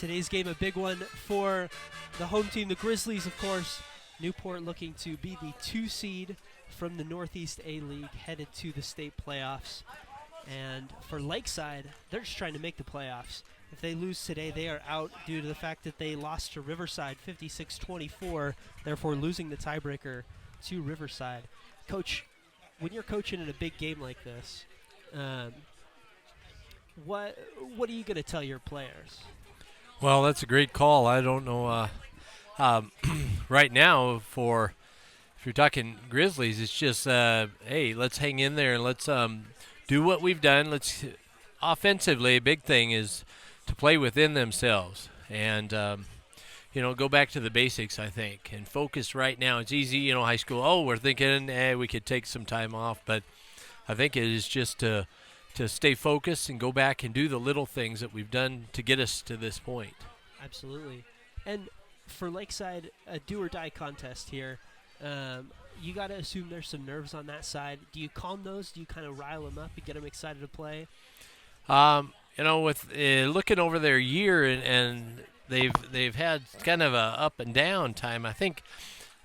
Today's game, a big one for the home team, the Grizzlies, of course. Newport looking to be the 2 seed from the Northeast A-League, headed to the state playoffs. And for Lakeside, they're just trying to make the playoffs. If they lose today, they are out due to the fact that they lost to Riverside 56-24, therefore losing the tiebreaker to Riverside. Coach, when you're coaching in a big game like this, what are you going to tell your players? Well, that's a great call. I don't know. Right now, if you're talking Grizzlies, it's just, hey, let's hang in there and let's do what we've done. Offensively, a big thing is to play within themselves and, go back to the basics, I think, and focus right now. It's easy, high school, we're thinking, we could take some time off, but I think it is just to stay focused and go back and do the little things that we've done to get us to this point. Absolutely. And for Lakeside, a do-or-die contest here. You got to assume there's some nerves on that side. Do you calm those? Do you kind of rile them up and get them excited to play? With looking over their year and they've had kind of a up and down time. I think,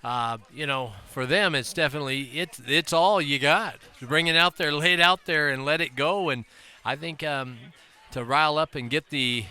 for them it's definitely it's all you got. Bring it out there, lay it out there, and let it go. And I think to rile up and get the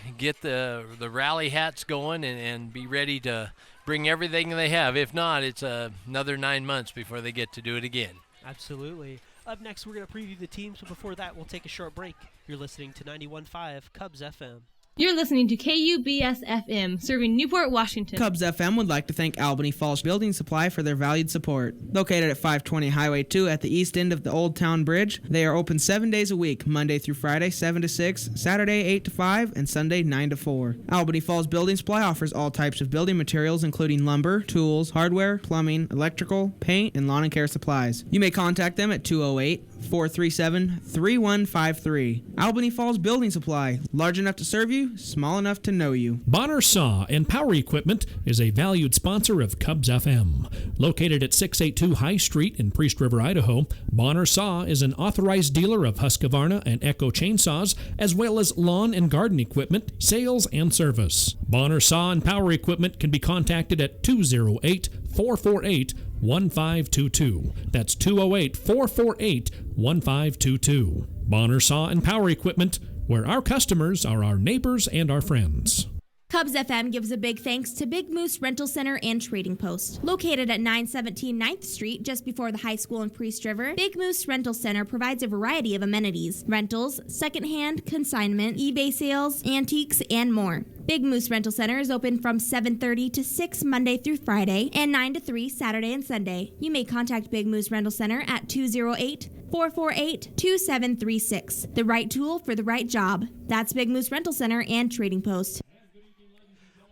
rally hats going and be ready to bring everything they have. If not, it's another 9 months before they get to do it again. Absolutely. Up next, we're going to preview the teams, but before that, we'll take a short break. You're listening to 91.5 Cubs FM. You're listening to KUBS-FM, serving Newport, Washington. Cubs FM would like to thank Albany Falls Building Supply for their valued support. Located at 520 Highway 2 at the east end of the Old Town Bridge, they are open 7 days a week, Monday through Friday, 7 to 6, Saturday, 8 to 5, and Sunday, 9 to 4. Albany Falls Building Supply offers all types of building materials, including lumber, tools, hardware, plumbing, electrical, paint, and lawn and care supplies. You may contact them at 208-437-3153. Albany Falls Building Supply, large enough to serve you, small enough to know you. Bonner Saw and Power Equipment is a valued sponsor of Cubs FM. Located at 682 High Street in Priest River, Idaho, Bonner Saw is an authorized dealer of Husqvarna and Echo chainsaws, as well as lawn and garden equipment, sales, and service. Bonner Saw and Power Equipment can be contacted at 208-448-1522. That's 208-448-1522. Bonner Saw and Power Equipment, where our customers are our neighbors and our friends. Cubs FM gives a big thanks to Big Moose Rental Center and Trading Post. Located at 917 9th Street, just before the high school in Priest River, Big Moose Rental Center provides a variety of amenities: rentals, secondhand, consignment, eBay sales, antiques, and more. Big Moose Rental Center is open from 7:30 to 6 Monday through Friday and 9 to 3 Saturday and Sunday. You may contact Big Moose Rental Center at 208-448-2736. The right tool for the right job. That's Big Moose Rental Center and Trading Post.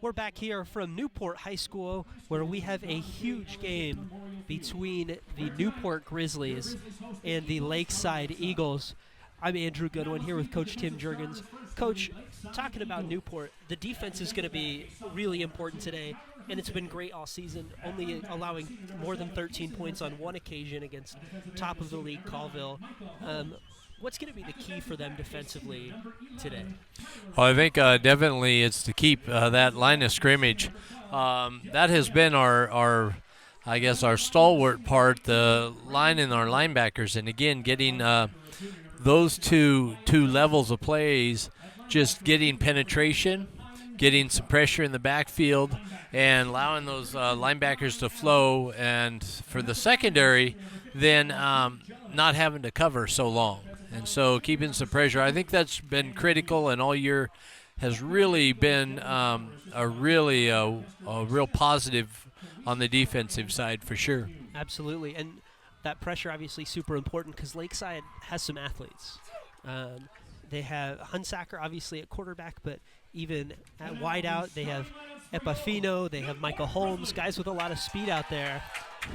We're back here from Newport High School, where we have a huge game between the Newport Grizzlies and the Lakeside Eagles. I'm Andrew Goodwin here with Coach Tim Juergens. Coach, talking about Newport, the defense is going to be really important today, and it's been great all season, only allowing more than 13 points on one occasion against top of the league Colville. What's going to be the key for them defensively today? Well, I think definitely it's to keep that line of scrimmage. That has been our stalwart part, the line and our linebackers. And again, getting those two levels of plays, just getting penetration, getting some pressure in the backfield, and allowing those linebackers to flow. And for the secondary, then not having to cover so long. And so keeping some pressure, I think that's been critical, and all year has really been a real positive on the defensive side for sure. Absolutely, and that pressure obviously super important because Lakeside has some athletes. They have Hunsacker obviously at quarterback, but even at wideout they have Epifino, they have Michael Holmes, guys with a lot of speed out there.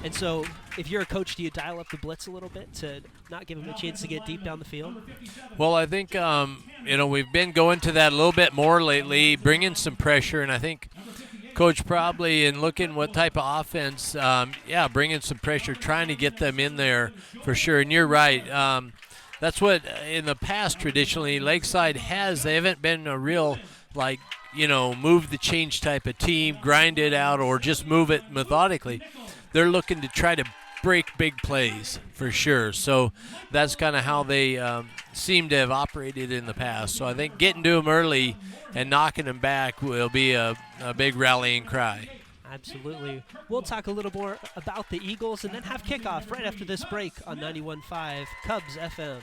And so if you're a coach, do you dial up the blitz a little bit to not give them a chance to get deep down the field? Well, I think, we've been going to that a little bit more lately, bringing some pressure. And I think Coach probably in looking what type of offense, bringing some pressure, trying to get them in there for sure. And you're right. That's what in the past traditionally Lakeside has. They haven't been a real like, move the change type of team, grind it out, or just move it methodically. They're looking to try to break big plays for sure. So that's kind of how they seem to have operated in the past. So I think getting to them early and knocking them back will be a big rallying cry. Absolutely. We'll talk a little more about the Eagles and then have kickoff right after this break on 91.5 Cubs FM.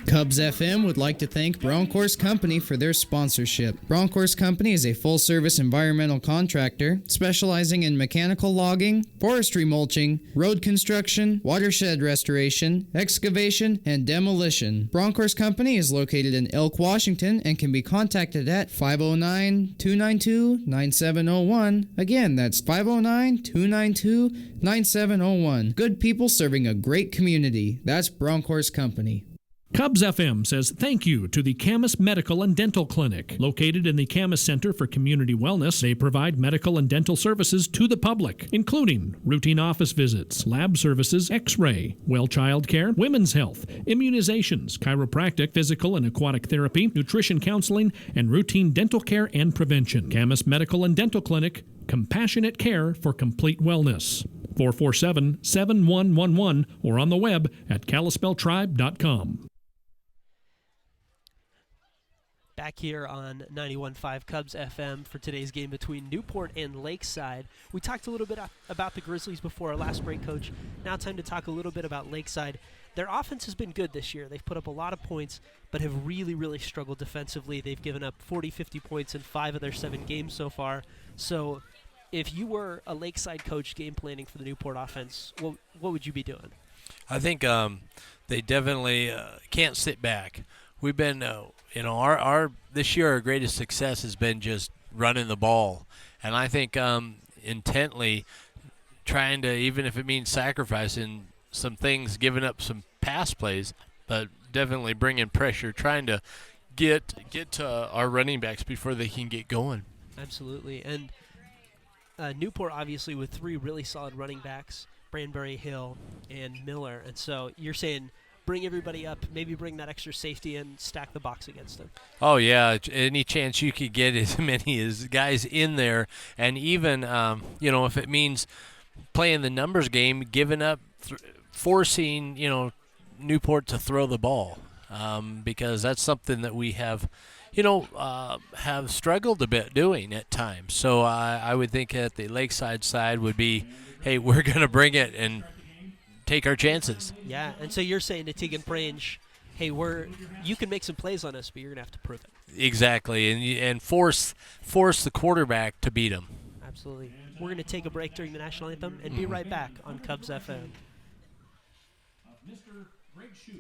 Cubs FM would like to thank Broncourse Company for their sponsorship. Broncourse Company is a full-service environmental contractor specializing in mechanical logging, forestry mulching, road construction, watershed restoration, excavation, and demolition. Broncourse Company is located in Elk, Washington, and can be contacted at 509-292-9701. Again, that's 509-292-9701. Good people serving a great community. That's Broncourse Company. Cubs FM says thank you to the Camas Medical and Dental Clinic. Located in the Camas Center for Community Wellness, they provide medical and dental services to the public, including routine office visits, lab services, x-ray, well child care, women's health, immunizations, chiropractic, physical and aquatic therapy, nutrition counseling, and routine dental care and prevention. Camas Medical and Dental Clinic, compassionate care for complete wellness. 447-7111 or on the web at Kalispelltribe.com. Back here on 91.5 Cubs FM for today's game between Newport and Lakeside. We talked a little bit about the Grizzlies before our last break, Coach. Now time to talk a little bit about Lakeside. Their offense has been good this year. They've put up a lot of points, but have really, really struggled defensively. They've given up 40, 50 points in 5 of their 7 games so far. So if you were a Lakeside coach game planning for the Newport offense, what would you be doing? I think they definitely can't sit back. We've been, our this year our greatest success has been just running the ball, and I think intently trying to, even if it means sacrificing some things, giving up some pass plays, but definitely bringing pressure, trying to get to our running backs before they can get going. Absolutely, and Newport obviously with 3 really solid running backs, Branbury, Hill, and Miller, and so you're saying bring everybody up, maybe bring that extra safety and stack the box against them. Oh, yeah. Any chance you could get as many as guys in there. And even, if it means playing the numbers game, giving up, forcing, Newport to throw the ball. Because that's something that we have struggled a bit doing at times. So I would think that the Lakeside side would be, hey, we're going to bring it and take our chances. Yeah, and so you're saying to Tegan Prange, hey, you can make some plays on us, but you're going to have to prove it. Exactly, and force the quarterback to beat him. Absolutely. We're going to take a break during the national anthem and be right back on Cubs FM.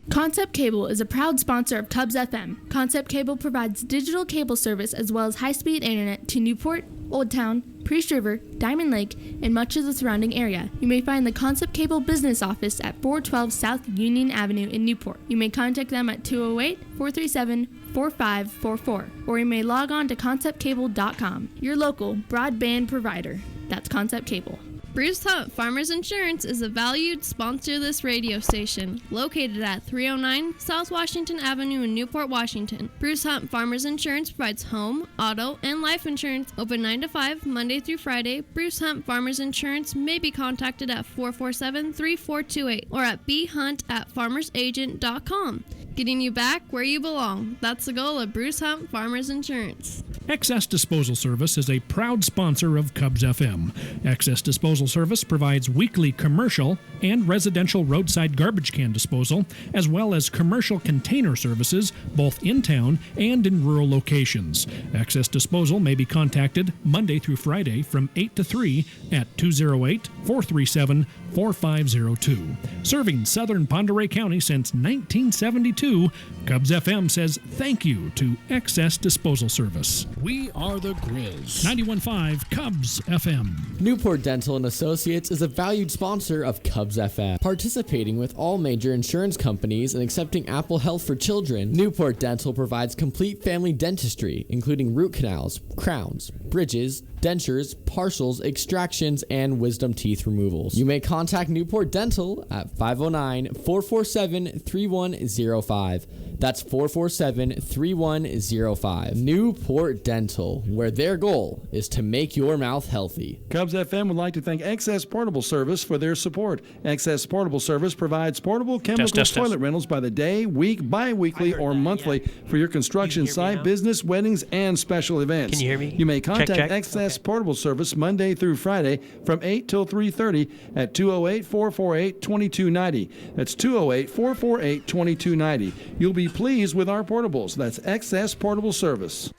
Concept Cable is a proud sponsor of Cubs FM. Concept Cable provides digital cable service as well as high-speed internet to Newport, Old Town, Priest River, Diamond Lake, and much of the surrounding area. You may find the Concept Cable business office at 412 South Union Avenue in Newport. You may contact them at 208-437-4544, or you may log on to conceptcable.com, your local broadband provider. That's Concept Cable. Bruce Hunt Farmers Insurance is a valued sponsor of this radio station, located at 309 South Washington Avenue in Newport, Washington. Bruce Hunt Farmers Insurance provides home, auto, and life insurance open 9 to 5, Monday through Friday. Bruce Hunt Farmers Insurance may be contacted at 447-3428 or at bhunt@farmersagent.com. Getting you back where you belong. That's the goal of Bruce Hunt Farmers Insurance. Excess Disposal Service is a proud sponsor of Cubs FM. Excess Disposal Service provides weekly commercial and residential roadside garbage can disposal, as well as commercial container services both in town and in rural locations. Excess Disposal may be contacted Monday through Friday from 8 to 3 at 208-437-4502. Serving southern Pend Oreille County since 1972, Cubs FM says thank you to Excess Disposal Service. We are the Grizz. 91.5 Cubs FM. Newport Dental & Associates is a valued sponsor of Cubs FM. Participating with all major insurance companies and accepting Apple Health for children, Newport Dental provides complete family dentistry, including root canals, crowns, bridges, dentures, partials, extractions, and wisdom teeth removals. You may contact Newport Dental at 509-447-3105. That's 447-3105. Newport Dental, where their goal is to make your mouth healthy. Cubs FM would like to thank Excess Portable Service for their support. Excess Portable Service provides portable chemical toilet rentals by the day, week, bi-weekly, or monthly for your construction site, business, weddings, and special events. Can you hear me? You may contact check. Excess Portable Service Monday through Friday from 8 till 3:30 at 208-448-2290. That's 208-448-2290. You'll be pleased with our portables. That's Excess Portable Service.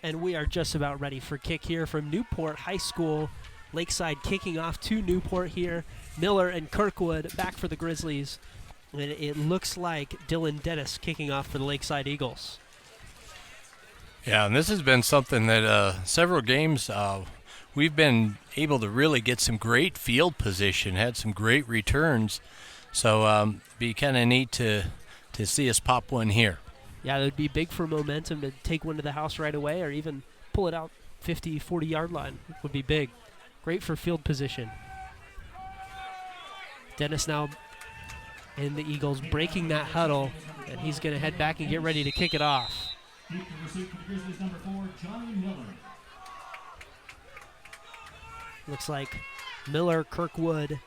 And we are just about ready for kick here from Newport High School. Lakeside kicking off to Newport here. Miller and Kirkwood back for the Grizzlies. And it looks like Dylan Dennis kicking off for the Lakeside Eagles. Yeah, and this has been something that several games we've been able to really get some great field position, had some great returns. So be kind of neat to see us pop one here. Yeah, it would be big for momentum to take one to the house right away or even pull it out 50, 40-yard line. It would be big. Great for field position. Dennis now in the Eagles breaking that huddle, and he's going to head back and get ready to kick it off. Looks like Miller, Kirkwood,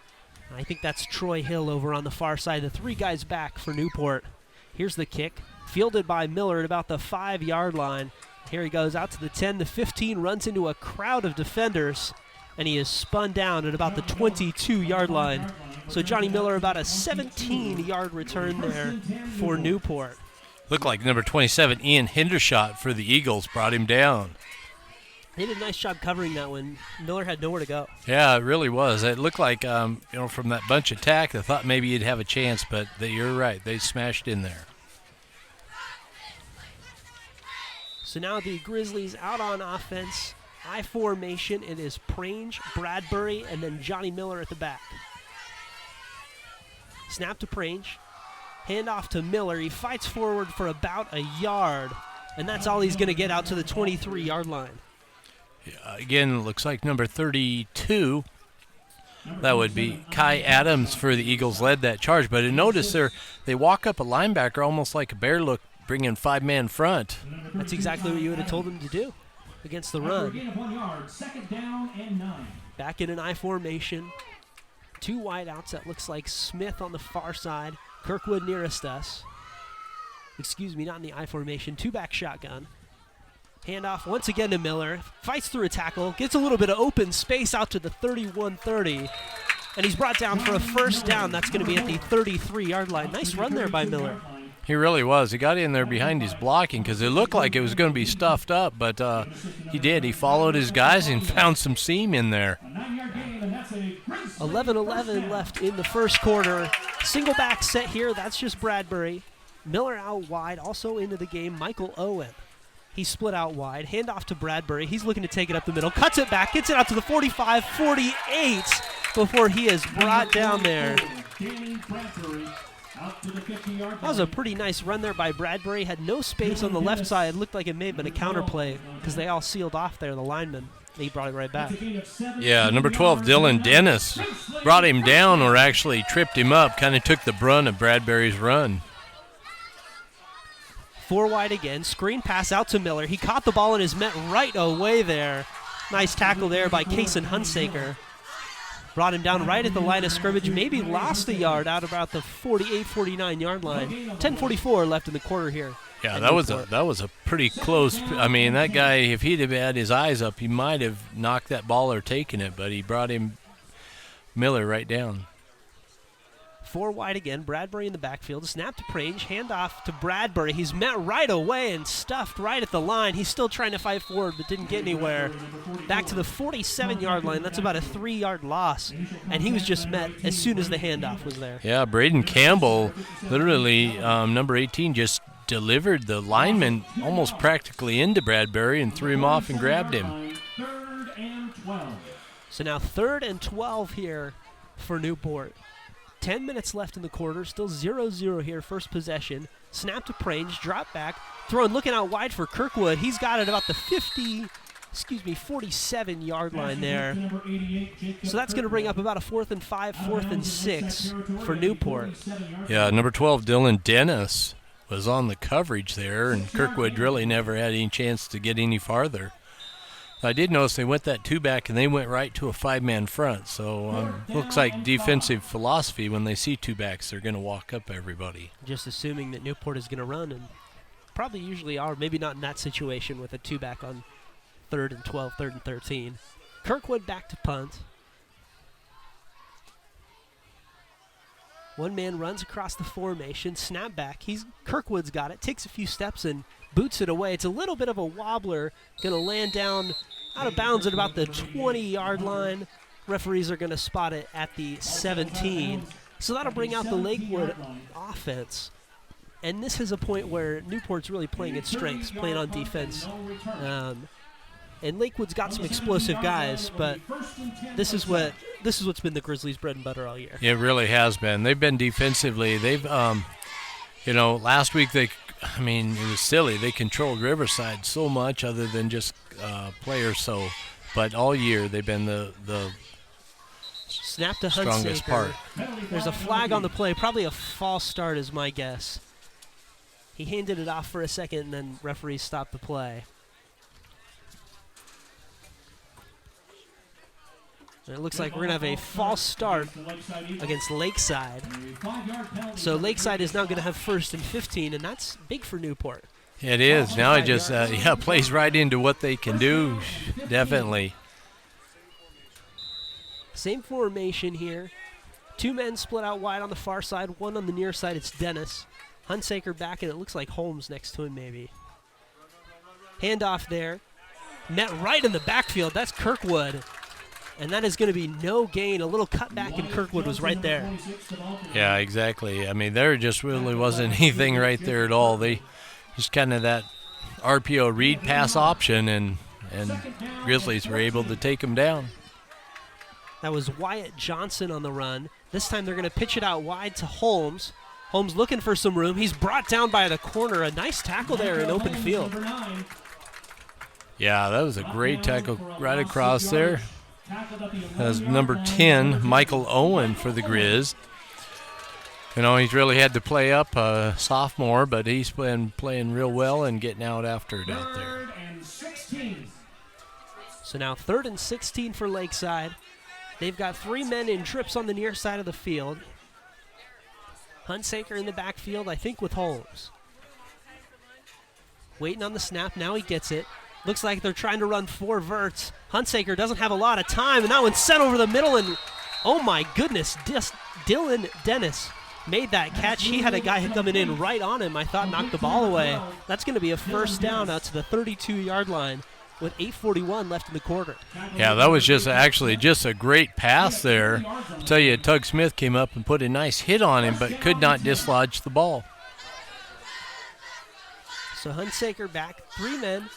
I think that's Troy Hill over on the far side. The three guys back for Newport. Here's the kick, fielded by Miller at about the 5-yard line. Here he goes out to the 10, the 15, runs into a crowd of defenders, and he is spun down at about the 22-yard line. So Johnny Miller about a 17-yard return there for Newport. Looked like number 27, Ian Hendershot for the Eagles, brought him down. They did a nice job covering that one. Miller had nowhere to go. Yeah, it really was. It looked like, from that bunch attack, they thought maybe you'd have a chance, but you're right. They smashed in there. So now the Grizzlies out on offense. I formation. It is Prange, Bradbury, and then Johnny Miller at the back. Snap to Prange. Hand off to Miller. He fights forward for about a yard, and that's all he's going to get out to the 23-yard line. Again, looks like number 32, that would be Kai Adams for the Eagles, led that charge. But notice they walk up a linebacker almost like a bear look, bringing 5-man front. That's exactly what you would have told him to do against the run. Back in an I formation. Two wideouts. That looks like Smith on the far side. Kirkwood nearest us. Excuse me, not in the I formation. Two-back shotgun. Handoff once again to Miller. Fights through a tackle. Gets a little bit of open space out to the 31-30. And he's brought down for a first down. That's going to be at the 33-yard line. Nice run there by Miller. He really was. He got in there behind his blocking because it looked like it was going to be stuffed up, but he did. He followed his guys and found some seam in there. 11-11 left in the first quarter. Single back set here. That's just Bradbury. Miller out wide. Also into the game, Michael Owen. He split out wide. Handoff to Bradbury. He's looking to take it up the middle. Cuts it back. Gets it out to the 45-48 before he is brought down there. That was a pretty nice run there by Bradbury. Had no space on the left side. Looked like it may have been a counterplay because they all sealed off there, the linemen. He brought it right back. Yeah, number 12, Dylan Dennis, brought him down or actually tripped him up, kind of took the brunt of Bradbury's run. 4 wide again. Screen pass out to Miller. He caught the ball and is met right away there. Nice tackle there by Kason Hunsaker. Brought him down right at the line of scrimmage. Maybe lost a yard out about the 48-49 line. 10:44 left in the quarter here. Yeah, that was a pretty close. I mean, that guy, if he'd have had his eyes up, he might have knocked that ball or taken it, but he brought him Miller right down. 4 wide again. Bradbury in the backfield. Snap to Prange. Handoff to Bradbury. He's met right away and stuffed right at the line. He's still trying to fight forward but didn't get anywhere. Back to the 47-yard line. That's about a 3-yard loss. And he was just met as soon as the handoff was there. Yeah, Braden Campbell, literally number 18, just delivered the lineman almost practically into Bradbury and threw him off and grabbed him. So now 3rd and 12 here for Newport. 10 minutes left in the quarter, still 0-0 here, first possession. Snap to Prange, drop back, throwing, looking out wide for Kirkwood. He's got it about the 47-yard line there. So that's going to bring up about a 4th and 5, 4th and 6 for Newport. Yeah, number 12, Dylan Dennis, was on the coverage there, and Kirkwood really never had any chance to get any farther. I did notice they went that two-back, and they went right to a five-man front. So looks like defensive philosophy. When they see two-backs, they're going to walk up everybody. Just assuming that Newport is going to run, and probably usually are. Maybe not in that situation with a two-back on 3rd and 12, 3rd and 13. Kirkwood back to punt. One man runs across the formation, snap back. Kirkwood's got it, takes a few steps and boots it away. It's a little bit of a wobbler, going to land down out of bounds at about the 20-yard line. Referees are going to spot it at the 17. So that'll bring out the Lakewood offense. And this is a point where Newport's really playing its strengths, playing on defense. And Lakewood's got some explosive guys, but this is what's been the Grizzlies' bread and butter all year. It really has been. They've been defensively. They've, last week it was silly. They controlled Riverside so much, other than just players. But all year they've been the snap to strongest Hunsaker. part. There's a flag on the play, probably a false start is my guess. He handed it off for a second, and then referees stopped the play. And it looks like we're going to have a false start against Lakeside. So Lakeside is now going to have 1st and 15, and that's big for Newport. It is. Now it just plays right into what they can do, definitely. Same formation here. 2 men split out wide on the far side, 1 on the near side. It's Dennis. Hunsaker back, and it looks like Holmes next to him maybe. Handoff there. Met right in the backfield. That's Kirkwood. And that is going to be no gain. A little cutback, and Kirkwood was right there. Yeah, exactly. I mean, there just really wasn't anything right there at all. They just kind of that RPO read pass option, and Grizzlies were able to take them down. That was Wyatt Johnson on the run. This time they're going to pitch it out wide to Holmes. Holmes looking for some room. He's brought down by the corner. A nice tackle there in open field. Yeah, that was a great tackle right across there. As number 10, Michael Owen for the Grizz. He's really had to play up, sophomore, but he's been playing real well and getting out after it out there. So now 3rd and 16 for Lakeside. They've got 3 men in trips on the near side of the field. Hunsaker in the backfield, I think, with Holmes. Waiting on the snap. Now he gets it. Looks like they're trying to run 4 verts. Hunsaker doesn't have a lot of time, and that one's sent over the middle, and oh my goodness, Dylan Dennis made that catch. He had a guy coming in right on him, I thought knocked the ball away. That's going to be a 1st down out to the 32-yard line with 8:41 left in the quarter. Yeah, that was just a great pass there. I'll tell you, Tug Smith came up and put a nice hit on him, but could not dislodge the ball. So Hunsaker back, 3 men.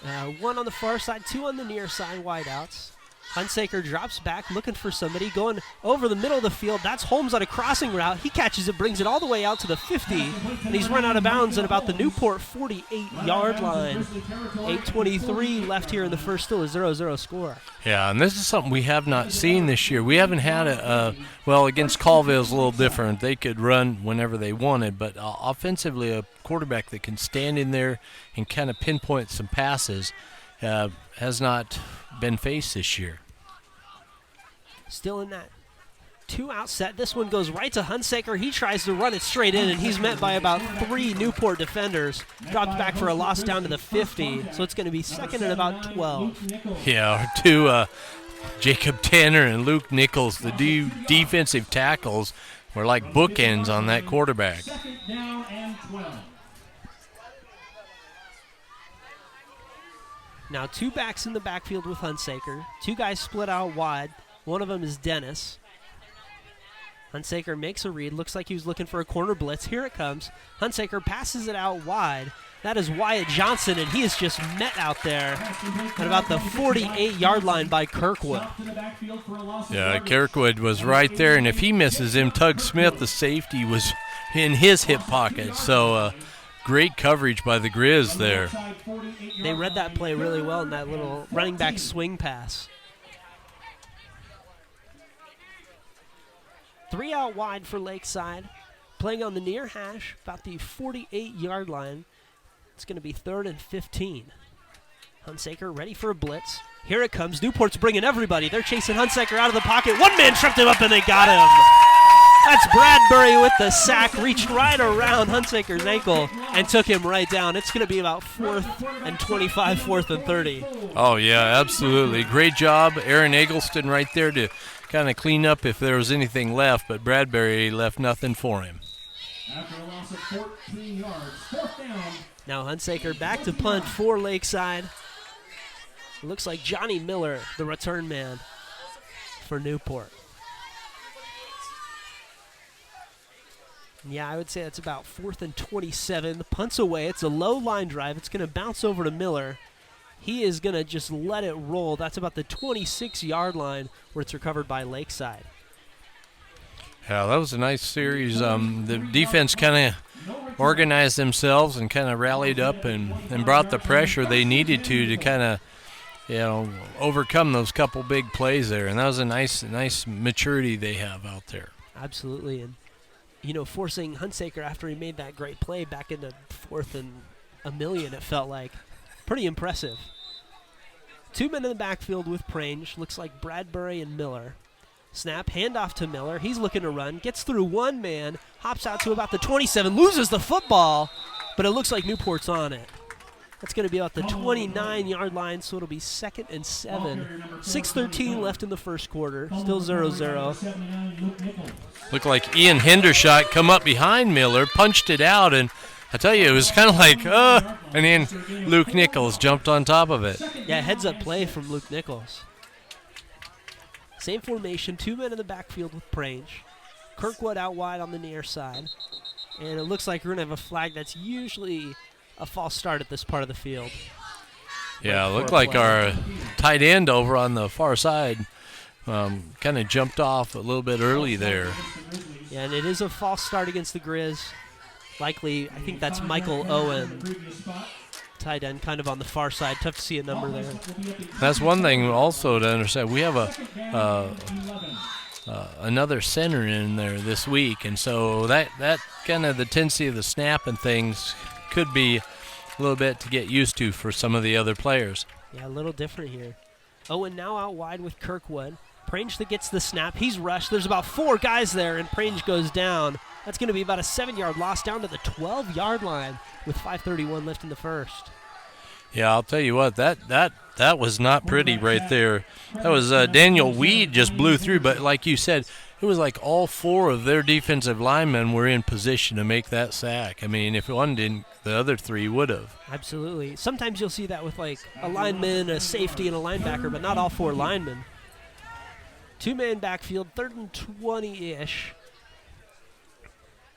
1 on the far side, 2 on the near side, wideouts. Hunsaker drops back, looking for somebody, going over the middle of the field. That's Holmes on a crossing route. He catches it, brings it all the way out to the 50, and he's run out of bounds at about the Newport 48-yard line. 8:23 left here in the first, still a 0-0 score. Yeah, and this is something we have not seen this year. We haven't had against Colville's a little different. They could run whenever they wanted, but offensively, a quarterback that can stand in there and kind of pinpoint some passes has not been faced this year. Still in that 2-out set. This one goes right to Hunsaker. He tries to run it straight in, and he's met by about 3 Newport defenders. Dropped back for a loss down to the 50, so it's going to be 2nd and about 12. Yeah, our 2, Jacob Tanner and Luke Nichols, the defensive tackles, were like bookends on that quarterback. 2nd down and 12. Now 2 backs in the backfield with Hunsaker. 2 guys split out wide. One of them is Dennis. Hunsaker makes a read. Looks like he was looking for a corner blitz. Here it comes. Hunsaker passes it out wide. That is Wyatt Johnson, and he is just met out there at about the 48-yard line by Kirkwood. Yeah, Kirkwood was right there, and if he misses him, Tug Smith, the safety, was in his hip pocket. So great coverage by the Grizz there. They read that play really well in that little running back swing pass. 3 out wide for Lakeside. Playing on the near hash, about the 48-yard line. It's going to be 3rd and 15. Hunsaker ready for a blitz. Here it comes. Newport's bringing everybody. They're chasing Hunsaker out of the pocket. One man tripped him up, and they got him. That's Bradbury with the sack. Reached right around Hunsaker's ankle and took him right down. It's going to be about 4th and 25, 4th and 30. Oh, yeah, absolutely. Great job. Aaron Eggleston right there to kind of clean up if there was anything left, but Bradbury left nothing for him. After a loss of 14 yards, 4th down. Now Hunsaker back to punt for Lakeside. It looks like Johnny Miller, the return man for Newport. Yeah, I would say that's about 4th and 27. The punt's away. It's a low line drive. It's going to bounce over to Miller. He is going to just let it roll. That's about the 26-yard line where it's recovered by Lakeside. Yeah, that was a nice series. The defense kind of organized themselves and kind of rallied up and brought the pressure they needed to kind of, overcome those couple big plays there. And that was a nice maturity they have out there. Absolutely. And forcing Hunsaker after he made that great play back into 4th and a million, it felt like. Pretty impressive. 2 men in the backfield with Prange. Looks like Bradbury and Miller. Snap, handoff to Miller. He's looking to run. Gets through one man. Hops out to about the 27. Loses the football, but it looks like Newport's on it. That's going to be about the 29-yard line, so it'll be 2nd and 7. 6:13 left in the first quarter. Still 0-0. Looked like Ian Hendershot come up behind Miller, punched it out, and I tell you, it was kind of like, and then Luke Nichols jumped on top of it. Yeah, heads-up play from Luke Nichols. Same formation, 2 men in the backfield with Prange. Kirkwood out wide on the near side. And it looks like we're going to have a flag that's usually a false start at this part of the field. Yeah, it looked like our tight end over on the far side kind of jumped off a little bit early there. Yeah, and it is a false start against the Grizz. Likely, I think that's Michael Owen, tight end, kind of on the far side. Tough to see a number there. That's one thing also to understand. We have another center in there this week, and so that kind of the tendency of the snap and things could be a little bit to get used to for some of the other players. Yeah, a little different here. Owen now out wide with Kirkwood. Prange that gets the snap. He's rushed. There's about 4 guys there, and Prange goes down. That's going to be about a 7-yard loss down to the 12-yard line with 5:31 left in the first. Yeah, I'll tell you what, that was not pretty right there. That was Daniel Weed just blew through, but like you said, it was like all 4 of their defensive linemen were in position to make that sack. I mean, if one didn't, the other 3 would have. Absolutely. Sometimes you'll see that with like a lineman, a safety, and a linebacker, but not all 4 linemen. 2-man backfield, 3rd and 20-ish.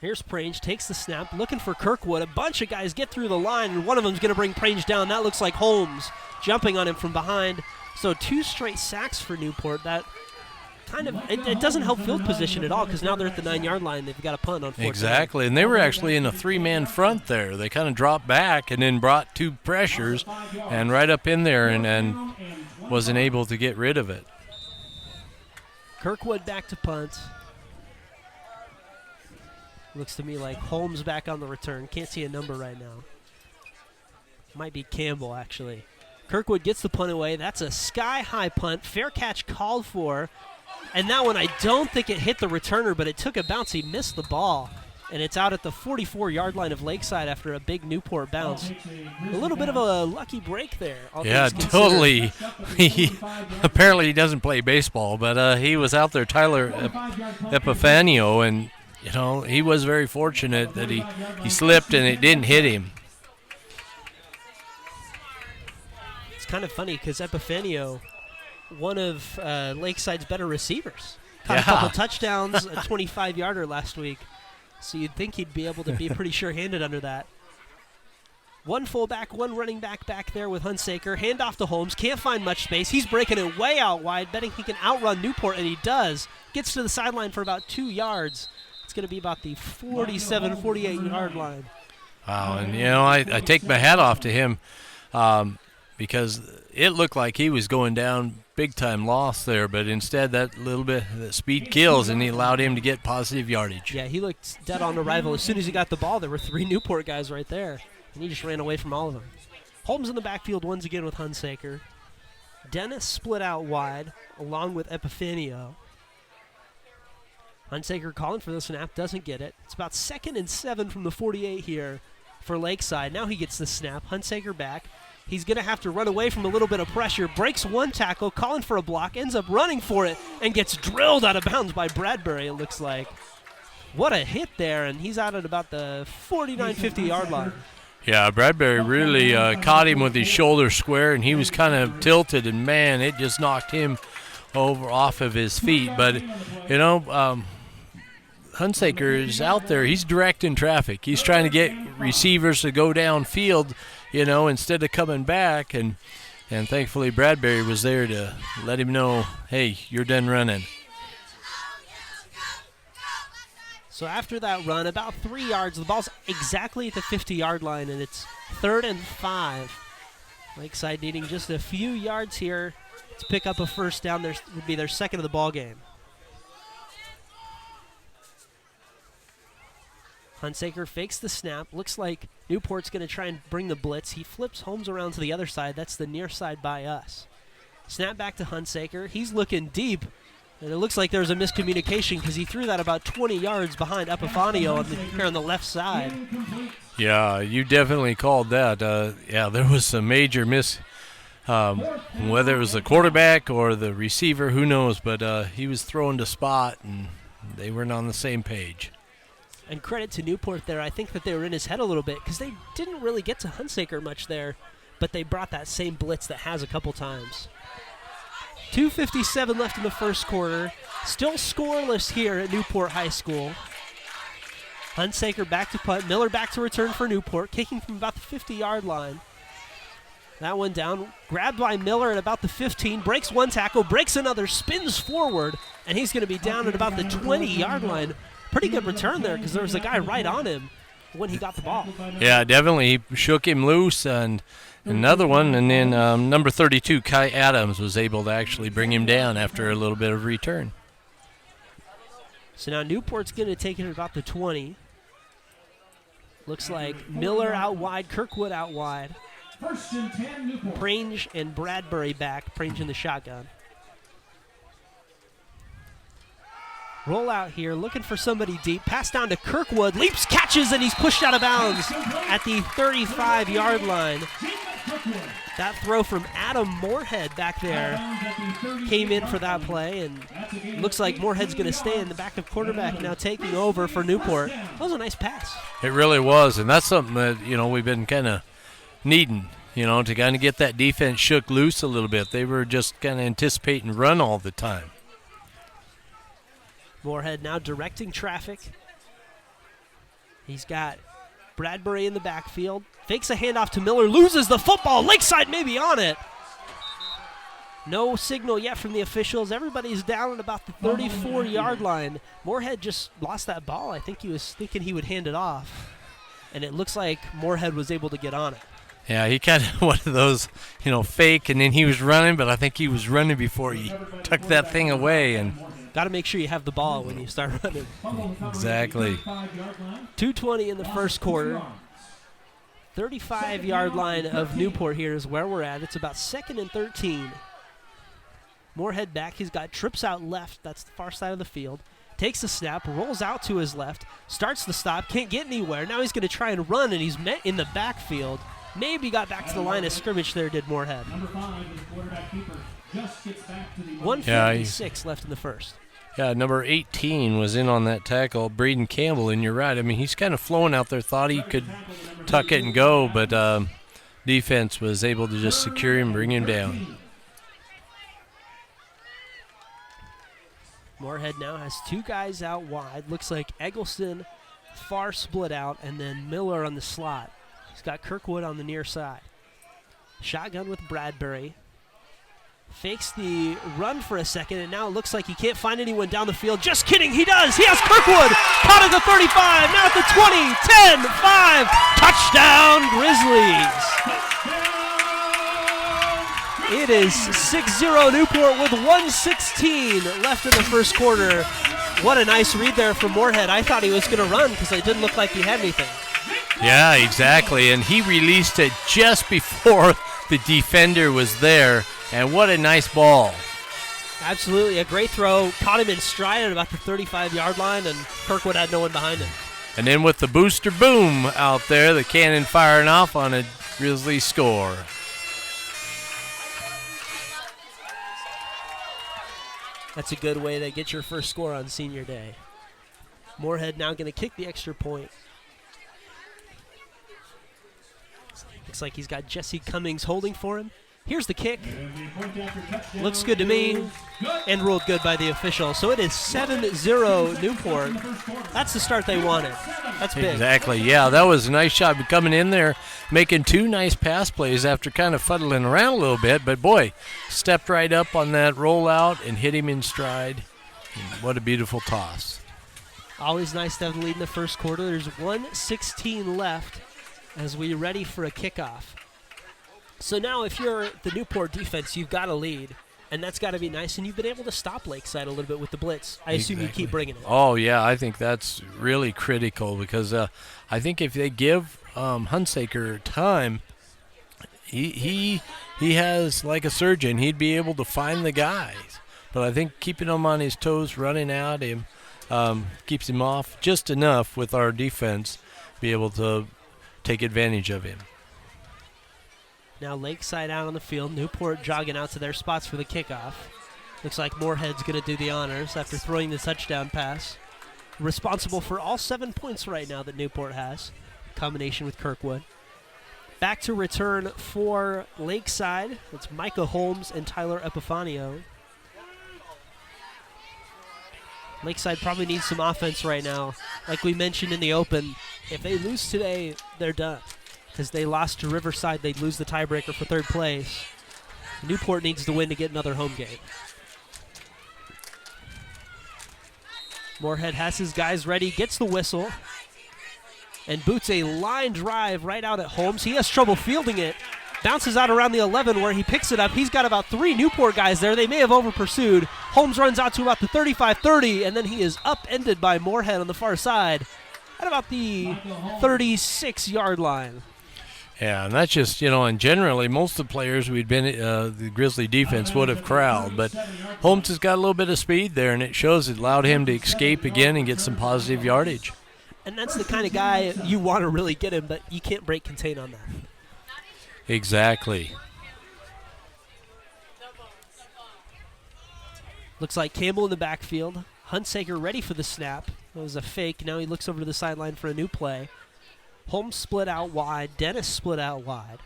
Here's Prange, takes the snap, looking for Kirkwood. A bunch of guys get through the line, and one of them's going to bring Prange down. That looks like Holmes jumping on him from behind. So 2 straight sacks for Newport. That kind of, it doesn't help field position at all because now they're at the 9-yard line. They've got a punt on 4th. Exactly, and they were actually in a 3-man front there. They kind of dropped back and then brought 2 pressures and right up in there and wasn't able to get rid of it. Kirkwood back to punt. Looks to me like Holmes back on the return. Can't see a number right now. Might be Campbell, actually. Kirkwood gets the punt away. That's a sky-high punt. Fair catch called for. And that one, I don't think it hit the returner, but it took a bounce. He missed the ball. And it's out at the 44-yard line of Lakeside after a big Newport bounce. A little bit of a lucky break there. Yeah, totally. Apparently he doesn't play baseball, but he was out there, Tyler Epifanio, and he was very fortunate that he slipped and it didn't hit him. It's kind of funny because Epifanio, one of Lakeside's better receivers, caught a couple touchdowns, a 25-yarder last week. So you'd think he'd be able to be pretty sure-handed under that. 1 fullback, 1 running back there with Hunsaker. Hand off to Holmes. Can't find much space. He's breaking it way out wide, betting he can outrun Newport, and he does. Gets to the sideline for about 2 yards. It's going to be about the 47, 48-yard line. Wow, and I take my hat off to him because it looked like he was going down big-time loss there, but instead that little bit of speed kills, and he allowed him to get positive yardage. Yeah, he looked dead on arrival. As soon as he got the ball, there were 3 Newport guys right there, and he just ran away from all of them. Holmes in the backfield once again with Hunsaker. Dennis split out wide, along with Epifanio. Hunsaker calling for the snap, doesn't get it. It's about 2nd and 7 from the 48 here for Lakeside. Now he gets the snap. Hunsaker back. He's going to have to run away from a little bit of pressure. Breaks one tackle, calling for a block, ends up running for it, and gets drilled out of bounds by Bradbury, it looks like. What a hit there, and he's out at about the 49, 50-yard line. Yeah, Bradbury really caught him with his shoulder square, and he was kind of tilted, and, man, it just knocked him off of his feet. But, you know, Hunsaker is out there. He's directing traffic. He's trying to get receivers to go downfield, you know, instead of coming back. And thankfully Bradbury was there to let him know, hey, you're done running. So after that run, about 3 yards, the ball's exactly at the 50-yard line, and it's 3rd and 5. Lakeside needing just a few yards here to pick up a first down. There would be their second of the ball game. Hunsaker fakes the snap. Looks like Newport's going to try and bring the blitz. He flips Holmes around to the other side. That's the near side by us. Snap back to Hunsaker. He's looking deep, and it looks like there's a miscommunication because he threw that about 20 yards behind Epifanio here on the left side. Yeah, you definitely called that. Yeah, there was some major whether it was the quarterback or the receiver, who knows, but he was throwing to spot, and they weren't on the same page. And credit to Newport there. I think that they were in his head a little bit because they didn't really get to Hunsaker much there, but they brought that same blitz that has a couple times. 2:57 left in the first quarter. Still scoreless here at Newport High School. Hunsaker back to punt. Miller back to return for Newport, kicking from about the 50-yard line. That one down, grabbed by Miller at about the 15, breaks one tackle, breaks another, spins forward, and he's going to be down at about the 20-yard line. Pretty good return there because there was a guy right on him when he got the ball. Yeah, definitely. He shook him loose, and another one, and then number 32, Kai Adams, was able to actually bring him down after a little bit of return. So now Newport's going to take it at about the 20. Looks like Miller out wide, Kirkwood out wide. First and 10, Newport. Prange and Bradbury back. Prange in the shotgun. Roll out here, looking for somebody deep. Pass down to Kirkwood. Leaps, catches, and he's pushed out of bounds at the 35-yard line. That throw from Adam Moorhead back there came in for that play, and looks like Moorhead's going to stay in the back of quarterback now taking over for Newport. That was a nice pass. It really was, and that's something that, you know, we've been kind of needing, you know, to kind of get that defense shook loose a little bit. They were just kind of anticipating run all the time. Moorhead now directing traffic. He's got Bradbury in the backfield. Fakes a handoff to Miller, loses the football. Lakeside may be on it. No signal yet from the officials. Everybody's down at about the 34-yard line. Moorhead just lost that ball. I think he was thinking he would hand it off. And it looks like Moorhead was able to get on it. Yeah, he kind of one of those, you know, fake, and then he was running, but I think he was running before he took that thing away. And got to make sure you have the ball when you start running. Exactly. 2:20 in the first quarter. 35-yard line of Newport here is where we're at. It's about 2nd and 13. Moorhead back. He's got trips out left. That's the far side of the field. Takes the snap, rolls out to his left, starts the stop, can't get anywhere. Now he's going to try and run, and he's met in the backfield. Maybe got back to the line of scrimmage there, did Moorhead. 1:56 left in the first. Yeah, number 18 was in on that tackle, Braden Campbell, and you're right. I mean, he's kind of flowing out there, thought he could tuck it and go, but defense was able to just secure him, bring him down. Moorhead now has two guys out wide. Looks like Eggleston far split out, and then Miller on the slot. He's got Kirkwood on the near side. Shotgun with Bradbury. Fakes the run for a second, and now it looks like he can't find anyone down the field. Just kidding, he does! He has Kirkwood! Caught at the 35, now at the 20, 10, 5. Touchdown, Grizzlies! It is 6-0 Newport with 1:16 left in the first quarter. What a nice read there from Moorhead. I thought he was going to run because it didn't look like he had anything. Yeah, exactly. And he released it just before the defender was there. And what a nice ball. Absolutely. A great throw. Caught him in stride at about the 35-yard line, and Kirkwood had no one behind him. And then with the booster boom out there, the cannon firing off on a Grizzly score. That's a good way to get your first score on senior day. Moorhead now going to kick the extra point. Looks like he's got Jesse Cummings holding for him. Here's the kick. Looks good to me. And ruled good by the official. So it is 7-0 Newport. That's the start they wanted. That's big. Exactly. Yeah, that was a nice shot coming in there, making two nice pass plays after kind of fuddling around a little bit. But, boy, stepped right up on that rollout and hit him in stride. And what a beautiful toss. Always nice to have the lead in the first quarter. There's 1:16 left as we're ready for a kickoff. So now if you're the Newport defense, you've got a lead, and that's got to be nice, and you've been able to stop Lakeside a little bit with the blitz. I assume you keep bringing it. Oh, yeah, I think that's really critical because I think if they give Hunsaker time, he has, like a surgeon, he'd be able to find the guys. But I think keeping him on his toes, running at him, keeps him off just enough with our defense, be able to take advantage of him. Now Lakeside out on the field. Newport jogging out to their spots for the kickoff. Looks like Moorhead's going to do the honors after throwing the touchdown pass. Responsible for all 7 points right now that Newport has. Combination with Kirkwood. Back to return for Lakeside. It's Micah Holmes and Tyler Epifanio. Lakeside probably needs some offense right now. Like we mentioned in the open, if they lose today, they're done. Because they lost to Riverside, they'd lose the tiebreaker for third place. Newport needs to win to get another home game. Moorhead has his guys ready, gets the whistle, and boots a line drive right out at Holmes. He has trouble fielding it. Bounces out around the 11 where he picks it up. He's got about 3 Newport guys there. They may have over-pursued. Holmes runs out to about the 35-30, and then he is upended by Moorhead on the far side at about the 36-yard line. Yeah, and that's just, and generally most of the players the Grizzly defense would have corralled, but Holmes has got a little bit of speed there, and it shows it allowed him to escape again and get some positive yardage. And that's the kind of guy you want to really get him, but you can't break contain on that. Exactly. Looks like Campbell in the backfield. Hunsaker ready for the snap. That was a fake. Now he looks over to the sideline for a new play. Holmes split out wide. Dennis split out wide.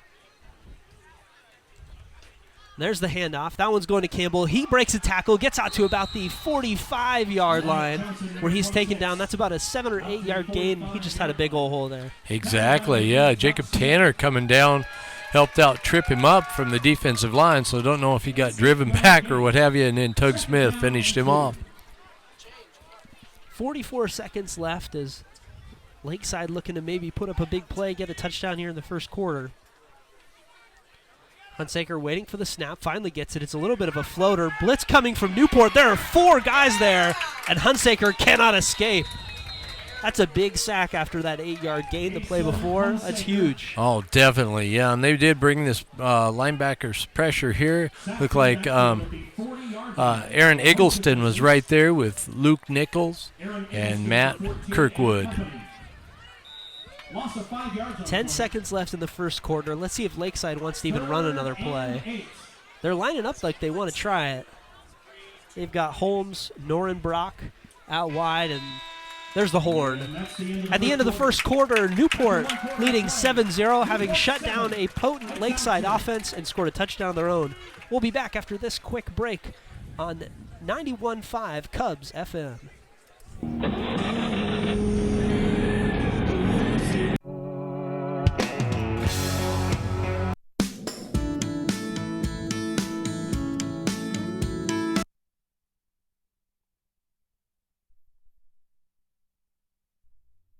There's the handoff. That one's going to Campbell. He breaks a tackle, gets out to about the 45-yard line where he's taken down. That's about a 7 or 8 yard gain. He just had a big old hole there. Exactly, yeah. Jacob Tanner coming down helped out trip him up from the defensive line, so don't know if he got driven back or what have you, and then Tug Smith finished him off. 44 seconds left as Lakeside looking to maybe put up a big play, get a touchdown here in the first quarter. Hunsaker waiting for the snap, finally gets it. It's a little bit of a floater. Blitz coming from Newport. There are 4 guys there, and Hunsaker cannot escape. That's a big sack after that 8-yard gain the play before. That's huge. Oh, definitely, yeah. And they did bring this linebacker's pressure here. Looked like Aaron Eggleston was right there with Luke Nichols and Matt Kirkwood. 10 seconds left in the first quarter. Let's see if Lakeside wants to even run another play. They're lining up like they want to try it. They've got Holmes, Norenbrock out wide, and there's the horn. At the end of the first quarter, Newport leading 7-0, having shut down a potent Lakeside offense and scored a touchdown of their own. We'll be back after this quick break on 91.5 Cubs FM.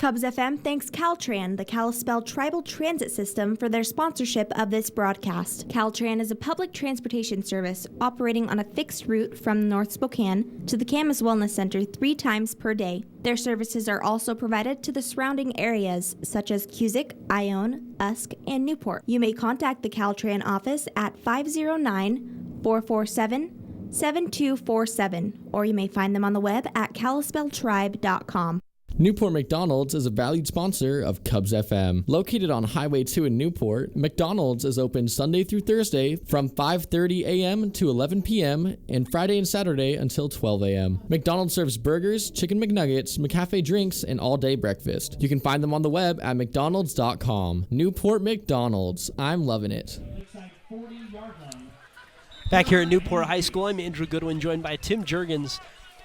Cubs FM thanks Caltran, the Kalispell Tribal Transit System, for their sponsorship of this broadcast. Caltran is a public transportation service operating on a fixed route from North Spokane to the Camas Wellness Center 3 times per day. Their services are also provided to the surrounding areas such as Cusick, Ione, Usk, and Newport. You may contact the Caltran office at 509-447-7247, or you may find them on the web at kalispelltribe.com. Newport McDonald's is a valued sponsor of Cubs FM. Located on Highway 2 in Newport, McDonald's is open Sunday through Thursday from 5:30 a.m. to 11 p.m. and Friday and Saturday until 12 a.m. McDonald's serves burgers, chicken McNuggets, McCafe drinks, and all-day breakfast. You can find them on the web at mcdonalds.com. Newport McDonald's. I'm loving it. Back here at Newport High School, I'm Andrew Goodwin, joined by Tim Juergens.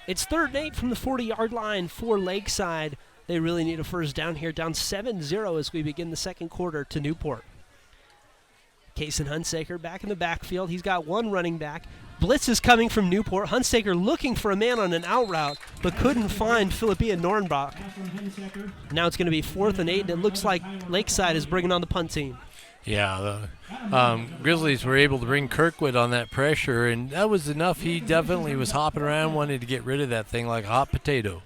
It's 3rd and 8 from the 40-yard line for Lakeside. They really need a first down here, down 7-0 as we begin the second quarter to Newport. Kason Hunsaker back in the backfield. He's got one running back. Blitz is coming from Newport. Hunsaker looking for a man on an out route, but couldn't find Philippia Nornbach. Now it's going to be 4th and 8, and it looks like Lakeside is bringing on the punt team. Yeah, the Grizzlies were able to bring Kirkwood on that pressure, and that was enough. He definitely was hopping around, wanted to get rid of that thing like a hot potato.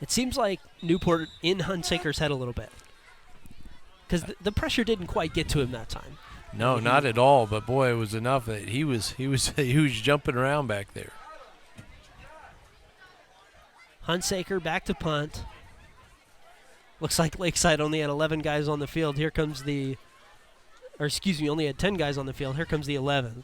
It seems like Newport in Hunsaker's head a little bit, because the pressure didn't quite get to him that time. No, not at all. But boy, it was enough that he was jumping around back there. Hunsaker back to punt. Looks like Lakeside only had 11 guys on the field. Here comes only had 10 guys on the field. Here comes the 11th.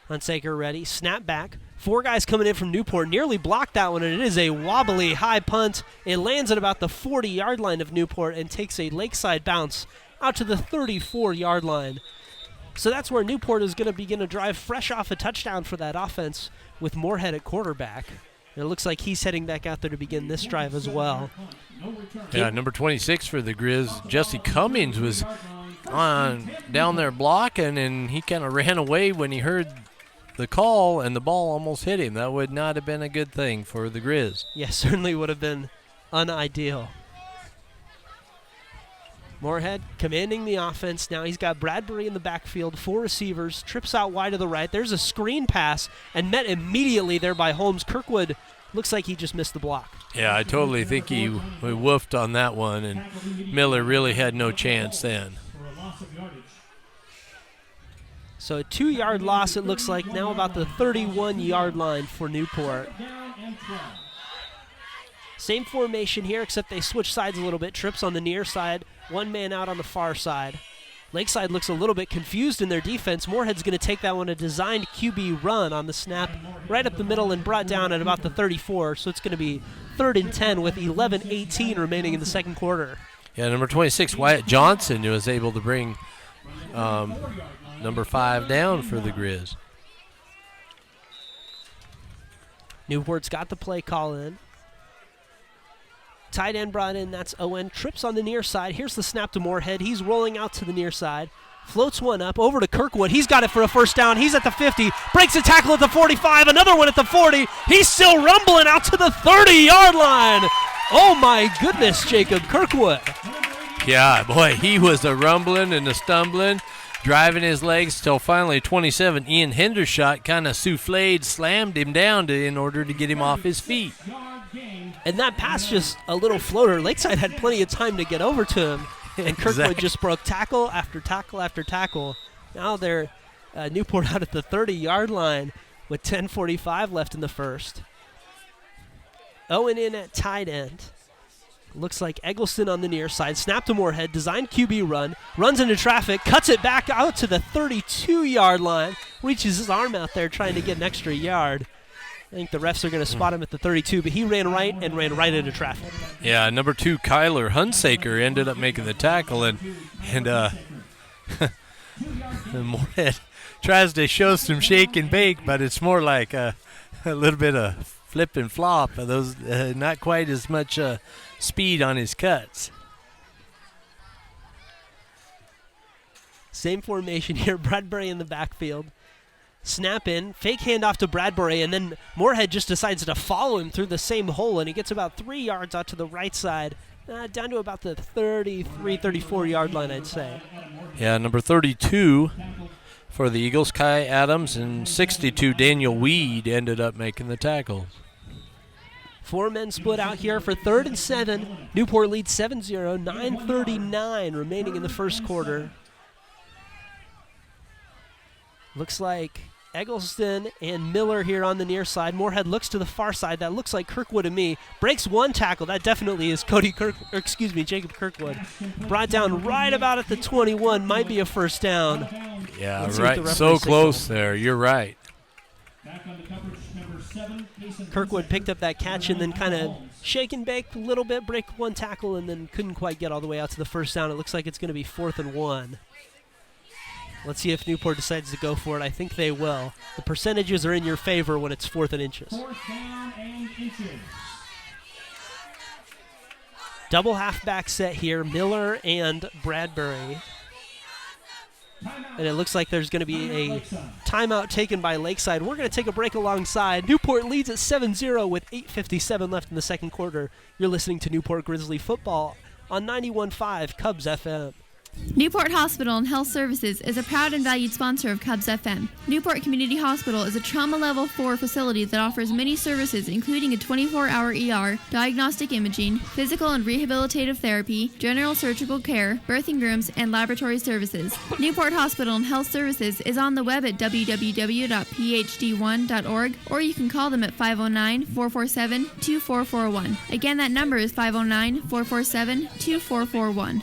Hunsaker ready. Snap back. 4 guys coming in from Newport. Nearly blocked that one, and it is a wobbly high punt. It lands at about the 40-yard line of Newport and takes a Lakeside bounce out to the 34-yard line. So that's where Newport is going to begin a drive fresh off a touchdown for that offense with Moorhead at quarterback. And it looks like he's heading back out there to begin this drive as well. Yeah, number 26 for the Grizz, Jesse Cummings, was down there blocking, and he kind of ran away when he heard the call, and the ball almost hit him. That would not have been a good thing for the Grizz. Yeah, certainly would have been unideal. Moorhead commanding the offense. Now he's got Bradbury in the backfield, 4 receivers, trips out wide to the right. There's a screen pass, and met immediately there by Holmes. Kirkwood looks like he just missed the block. Yeah, I totally think he woofed on that one, and Miller really had no chance then. So a 2-yard loss, it looks like, now about the 31-yard line for Newport. Same formation here, except they switch sides a little bit. Trips on the near side, 1 man out on the far side. Lakeside looks a little bit confused in their defense. Moorhead's going to take that one, a designed QB run on the snap, right up the middle and brought down at about the 34. So it's going to be 3rd and 10 with 11:18 remaining in the second quarter. Yeah, number 26, Wyatt Johnson, was able to bring number 5 down for the Grizz. Newport's got the play call in. Tight end brought in, that's Owen. Trips on the near side. Here's the snap to Moorhead. He's rolling out to the near side. Floats one up, over to Kirkwood. He's got it for a first down. He's at the 50. Breaks a tackle at the 45. Another one at the 40. He's still rumbling out to the 30-yard line. Oh, my goodness, Jacob Kirkwood. Yeah, boy, he was a rumbling and a stumbling, driving his legs till finally 27. Ian Hendershot kind of souffled, slammed him down in order to get him off his feet. And that pass just a little floater. Lakeside had plenty of time to get over to him, and Kirkwood just broke tackle after tackle after tackle. Now they're Newport out at the 30-yard line with 10:45 left in the first. Owen in at tight end. Looks like Eggleston on the near side. Snap to Moorhead. Designed QB run. Runs into traffic. Cuts it back out to the 32-yard line. Reaches his arm out there trying to get an extra yard. I think the refs are going to spot him at the 32, but he ran right into traffic. Yeah, number 2, Kyler Hunsaker, ended up making the tackle, and Moorhead tries to show some shake and bake, but it's more like a little bit of flip and flop. Those not quite as much speed on his cuts. Same formation here. Bradbury in the backfield. Snap in, fake handoff to Bradbury, and then Moorhead just decides to follow him through the same hole, and he gets about 3 yards out to the right side, down to about the 33, 34-yard line, I'd say. Yeah, number 32 for the Eagles, Kai Adams, and 62, Daniel Weed, ended up making the tackle. 4 men split out here for 3rd and 7. Newport leads 7-0, 9:39 remaining in the first quarter. Looks like Eggleston and Miller here on the near side. Moorhead looks to the far side. That looks like Kirkwood to me. Breaks one tackle. That definitely is Jacob Kirkwood. Brought down right about at the 21. Might be a first down. Yeah, right. So close there. You're right. Kirkwood picked up that catch and then kind of shake and bake a little bit, break one tackle, and then couldn't quite get all the way out to the first down. It looks like it's going to be 4th and 1. Let's see if Newport decides to go for it. I think they will. The percentages are in your favor when it's 4th and inches. 4th down and inches. Double halfback set here, Miller and Bradbury. And it looks like there's going to be a timeout taken by Lakeside. We're going to take a break alongside. Newport leads at 7-0 with 8:57 left in the second quarter. You're listening to Newport Grizzly football on 91.5 Cubs FM. Newport Hospital and Health Services is a proud and valued sponsor of Cubs FM. Newport Community Hospital is a trauma level 4 facility that offers many services including a 24-hour ER, diagnostic imaging, physical and rehabilitative therapy, general surgical care, birthing rooms, and laboratory services. Newport Hospital and Health Services is on the web at www.phd1.org, or you can call them at 509-447-2441. Again, that number is 509-447-2441.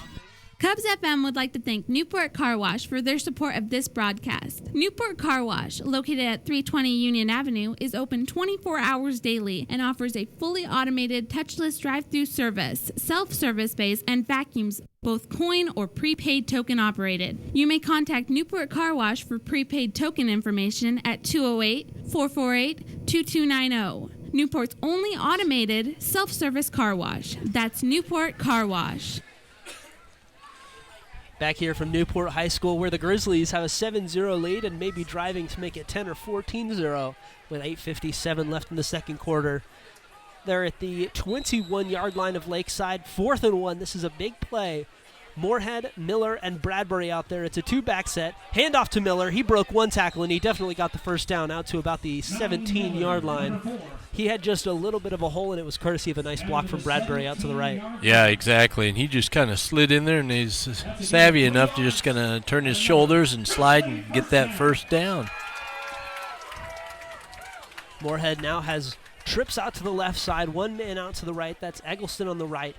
Cubs FM would like to thank Newport Car Wash for their support of this broadcast. Newport Car Wash, located at 320 Union Avenue, is open 24 hours daily and offers a fully automated touchless drive-through service, self-service base, and vacuums, both coin or prepaid token operated. You may contact Newport Car Wash for prepaid token information at 208-448-2290. Newport's only automated self-service car wash. That's Newport Car Wash. Back here from Newport High School, where the Grizzlies have a 7-0 lead and may be driving to make it 10 or 14-0 with 8:57 left in the second quarter. They're at the 21-yard line of Lakeside, 4th and 1. This is a big play. Moorhead, Miller, and Bradbury out there. It's a 2-back set. Handoff to Miller. He broke one tackle, and he definitely got the first down out to about the 17-yard line. He had just a little bit of a hole, and it was courtesy of a nice block from Bradbury out to the right. Yeah, exactly. And he just kind of slid in there, and he's savvy enough to just kind of turn his shoulders and slide and get that first down. Moorhead now has trips out to the left side, one man out to the right. That's Eggleston on the right.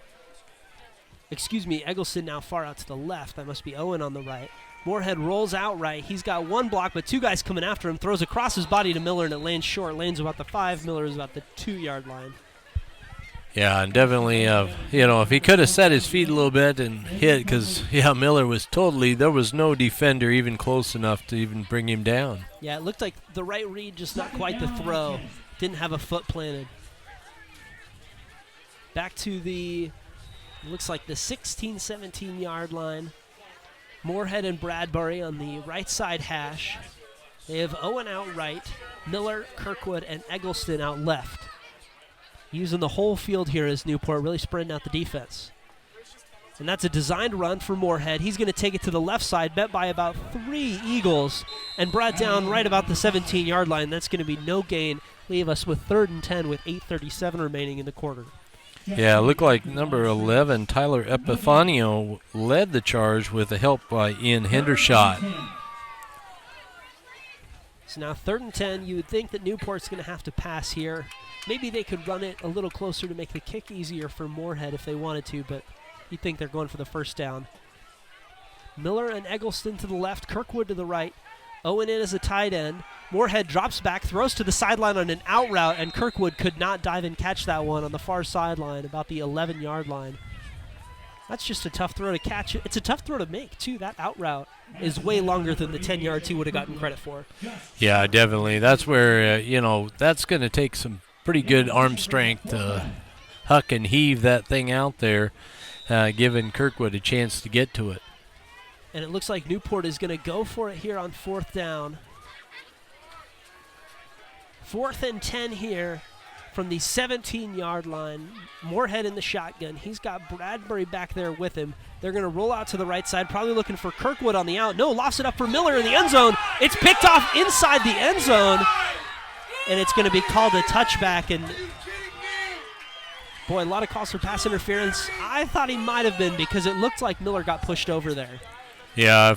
Eggleston now far out to the left. That must be Owen on the right. Moorhead rolls out right. He's got one block, but 2 guys coming after him. Throws across his body to Miller, and it lands short. Lands about the 5. Miller is about the 2-yard line. Yeah, and definitely, if he could have set his feet a little bit and hit, because, Miller was there was no defender even close enough to even bring him down. Yeah, it looked like the right read, just not quite the throw. Didn't have a foot planted. Back to the... looks like the 16, 17-yard line. Moorhead and Bradbury on the right side hash. They have Owen out right, Miller, Kirkwood, and Eggleston out left. Using the whole field here as Newport, really spreading out the defense. And that's a designed run for Moorhead. He's going to take it to the left side, bet by about 3 Eagles, and brought down right about the 17-yard line. That's going to be no gain. Leave us with 3rd and 10 with 8:37 remaining in the quarter. Yeah, it looked like number 11, Tyler Epifanio, led the charge with the help by Ian Hendershot. So now 3rd and 10. You would think that Newport's going to have to pass here. Maybe they could run it a little closer to make the kick easier for Moorhead if they wanted to, but you'd think they're going for the first down. Miller and Eggleston to the left, Kirkwood to the right. Owen in as a tight end. Moorhead drops back, throws to the sideline on an out route, and Kirkwood could not dive and catch that one on the far sideline, about the 11-yard line. That's just a tough throw to catch. It's a tough throw to make, too. That out route is way longer than the 10 yards he would have gotten credit for. Yeah, definitely. That's where, that's going to take some pretty good arm strength to huck and heave that thing out there, giving Kirkwood a chance to get to it. And it looks like Newport is going to go for it here on 4th down. 4th and 10 here from the 17-yard line. Moorhead in the shotgun. He's got Bradbury back there with him. They're going to roll out to the right side, probably looking for Kirkwood on the out. No, lofts it up for Miller in the end zone. It's picked off inside the end zone, and it's going to be called a touchback. And boy, a lot of calls for pass interference. I thought he might have been because it looked like Miller got pushed over there. Yeah,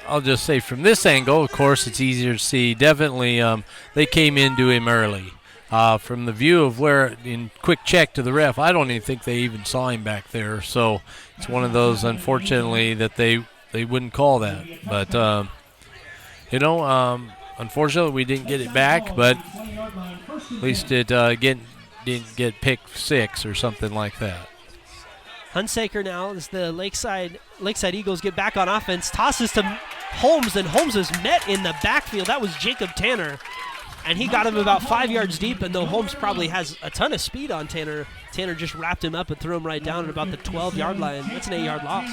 I'll just say from this angle, of course, it's easier to see. Definitely, they came into him early. From the view of where, in quick check to the ref, I don't even think they even saw him back there. So it's one of those, unfortunately, that they wouldn't call that. But, unfortunately, we didn't get it back, but at least it didn't get pick 6 or something like that. Hunsaker now, as the Lakeside Eagles get back on offense, tosses to Holmes, and Holmes is met in the backfield. That was Jacob Tanner, and he got him about 5 yards deep, and though Holmes probably has a ton of speed on Tanner, Tanner just wrapped him up and threw him right down at about the 12-yard line. That's an 8-yard loss.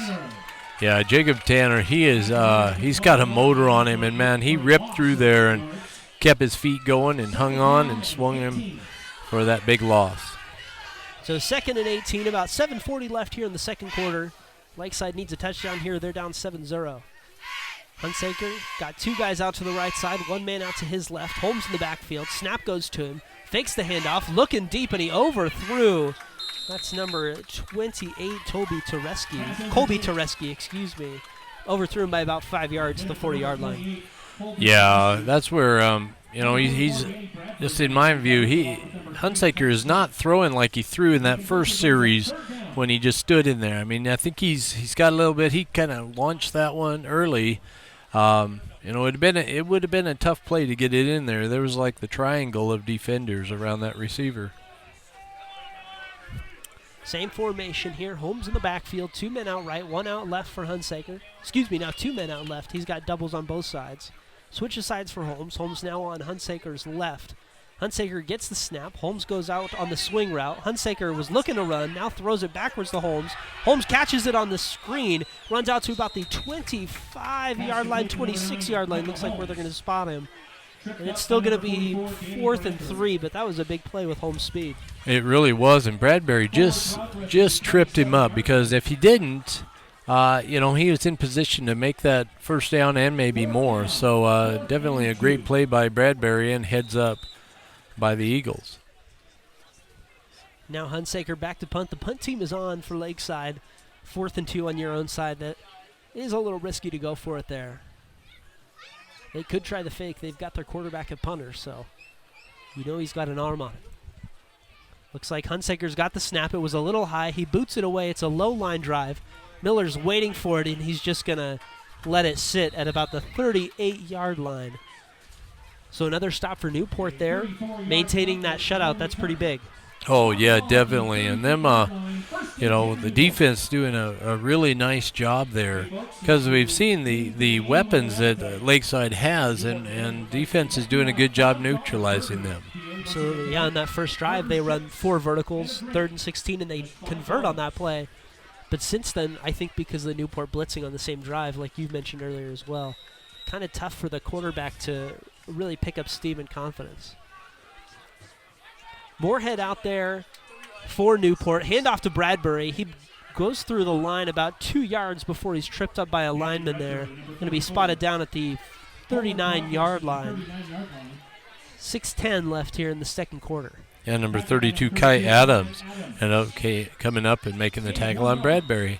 Yeah, Jacob Tanner, he's got a motor on him, and, man, he ripped through there and kept his feet going and hung on and swung him for that big loss. So 2nd and 18, about 7:40 left here in the second quarter. Lakeside needs a touchdown here. They're down 7-0. Hunsaker got 2 guys out to the right side, 1 man out to his left. Holmes in the backfield. Snap goes to him. Fakes the handoff, looking deep, and he overthrew. That's number 28, Colby Tereski, overthrew him by about 5 yards to the 40-yard line. Yeah, that's where, he's just in my view, Hunsaker is not throwing like he threw in that first series when he just stood in there. I mean, I think he's got a little bit. He kind of launched that one early. It would have been a tough play to get it in there. There was like the triangle of defenders around that receiver. Same formation here. Holmes in the backfield. 2 men out right, 1 out left for Hunsaker. Now 2 men out left. He's got doubles on both sides. Switches sides for Holmes. Holmes now on Hunsaker's left. Hunsaker gets the snap. Holmes goes out on the swing route. Hunsaker was looking to run, now throws it backwards to Holmes. Holmes catches it on the screen, runs out to about the 25-yard line, 26-yard line. Looks like where they're going to spot him. And it's still going to be 4th and 3, but that was a big play with Holmes' speed. It really was, and Bradbury just tripped him up, because if he didn't, he was in position to make that first down and maybe more. So definitely a great play by Bradbury, and heads up by the Eagles. Now Hunsaker back to punt. The punt team is on for Lakeside. 4th and 2 on your own side. That is a little risky to go for it there. They could try the fake. They've got their quarterback at punter, so he's got an arm on it. Looks like Hunsaker's got the snap. It was a little high. He boots it away. It's a low line drive. Miller's waiting for it, and he's just going to let it sit at about the 38-yard line. So another stop for Newport there, maintaining that shutout. That's pretty big. Oh, yeah, definitely. And them, the defense doing a really nice job there, because we've seen the weapons that Lakeside has, and defense is doing a good job neutralizing them. Absolutely. Yeah, on that first drive, they run 4 verticals, 3rd and 16, and they convert on that play. But since then, I think because of the Newport blitzing on the same drive, like you mentioned earlier as well, kind of tough for the quarterback to really pick up steam and confidence. Moorhead out there for Newport. Handoff to Bradbury. He goes through the line about 2 yards before he's tripped up by a lineman there. Going to be spotted down at the 39-yard line. 6:10 left here in the second quarter. Yeah, number 32, Kai Adams, and coming up and making the tackle on Bradbury.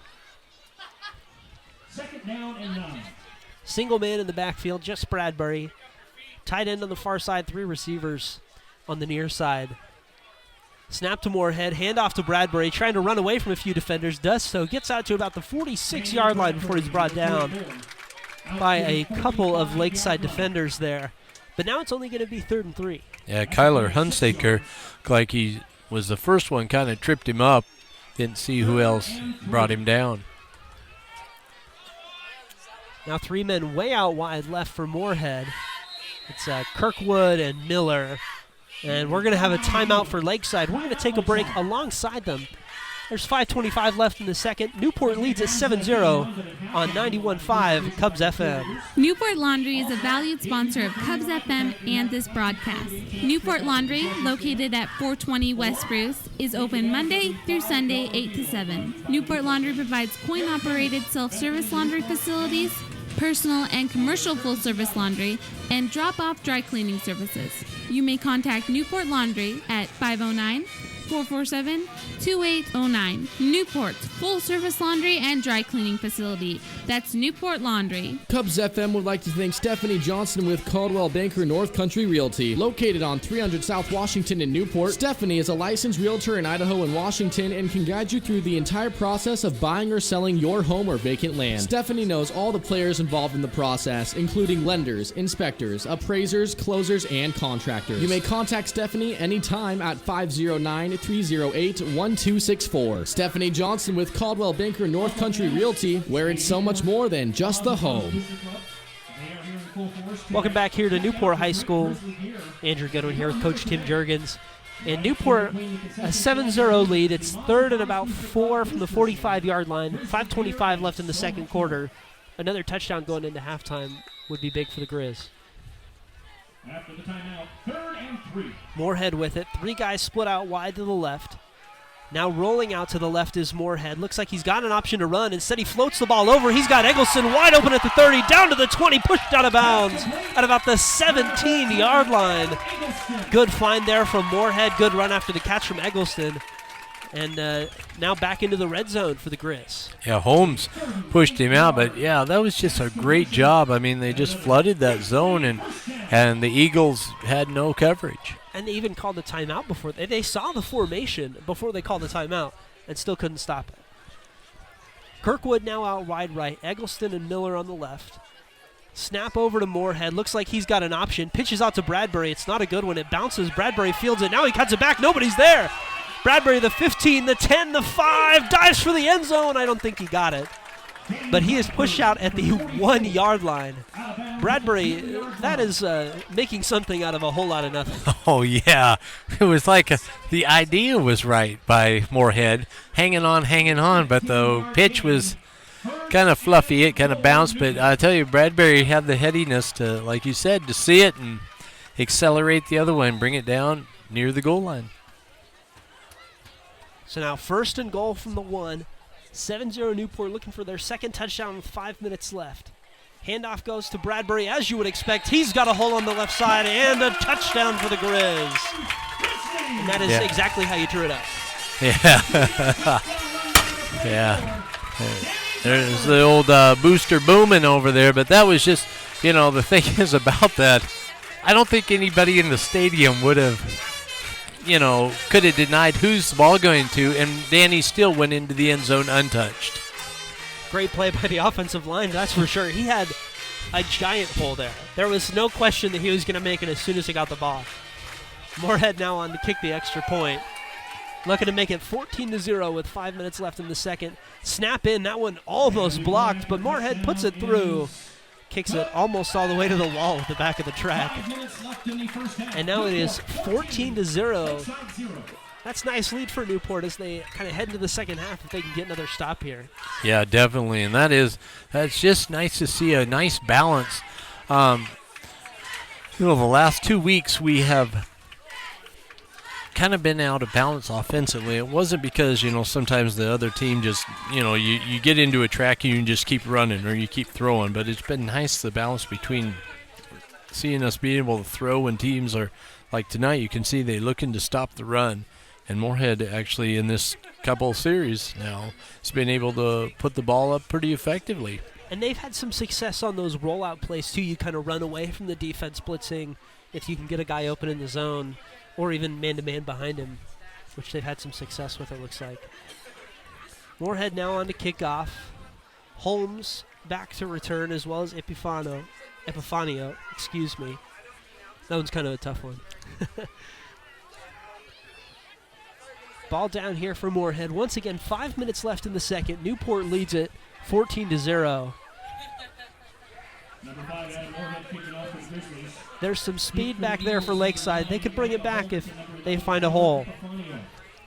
2nd down and 9. Single man in the backfield, just Bradbury. Tight end on the far side, 3 receivers on the near side. Snap to Moorhead, handoff to Bradbury, trying to run away from a few defenders, does so, gets out to about the 46-yard line before he's brought down by a couple of Lakeside defenders there. But now it's only going to be 3rd and 3. Yeah, Kyler Hunsaker, like he was the first one, kind of tripped him up. Didn't see who else brought him down. Now 3 men way out wide left for Moorhead. It's Kirkwood and Miller. And we're going to have a timeout for Lakeside. We're going to take a break alongside them. There's 5:25 left in the second. Newport leads at 7-0 on 91.5 Cubs FM. Newport Laundry is a valued sponsor of Cubs FM and this broadcast. Newport Laundry, located at 420 West Spruce, is open Monday through Sunday 8 to 7. Newport Laundry provides coin-operated self-service laundry facilities, personal and commercial full-service laundry, and drop-off dry cleaning services. You may contact Newport Laundry at 509-447-2809. Newport's full-service laundry and dry cleaning facility. That's Newport Laundry. Cubs FM would like to thank Stephanie Johnson with Caldwell Banker North Country Realty. Located on 300 South Washington in Newport, Stephanie is a licensed realtor in Idaho and Washington and can guide you through the entire process of buying or selling your home or vacant land. Stephanie knows all the players involved in the process, including lenders, inspectors, appraisers, closers, and contractors. You may contact Stephanie anytime at 509-308-1264. Stephanie Johnson with Caldwell Banker North Country Realty, where it's so much more than just the home. Welcome back here to Newport High School. Andrew Goodwin here with Coach Tim Juergens. And Newport, a 7-0 lead. It's third and about 4 from the 45-yard line. 5:25 left in the second quarter. Another touchdown going into halftime would be big for the Grizz. After the timeout, 3rd and 3. Moorhead with it. 3 guys split out wide to the left. Now rolling out to the left is Moorhead. Looks like he's got an option to run. Instead, he floats the ball over. He's got Eggleston wide open at the 30, down to the 20, pushed out of bounds at about the 17-yard line. Good find there from Moorhead. Good run after the catch from Eggleston. And now back into the red zone for the Grizz. Yeah, Holmes pushed him out, but yeah, that was just a great job. I mean, they just flooded that zone, and the Eagles had no coverage. And they even called the timeout before. They saw the formation before they called the timeout and still couldn't stop it. Kirkwood now out wide right. Eggleston and Miller on the left. Snap over to Moorhead. Looks like he's got an option. Pitches out to Bradbury. It's not a good one. It bounces. Bradbury fields it. Now he cuts it back. Nobody's there. Bradbury, the 15, the 10, the 5, dives for the end zone. I don't think he got it. But he is pushed out at the 1-yard line. Bradbury, that is making something out of a whole lot of nothing. Oh, yeah. It was like the idea was right by Moorhead. Hanging on, but the pitch was kind of fluffy. It kind of bounced. But I tell you, Bradbury had the headiness to, like you said, to see it and accelerate the other way and bring it down near the goal line. So now 1st and goal from the 1. 7-0 Newport looking for their second touchdown with 5 minutes left. Handoff goes to Bradbury, as you would expect. He's got a hole on the left side and a touchdown for the Grizz. And that is exactly how you drew it up. Yeah. Yeah. There's the old booster booming over there, but that was just, the thing is about that, I don't think anybody in the stadium would have, could have denied who's the ball going to, and Danny still went into the end zone untouched. Great play by the offensive line, that's for sure. He had a giant hole there. There was no question that he was going to make it as soon as he got the ball. Moorhead now on to kick the extra point. Looking to make it 14-0 with 5 minutes left in the second. Snap in, that one almost blocked, but Moorhead puts it through. Kicks it almost all the way to the wall at the back of the track. And now it is 14-0. That's a nice lead for Newport as they kind of head into the second half if they can get another stop here. Yeah, definitely. And that's just nice to see a nice balance. The last 2 weeks we have kind of been out of balance offensively. It wasn't because, sometimes the other team just, you get into a track and you just keep running or you keep throwing. But it's been nice, the balance between seeing us being able to throw when teams are, like tonight, you can see they're looking to stop the run. And Moorhead actually in this couple of series now has been able to put the ball up pretty effectively. And they've had some success on those rollout plays too. You kind of run away from the defense blitzing if you can get a guy open in the zone or even man-to-man behind him, which they've had some success with, it looks like. Moorhead now on to kickoff. Holmes back to return as well as Epifanio. That one's kind of a tough one. Ball down here for Moorhead. Once again, 5 minutes left in the second. Newport leads it 14-0. There's some speed back there for Lakeside. They could bring it back if they find a hole.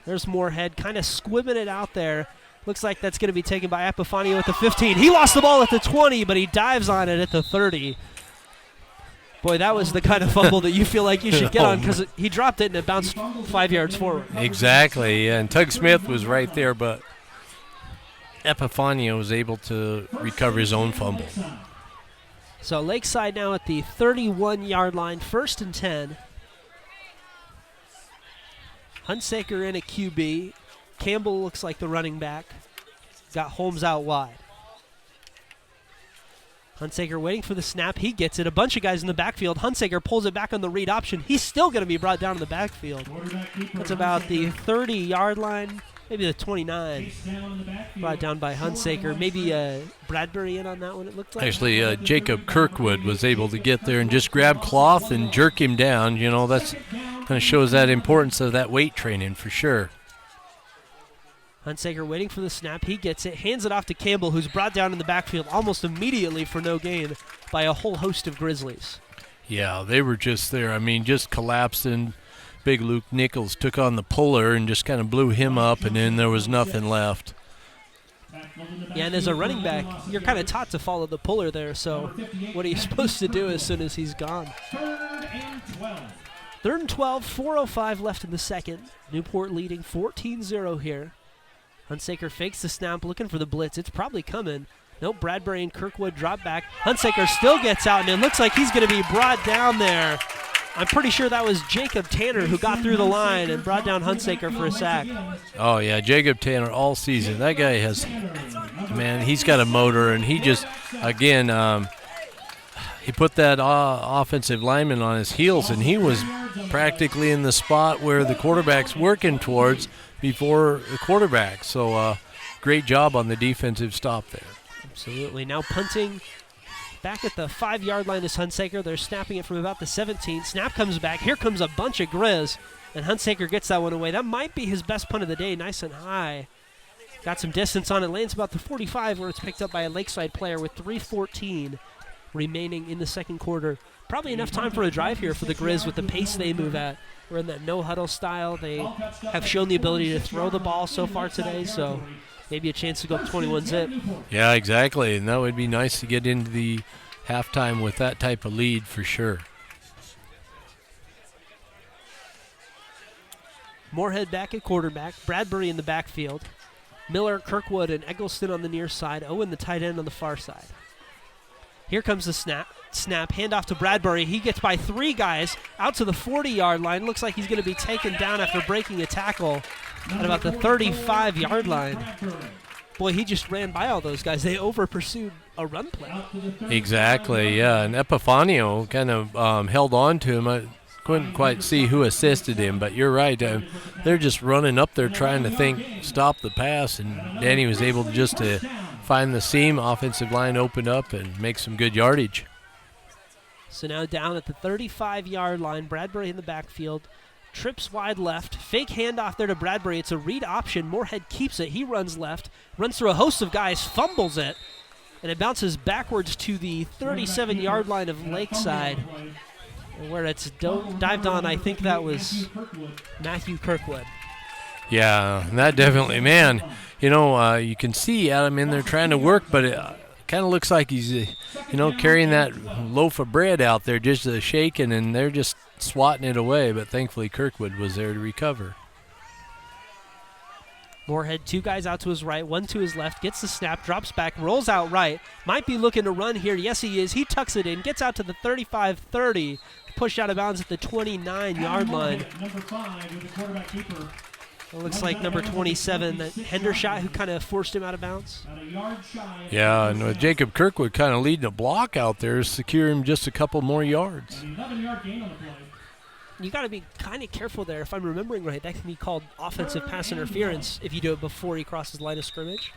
There's Moorhead kind of squibbing it out there. Looks like that's going to be taken by Epifanio at the 15. He lost the ball at the 20, but he dives on it at the 30. Boy, that was the kind of fumble that you feel like you should get on because he dropped it and it bounced 5 yards forward. Exactly, and Tug Smith was right there, but Epifanio was able to recover his own fumble. So Lakeside now at the 31-yard line, 1st and 10. Hunsaker in at QB. Campbell looks like the running back. Got Holmes out wide. Hunsaker waiting for the snap. He gets it. A bunch of guys in the backfield. Hunsaker pulls it back on the read option. He's still going to be brought down in the backfield. That's about the 30-yard line, maybe the 29. Brought down by Hunsaker. Maybe Bradbury in on that one, it looked like. Actually, Jacob Kirkwood was able to get there and just grab cloth and jerk him down. You know, that's kind of shows that importance of that weight training for sure. Hunsaker waiting for the snap. He gets it, hands it off to Campbell, who's brought down in the backfield almost immediately for no gain by a whole host of Grizzlies. Yeah, they were just there. I mean, just collapsing. Big Luke Nichols took on the puller and just kind of blew him up, and then there was nothing left. Yeah, and as a running back, you're kind of taught to follow the puller there, so what are you supposed to do as soon as he's gone? 3rd and 12, 4:05 left in the second. Newport leading 14-0 here. Hunsaker fakes the snap, looking for the blitz. It's probably coming. Nope, Bradbury and Kirkwood drop back. Hunsaker still gets out, and it looks like he's going to be brought down there. I'm pretty sure that was Jacob Tanner who got through the line and brought down Hunsaker for a sack. Oh, yeah, Jacob Tanner all season. That guy has, man, he's got a motor, and he just, again, he put that offensive lineman on his heels, and he was practically in the spot where the quarterback's working towards before the quarterback. So great job on the defensive stop there. Absolutely. Now punting back at the 5-yard line is Hunsaker. They're snapping it from about the 17. Snap comes back. Here comes a bunch of Grizz, and Hunsaker gets that one away. That might be his best punt of the day, nice and high. Got some distance on it. Lands about the 45 where it's picked up by a Lakeside player with 3:14 remaining in the second quarter. Probably enough time for a drive here for the Grizz with the pace they move at. We're in that no-huddle style. They have shown the ability to throw the ball so far today, so maybe a chance to go up 21-zip. Yeah, exactly, and that would be nice to get into the halftime with that type of lead for sure. Moorhead back at quarterback. Bradbury in the backfield. Miller, Kirkwood, and Eggleston on the near side. Owen, the tight end, on the far side. Here comes the snap, handoff to Bradbury. He gets by 3 guys out to the 40-yard line. Looks like he's going to be taken down after breaking a tackle at about the 35-yard line. Boy, he just ran by all those guys. They over-pursued a run play. Exactly, yeah, and Epifanio kind of held on to him. I couldn't quite see who assisted him, but you're right. They're just running up there trying to stop the pass, and Danny was able to find the seam, offensive line open up, and make some good yardage. So now down at the 35-yard line, Bradbury in the backfield. Trips wide left. Fake handoff there to Bradbury. It's a read option. Moorhead keeps it. He runs left. Runs through a host of guys. Fumbles it. And it bounces backwards to the 37-yard line of Lakeside, where it's dived on. I think that was Matthew Kirkwood. Yeah, that definitely, man. You know, you can see Adam in there trying to work, but it kind of looks like he's, carrying that loaf of bread out there, just shaking, and they're just swatting it away. But thankfully, Kirkwood was there to recover. Moorhead, 2 guys out to his right, 1 to his left, gets the snap, drops back, rolls out right. Might be looking to run here. Yes, he is. He tucks it in, gets out to the 35-30, pushed out of bounds at the 29-yard line. Number 5 with the quarterback keeper. It looks like number 27, that Hendershot, who kind of forced him out of bounds. Yeah, and Jacob Kirkwood kind of leading a block out there, secure him just a couple more yards. 11-yard gain on the play. You got to be kind of careful there. If I'm remembering right, that can be called offensive pass interference if you do it before he crosses line of scrimmage.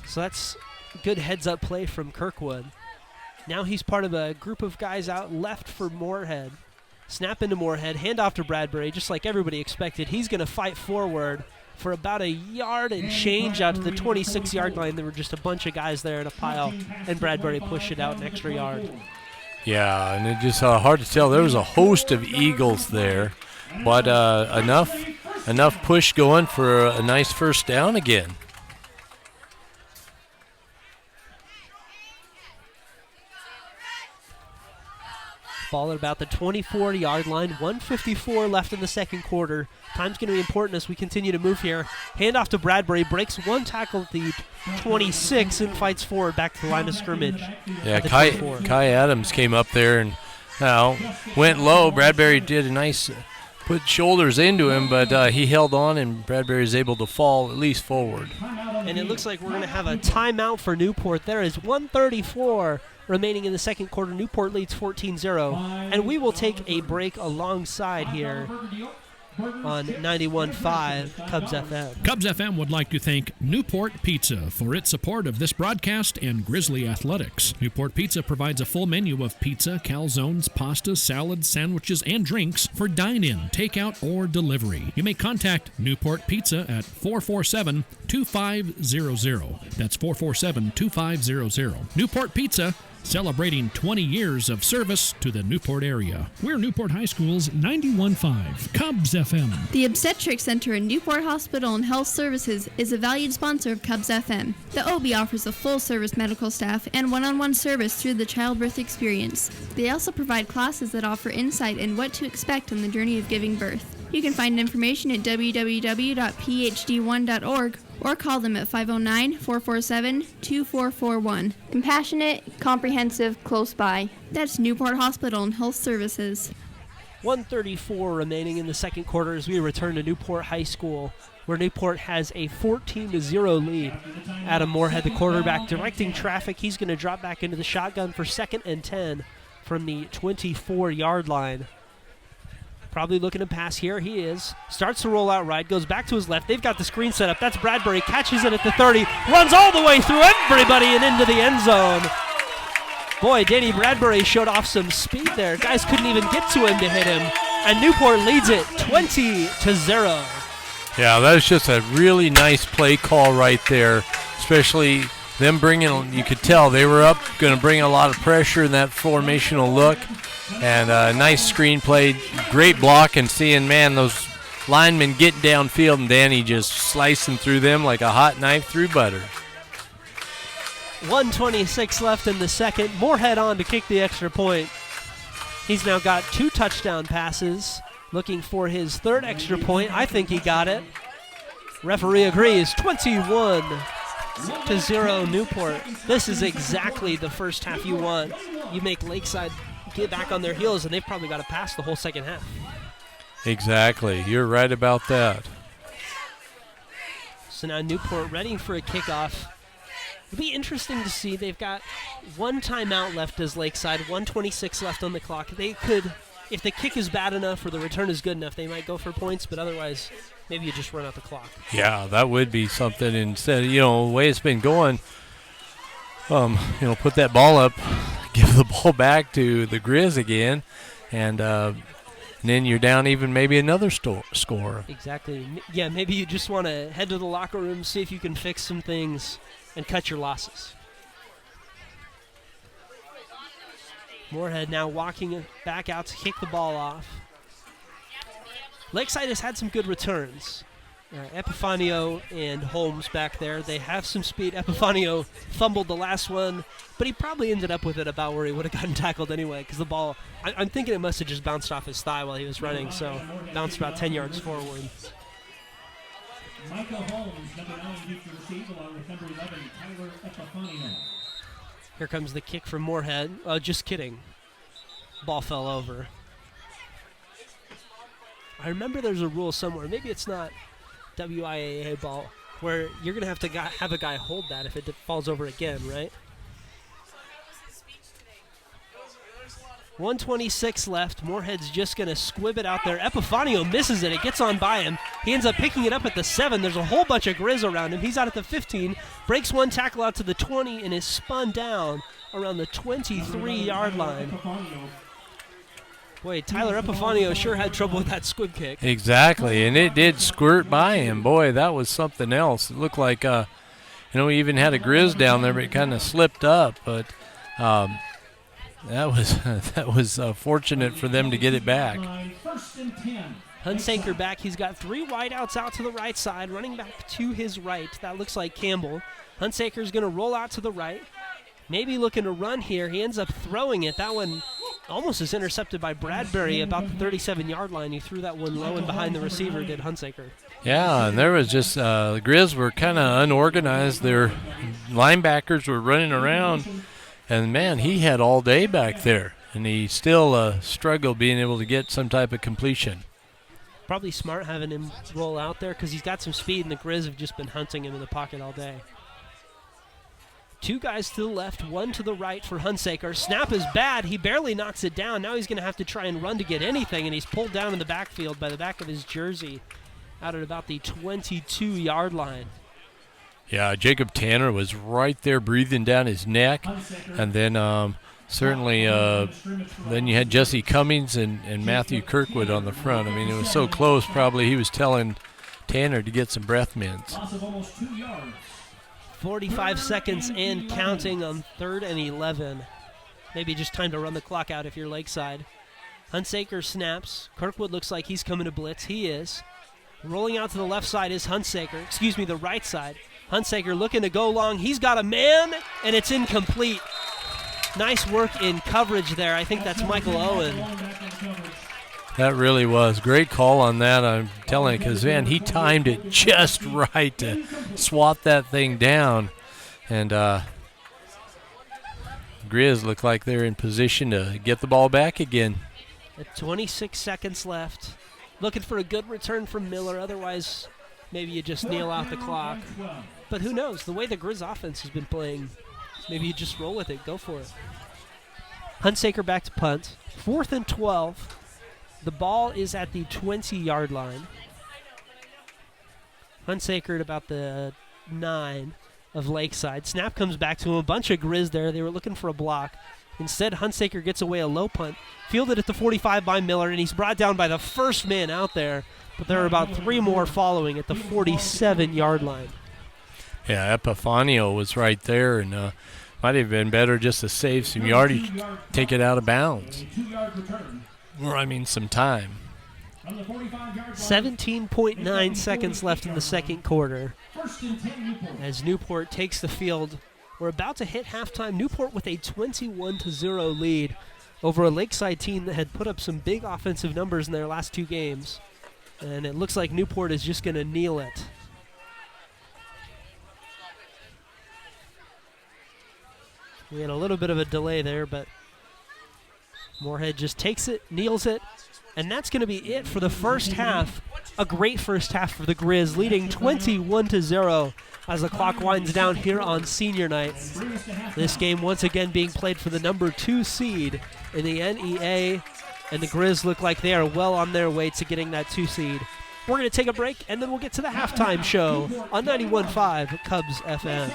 So that's good heads-up play from Kirkwood. Now he's part of a group of guys out left for Moorhead. Snap into Moorhead, handoff to Bradbury, just like everybody expected. He's going to fight forward for about a yard and change out to the 26-yard line. There were just a bunch of guys there in a pile, and Bradbury pushed it out an extra yard. Yeah, and it just hard to tell. There was a host of Eagles there, but enough enough push going for a nice first down again. Ball at about the 24-yard line. 1:54 left in the second quarter. Time's going to be important as we continue to move here. Handoff to Bradbury. Breaks one tackle at the 26 and fights forward back to the line of scrimmage. Yeah, Kai Adams came up there and went low. Bradbury did a nice put shoulders into him, but he held on, and Bradbury is able to fall at least forward. And it looks like we're going to have a timeout for Newport. There is 1:34 remaining in the second quarter. Newport leads 14-0. And we will take a break alongside here on 91.5 Cubs FM. Cubs FM would like to thank Newport Pizza for its support of this broadcast and Grizzly Athletics. Newport Pizza provides a full menu of pizza, calzones, pastas, salads, sandwiches, and drinks for dine-in, takeout, or delivery. You may contact Newport Pizza at 447-2500. That's 447-2500. Newport Pizza, celebrating 20 years of service to the Newport area. We're Newport High School's 91.5 Cubs FM. The Obstetric Center in Newport Hospital and Health Services is a valued sponsor of Cubs FM. The OB offers a full-service medical staff and one-on-one service through the childbirth experience. They also provide classes that offer insight in what to expect on the journey of giving birth. You can find information at www.phd1.org or call them at 509-447-2441. Compassionate, comprehensive, close by. That's Newport Hospital and Health Services. 1:34 remaining in the second quarter as we return to Newport High School, where Newport has a 14-0 lead. Adam Moorhead, the quarterback, directing traffic. He's going to drop back into the shotgun for 2nd and 10 from the 24-yard line. Probably looking to pass here. He is. Starts to roll out right. Goes back to his left. They've got the screen set up. That's Bradbury. Catches it at the 30. Runs all the way through everybody and into the end zone. Boy, Danny Bradbury showed off some speed there. Guys couldn't even get to him to hit him. And Newport leads it 20-0. Yeah, that was just a really nice play call right there, especially them bringing, you could tell they were up, going to bring a lot of pressure in that formational look. And a nice screen play, great block, and seeing, man, those linemen get downfield, and Danny just slicing through them like a hot knife through butter. 1:26 left in the second. Moorhead on to kick the extra point. He's now got 2 touchdown passes, looking for his 3rd extra point. I think he got it. Referee agrees. 21-0 Newport. This is exactly the first half you want. You make Lakeside get back on their heels, and they've probably got to pass the whole second half. Exactly. You're right about that. So now Newport ready for a kickoff. It'll be interesting to see. They've got 1 timeout left as Lakeside, 1:26 left on the clock. They could, if the kick is bad enough or the return is good enough, they might go for points, but otherwise maybe you just run out the clock. Yeah, that would be something. Instead, the way it's been going, put that ball up, give the ball back to the Grizz again, and then you're down even maybe another score. Exactly. Yeah, maybe you just want to head to the locker room, see if you can fix some things, and cut your losses. Moorhead now walking back out to kick the ball off. Lakeside has had some good returns. Epifanio and Holmes back there. They have some speed. Epifanio fumbled the last one, but he probably ended up with it about where he would have gotten tackled anyway, because the ball, I'm thinking it must have just bounced off his thigh while he was running, so bounced about 10 yards forward. Michael Holmes, number 9, used to receive, along with number 11, Tyler Epifanio. Here comes the kick from Moorhead. Just kidding. Ball fell over. I remember there's a rule somewhere. Maybe it's not WIAA ball, where you're going to have a guy hold that if it falls over again, right? 1:26 left. Moorhead's just going to squib it out there. Epifanio misses it. It gets on by him. He ends up picking it up at the 7. There's a whole bunch of Grizz around him. He's out at the 15. Breaks one tackle out to the 20 and is spun down around the 23-yard line. Boy, Tyler Epifanio sure had trouble with that squib kick. Exactly, and it did squirt by him. Boy, that was something else. It looked like, we even had a Grizz down there, but it kind of slipped up. But that was fortunate for them to get it back. First and 10 Hunsaker back. He's got 3 wideouts out to the right side, running back to his right. That looks like Campbell. Hunsaker's going to roll out to the right. Maybe looking to run here. He ends up throwing it. That one almost is intercepted by Bradbury about the 37-yard line. He threw that one low and behind the receiver, did Hunsaker. Yeah, and there was just the Grizz were kind of unorganized. Their linebackers were running around, and, man, he had all day back there, and he still struggled being able to get some type of completion. Probably smart having him roll out there because he's got some speed, and the Grizz have just been hunting him in the pocket all day. 2 guys to the left, 1 to the right for Hunsaker. Snap is bad. He barely knocks it down. Now he's going to have to try and run to get anything, and he's pulled down in the backfield by the back of his jersey out at about the 22-yard line. Yeah, Jacob Tanner was right there breathing down his neck, and then certainly then you had Jesse Cummings and Matthew Kirkwood on the front. I mean, it was so close, probably he was telling Tanner to get some breath mints. 45 seconds and counting on 3rd and 11. Maybe just time to run the clock out if you're Lakeside. Hunsaker snaps. Kirkwood looks like he's coming to blitz. He is. Rolling out to the left side is the right side. Hunsaker looking to go long. He's got a man, and it's incomplete. Nice work in coverage there. I think that's Michael Owen. That really was. Great call on that, I'm telling you, because, man, he timed it just right to swat that thing down. And Grizz look like they're in position to get the ball back again. At 26 seconds left. Looking for a good return from Miller. Otherwise, maybe you just kneel out the clock. But who knows? The way the Grizz offense has been playing, maybe you just roll with it. Go for it. Hunsaker back to punt. 4th and 12. The ball is at the 20-yard line. Hunsaker at about the 9 of Lakeside. Snap comes back to him. A bunch of Grizz there. They were looking for a block. Instead, Hunsaker gets away a low punt. Fielded at the 45 by Miller, and he's brought down by the first man out there. But there are about 3 more following at the 47-yard line. Yeah, Epifanio was right there, and might have been better just to save some yardage, take it out of bounds. Or, I mean, some time. 17.9 seconds left in the second quarter as Newport takes the field. We're about to hit halftime. Newport with a 21-0 lead over a Lakeside team that had put up some big offensive numbers in their last 2 games. And it looks like Newport is just going to kneel it. We had a little bit of a delay there, but Moorhead just takes it, kneels it, and that's going to be it for the first half. A great first half for the Grizz, leading 21-0 as the clock winds down here on senior night. This game once again being played for the number 2 seed in the NEA, and the Grizz look like they are well on their way to getting that 2 seed. We're going to take a break, and then we'll get to the halftime show on 91.5 Cubs FM.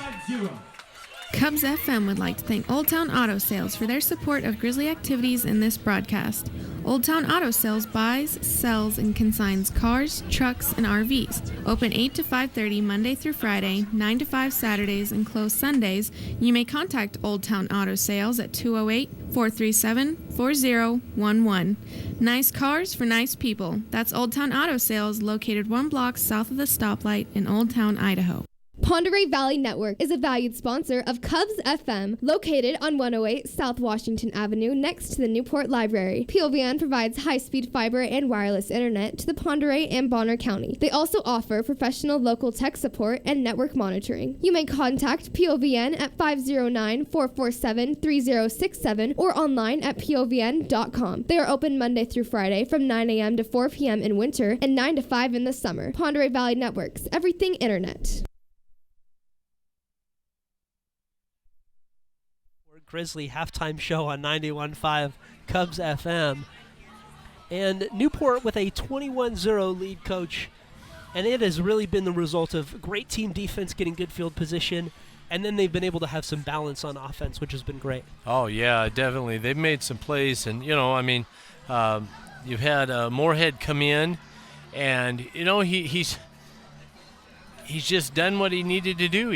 Cubs FM would like to thank Old Town Auto Sales for their support of Grizzly activities in this broadcast. Old Town Auto Sales buys, sells, and consigns cars, trucks, and RVs. Open 8 to 5:30 Monday through Friday, 9 to 5 Saturdays, and closed Sundays. You may contact Old Town Auto Sales at 208-437-4011. Nice cars for nice people. That's Old Town Auto Sales, located 1 block south of the stoplight in Old Town, Idaho. Ponderay Valley Network is a valued sponsor of Cubs FM, located on 108 South Washington Avenue next to the Newport Library. POVN provides high-speed fiber and wireless internet to the Ponderay and Bonner County. They also offer professional local tech support and network monitoring. You may contact POVN at 509-447-3067 or online at povn.com. They are open Monday through Friday from 9 a.m. to 4 p.m. in winter and 9 to 5 in the summer. Ponderay Valley Networks, everything internet. Grizzly halftime show on 91.5 Cubs FM. And Newport with a 21-0 lead, Coach. And it has really been the result of great team defense getting good field position, and then they've been able to have some balance on offense, which has been great. Oh, yeah, definitely. They've made some plays, and, you've had Moorhead come in, and, he's just done what he needed to do.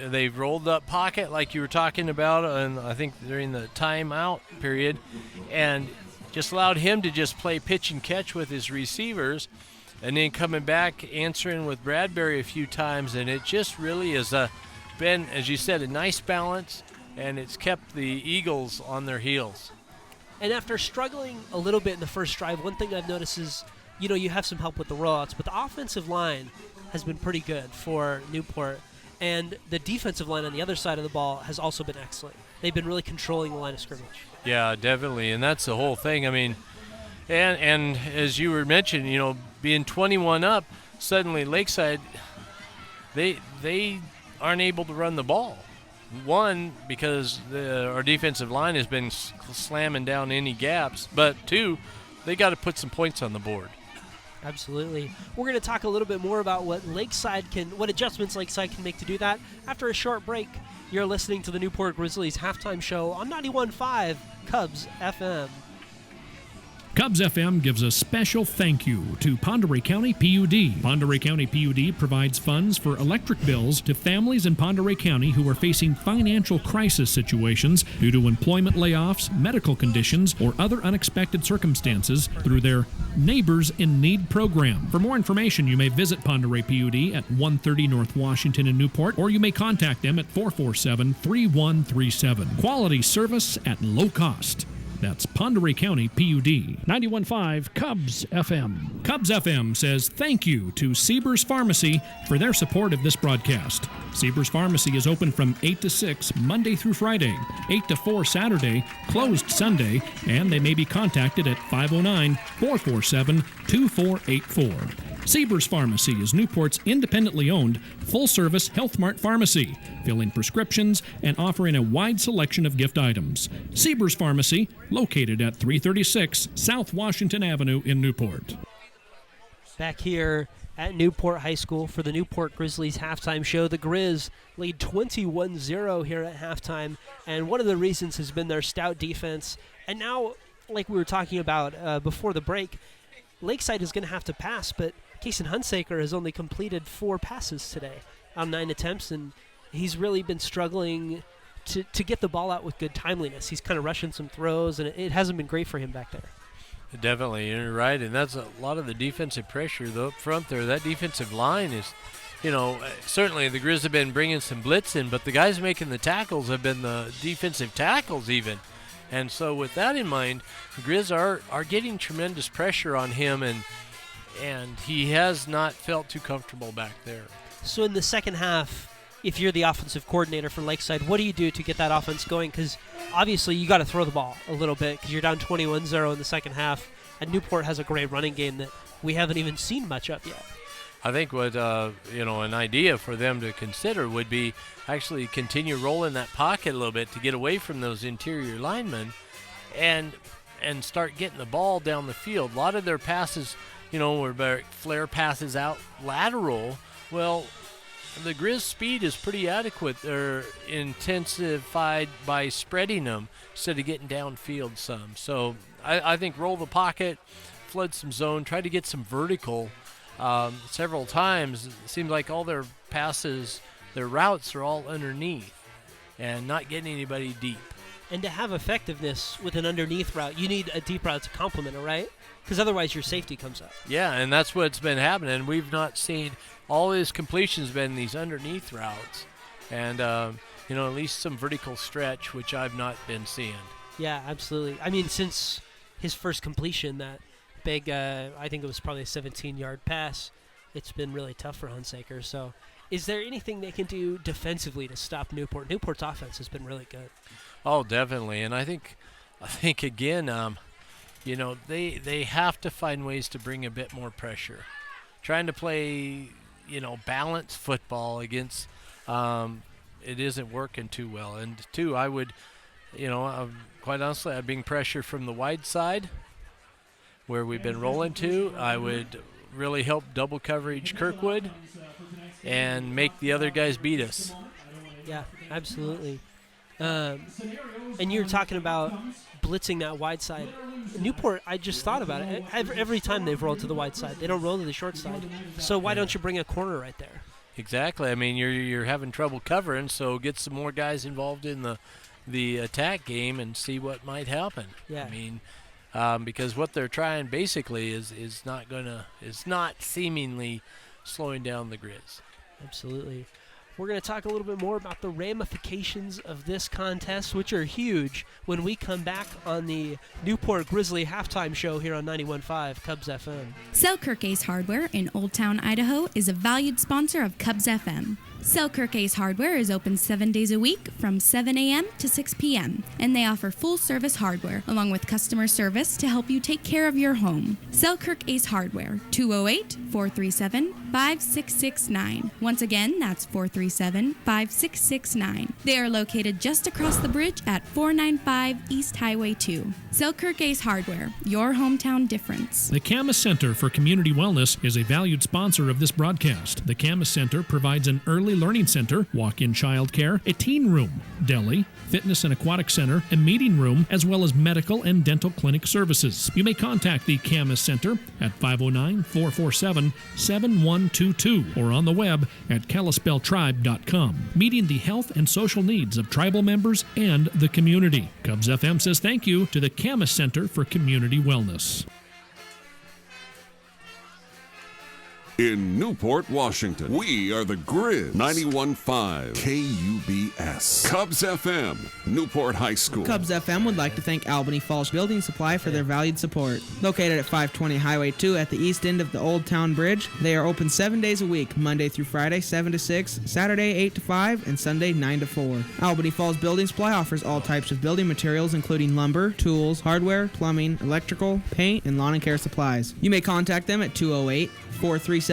They've rolled up pocket like you were talking about, and I think during the timeout period, and just allowed him to just play pitch and catch with his receivers, and then coming back, answering with Bradbury a few times, and it just really has been, as you said, a nice balance, and it's kept the Eagles on their heels. And after struggling a little bit in the first drive, one thing I've noticed is, you have some help with the rollouts, but the offensive line has been pretty good for Newport, and the defensive line on the other side of the ball has also been excellent. They've been really controlling the line of scrimmage. Yeah, definitely, and that's the whole thing. I mean, and as you were mentioning, being 21 up, suddenly Lakeside, they aren't able to run the ball. One, because our defensive line has been slamming down any gaps, but two, they got to put some points on the board. Absolutely. We're going to talk a little bit more about what adjustments Lakeside can make to do that after a short break. You're listening to the Newport Grizzlies halftime show on 91.5 Cubs FM. Cubs FM gives a special thank you to Pend Oreille County PUD. Pend Oreille County PUD provides funds for electric bills to families in Pend Oreille County who are facing financial crisis situations due to employment layoffs, medical conditions, or other unexpected circumstances through their Neighbors in Need program. For more information, you may visit Pend Oreille PUD at 130 North Washington in Newport, or you may contact them at 447-3137. Quality service at low cost. That's Pend Oreille County PUD. 91.5 Cubs FM. Cubs FM says thank you to Siebers Pharmacy for their support of this broadcast. Siebers Pharmacy is open from 8 to 6 Monday through Friday, 8 to 4 Saturday, closed Sunday, and they may be contacted at 509-447-2484. Siebers Pharmacy is Newport's independently owned, full-service Health Mart pharmacy, filling prescriptions and offering a wide selection of gift items. Siebers Pharmacy, located at 336 South Washington Avenue in Newport. Back here at Newport High School for the Newport Grizzlies halftime show. The Grizz lead 21-0 here at halftime, and one of the reasons has been their stout defense. And now, like we were talking about before the break, Lakeside is going to have to pass, but Kason Hunsaker has only completed 4 passes today on 9 attempts, and he's really been struggling to get the ball out with good timeliness. He's kind of rushing some throws, and it hasn't been great for him back there. Definitely, you're right, and that's a lot of the defensive pressure though up front there. That defensive line is, certainly the Grizz have been bringing some blitz in, but the guys making the tackles have been the defensive tackles even. And so with that in mind, the Grizz are getting tremendous pressure on him, and he has not felt too comfortable back there. So in the second half, if you're the offensive coordinator for Lakeside, what do you do to get that offense going? Because obviously you got to throw the ball a little bit because you're down 21-0 in the second half, and Newport has a great running game that we haven't even seen much of yet. I think what an idea for them to consider would be actually continue rolling that pocket a little bit to get away from those interior linemen and start getting the ball down the field. A lot of their passes, were flare passes out lateral. Well, the Grizz speed is pretty adequate. They're intensified by spreading them instead of getting downfield some. So I think roll the pocket, flood some zone, try to get some vertical. Several times, it seems like all their passes, their routes are all underneath and not getting anybody deep. And to have effectiveness with an underneath route, you need a deep route to complement it, right? Because otherwise your safety comes up. Yeah, and that's what's been happening. We've not seen all his completions been these underneath routes. And, at least some vertical stretch, which I've not been seeing. Yeah, absolutely. I mean, since his first completion, that big, I think it was probably a 17-yard pass, it's been really tough for Hunsaker. So is there anything they can do defensively to stop Newport? Newport's offense has been really good. Oh, definitely. And I think again, they have to find ways to bring a bit more pressure. Trying to play, balanced football against, it isn't working too well. And two, I would, quite honestly, I'd bring pressure from the wide side where we've been rolling to. I would really help double coverage Kirkwood and make the other guys beat us. Yeah, absolutely. And you're talking about blitzing that wide side. Newport, I just thought about it. Every time they've rolled to the wide side, they don't roll to the short side. So why don't you bring a corner right there? Exactly. I mean, you're having trouble covering, so get some more guys involved in the attack game and see what might happen. Yeah. I mean, because what they're trying basically is not seemingly slowing down the Grizz. Absolutely. We're going to talk a little bit more about the ramifications of this contest, which are huge, when we come back on the Newport Grizzly halftime show here on 91.5 Cubs FM. Selkirk Ace Hardware in Old Town, Idaho is a valued sponsor of Cubs FM. Selkirk Ace Hardware is open 7 days a week from 7 a.m. to 6 p.m., and they offer full-service hardware along with customer service to help you take care of your home. Selkirk Ace Hardware, 208-437-5669. Once again, that's 437-5669. They are located just across the bridge at 495 East Highway 2. Selkirk Ace Hardware, your hometown difference. The Camas Center for Community Wellness is a valued sponsor of this broadcast. The Camas Center provides an early learning center, walk-in child care, a teen room, deli, fitness and aquatic center, a meeting room, as well as medical and dental clinic services. You may contact the Camas Center at 509-447-7122 or on the web at kalispelltribe.com, meeting the health and social needs of tribal members and the community. Cubs FM says thank you to the Camas Center for Community Wellness. In Newport, Washington, we are the Grizz. 91.5 KUBS. Cubs FM, Newport High School. Cubs FM would like to thank Albany Falls Building Supply for their valued support. Located at 520 Highway 2 at the east end of the Old Town Bridge, they are open 7 days a week, Monday through Friday, 7 to 6, Saturday, 8 to 5, and Sunday, 9 to 4. Albany Falls Building Supply offers all types of building materials, including lumber, tools, hardware, plumbing, electrical, paint, and lawn and care supplies. You may contact them at 208-437-3153.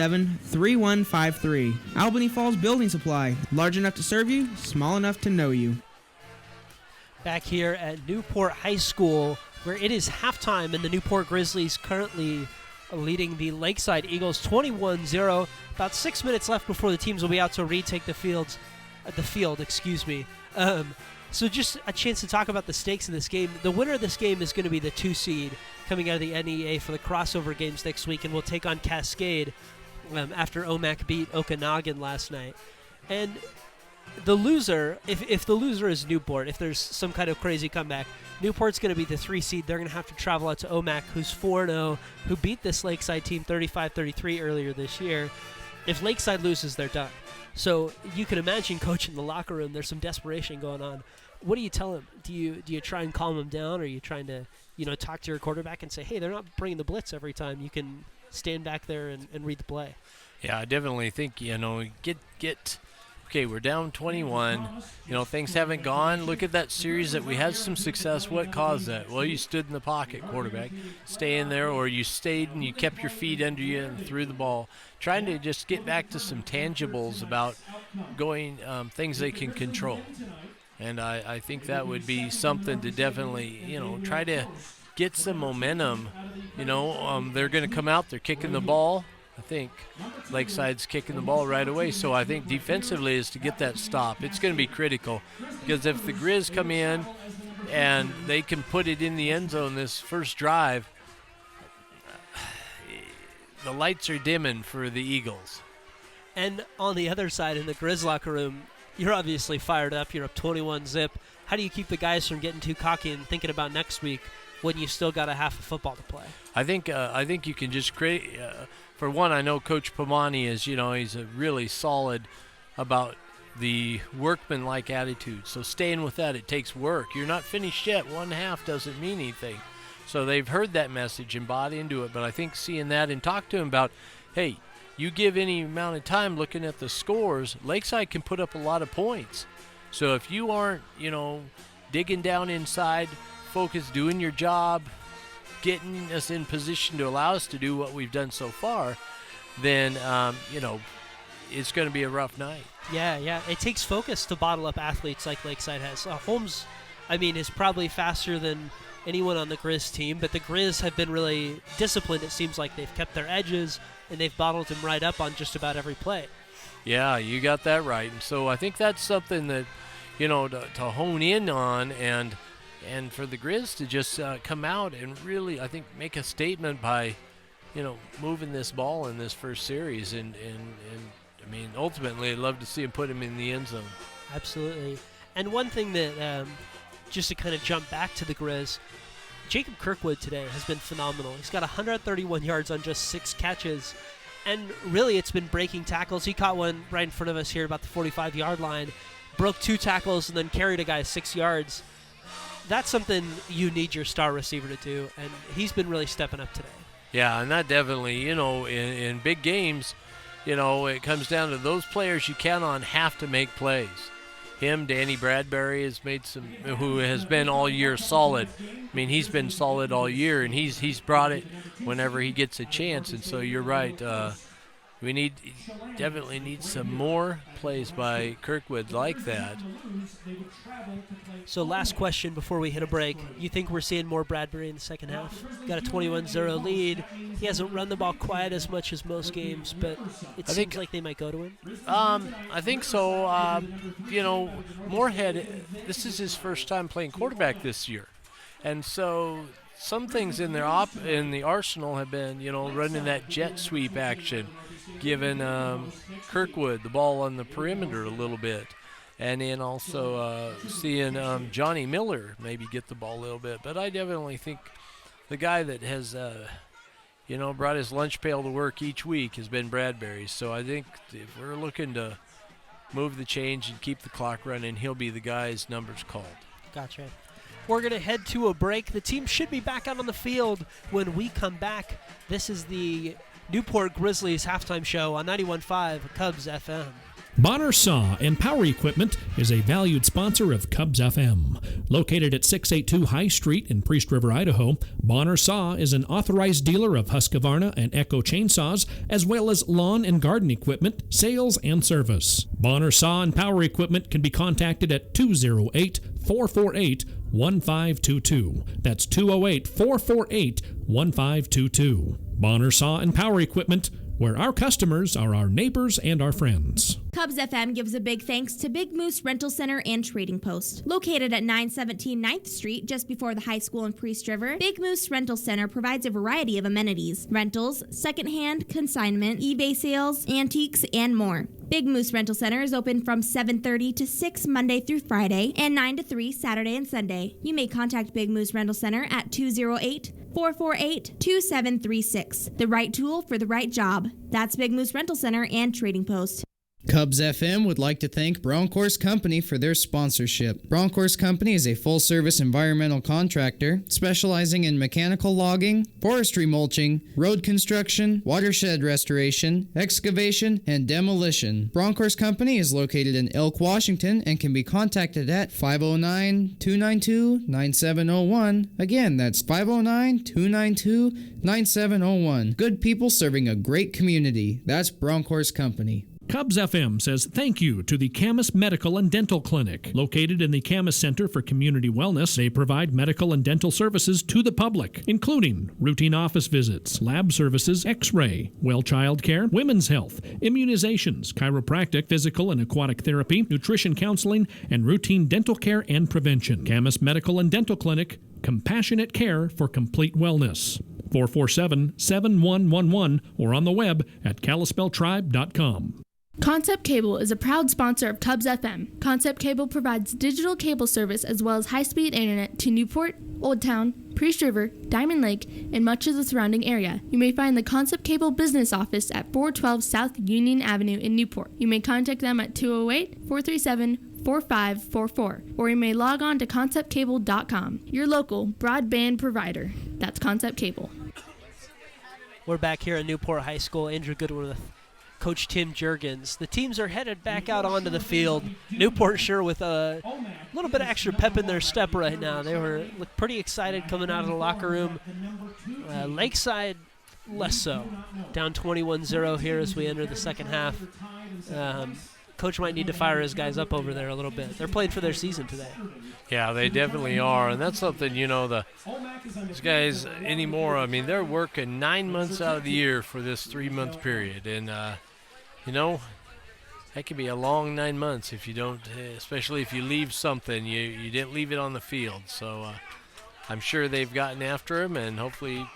Albany Falls Building Supply. Large enough to serve you, small enough to know you. Back here at Newport High School, where it is halftime, and the Newport Grizzlies currently leading the Lakeside Eagles 21-0. About 6 minutes left before the teams will be out to retake the field. So just a chance to talk about the stakes of this game. The winner of this game is going to be the 2 seed coming out of the NEA for the crossover games next week, and will take on Cascade after OMAC beat Okanagan last night. And the loser, if the loser is Newport, if there's some kind of crazy comeback, Newport's going to be the 3 seed. They're going to have to travel out to OMAC, who's 4-0, who beat this Lakeside team 35-33 earlier this year. If Lakeside loses, they're done. So you can imagine, coach, in the locker room, there's some desperation going on. What do you tell him? Do you try and calm him down, or are you trying to talk to your quarterback and say, hey, they're not bringing the blitz every time. You can stand back there and read the play. Yeah, I definitely think, okay, we're down 21. Things haven't gone. Look at that series that we had some success. What caused that? Well, you stood in the pocket, quarterback. Stay in there, or you stayed and you kept your feet under you and threw the ball. Trying to just get back to some tangibles about going things they can control. And I think that would be something to definitely, try to get some momentum. They're going to come out, they're kicking the ball. I think Lakeside's kicking the ball right away. So I think defensively is to get that stop. It's going to be critical, because if the Grizz come in and they can put it in the end zone this first drive, the lights are dimming for the Eagles. And on the other side, in the Grizz locker room, you're obviously fired up. You're up 21-0. How do you keep the guys from getting too cocky and thinking about next week when you still got a half of football to play? I think you can just create. For one, I know Coach Pomani is. He's a really solid about the workman-like attitude. So staying with that, it takes work. You're not finished yet. 1/2 doesn't mean anything. So they've heard that message and bought into it. But I think seeing that and talk to him about, hey, you give any amount of time looking at the scores, Lakeside can put up a lot of points. So if you aren't, digging down inside, focused, doing your job, getting us in position to allow us to do what we've done so far, then, it's going to be a rough night. Yeah. It takes focus to bottle up athletes like Lakeside has. Holmes, is probably faster than anyone on the Grizz team, but the Grizz have been really disciplined. It seems like they've kept their edges, and they've bottled him right up on just about every play. Yeah, you got that right. And so I think that's something that, to hone in on, and for the Grizz to just come out and really, I think, make a statement by, moving this ball in this first series. And ultimately, I'd love to see him put him in the end zone. Absolutely. And one thing that, just to kind of jump back to the Grizz, Jacob Kirkwood today has been phenomenal. He's got 131 yards on just 6 catches. And really, it's been breaking tackles. He caught one right in front of us here about the 45-yard line, broke 2 tackles, and then carried a guy 6 yards. That's something you need your star receiver to do, and he's been really stepping up today. Yeah, and that definitely, in big games, it comes down to those players you count on have to make plays. Him, Danny Bradbury who has been all year solid. I mean, he's been solid all year, and he's brought it whenever he gets a chance. And so you're right. We definitely need some more plays by Kirkwood like that. So last question before we hit a break. You think we're seeing more Bradbury in the second half? Got a 21-0 lead. He hasn't run the ball quite as much as most games, but it seems like they might go to him. I think so. Moorhead, this is his first time playing quarterback this year. And so some things in the arsenal have been, running that jet sweep action, giving Kirkwood the ball on the perimeter a little bit, and then also seeing Johnny Miller maybe get the ball a little bit. But I definitely think the guy that has, brought his lunch pail to work each week has been Bradbury. So I think if we're looking to move the change and keep the clock running, he'll be the guy's numbers called. Gotcha. We're going to head to a break. The team should be back out on the field when we come back. This is the Newport Grizzlies halftime show on 91.5 Cubs FM. Bonner Saw and Power Equipment is a valued sponsor of Cubs FM. Located at 682 High Street in Priest River, Idaho, Bonner Saw is an authorized dealer of Husqvarna and Echo chainsaws, as well as lawn and garden equipment, sales, and service. Bonner Saw and Power Equipment can be contacted at 208-448-1522. That's 208-448-1522. Bonner Saw and Power Equipment, where our customers are our neighbors and our friends. Cubs FM gives a big thanks to Big Moose Rental Center and Trading Post. Located at 917 9th Street, just before the high school in Priest River, Big Moose Rental Center provides a variety of amenities: rentals, secondhand, consignment, eBay sales, antiques, and more. Big Moose Rental Center is open from 7:30 to 6 Monday through Friday and 9 to 3 Saturday and Sunday. You may contact Big Moose Rental Center at 208-448-2736. The right tool for the right job. That's Big Moose Rental Center and Trading Post. Cubs FM would like to thank Brown Course Company for their sponsorship. Brown Course Company is a full-service environmental contractor specializing in mechanical logging, forestry mulching, road construction, watershed restoration, excavation, and demolition. Brown Course Company is located in Elk, Washington, and can be contacted at 509-292-9701. Again, that's 509-292-9701. Good people serving a great community. That's Brown Course Company. Cubs FM says thank you to the Camas Medical and Dental Clinic. Located in the Camas Center for Community Wellness, they provide medical and dental services to the public, including routine office visits, lab services, x-ray, well child care, women's health, immunizations, chiropractic, physical and aquatic therapy, nutrition counseling, and routine dental care and prevention. Camas Medical and Dental Clinic, compassionate care for complete wellness. 447-7111 or on the web at Kalispelltribe.com. Concept Cable is a proud sponsor of Cubs FM. Concept Cable provides digital cable service as well as high-speed internet to Newport, Old Town, Priest River, Diamond Lake, and much of the surrounding area. You may find the Concept Cable business office at 412 South Union Avenue in Newport. You may contact them at 208-437-4544, or you may log on to conceptcable.com, your local broadband provider. That's Concept Cable. We're back here at Newport High School. Andrew Goodwin with Coach Tim Juergens. The teams are headed back out onto the field. Newport sure with a little bit of extra pep in their step right now. They look pretty excited coming out of the locker room. Lakeside less so. Down 21-0 here as we enter the second half. Coach might need to fire his guys up over there a little bit. They're playing for their season today. Yeah, they definitely are, and that's something, these guys anymore, I mean, they're working 9 months out of the year for this 3-month period, and, that could be a long 9 months if you don't, especially if you leave something, you didn't leave it on the field, so I'm sure they've gotten after him, and hopefully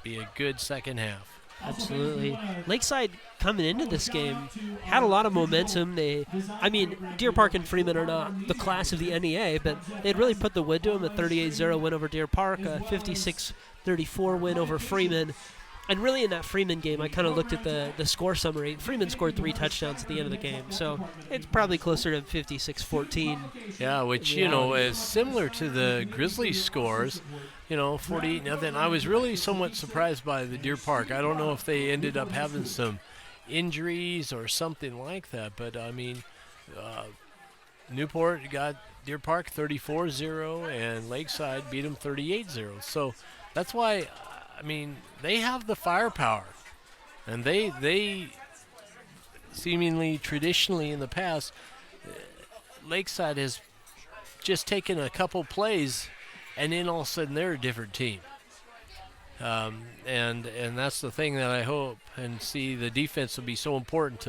be a good second half. Absolutely. Lakeside coming into this game had a lot of momentum. Deer Park and Freeman are not the class of the NEA, but they'd really put the wood to them. A 38-0 win over Deer Park, a 56-34 win over Freeman. And really in that Freeman game, I kind of looked at the score summary. Freeman scored 3 touchdowns at the end of the game, so it's probably closer to 56-14. Yeah, which, is similar to the Grizzlies scores, 48-0. I was really somewhat surprised by the Deer Park. I don't know if they ended up having some injuries or something like that, but, Newport got Deer Park 34-0, and Lakeside beat them 38-0. So that's why... they have the firepower, and they seemingly traditionally in the past, Lakeside has just taken a couple plays, and then all of a sudden they're a different team. And that's the thing that I hope and see. The defense will be so important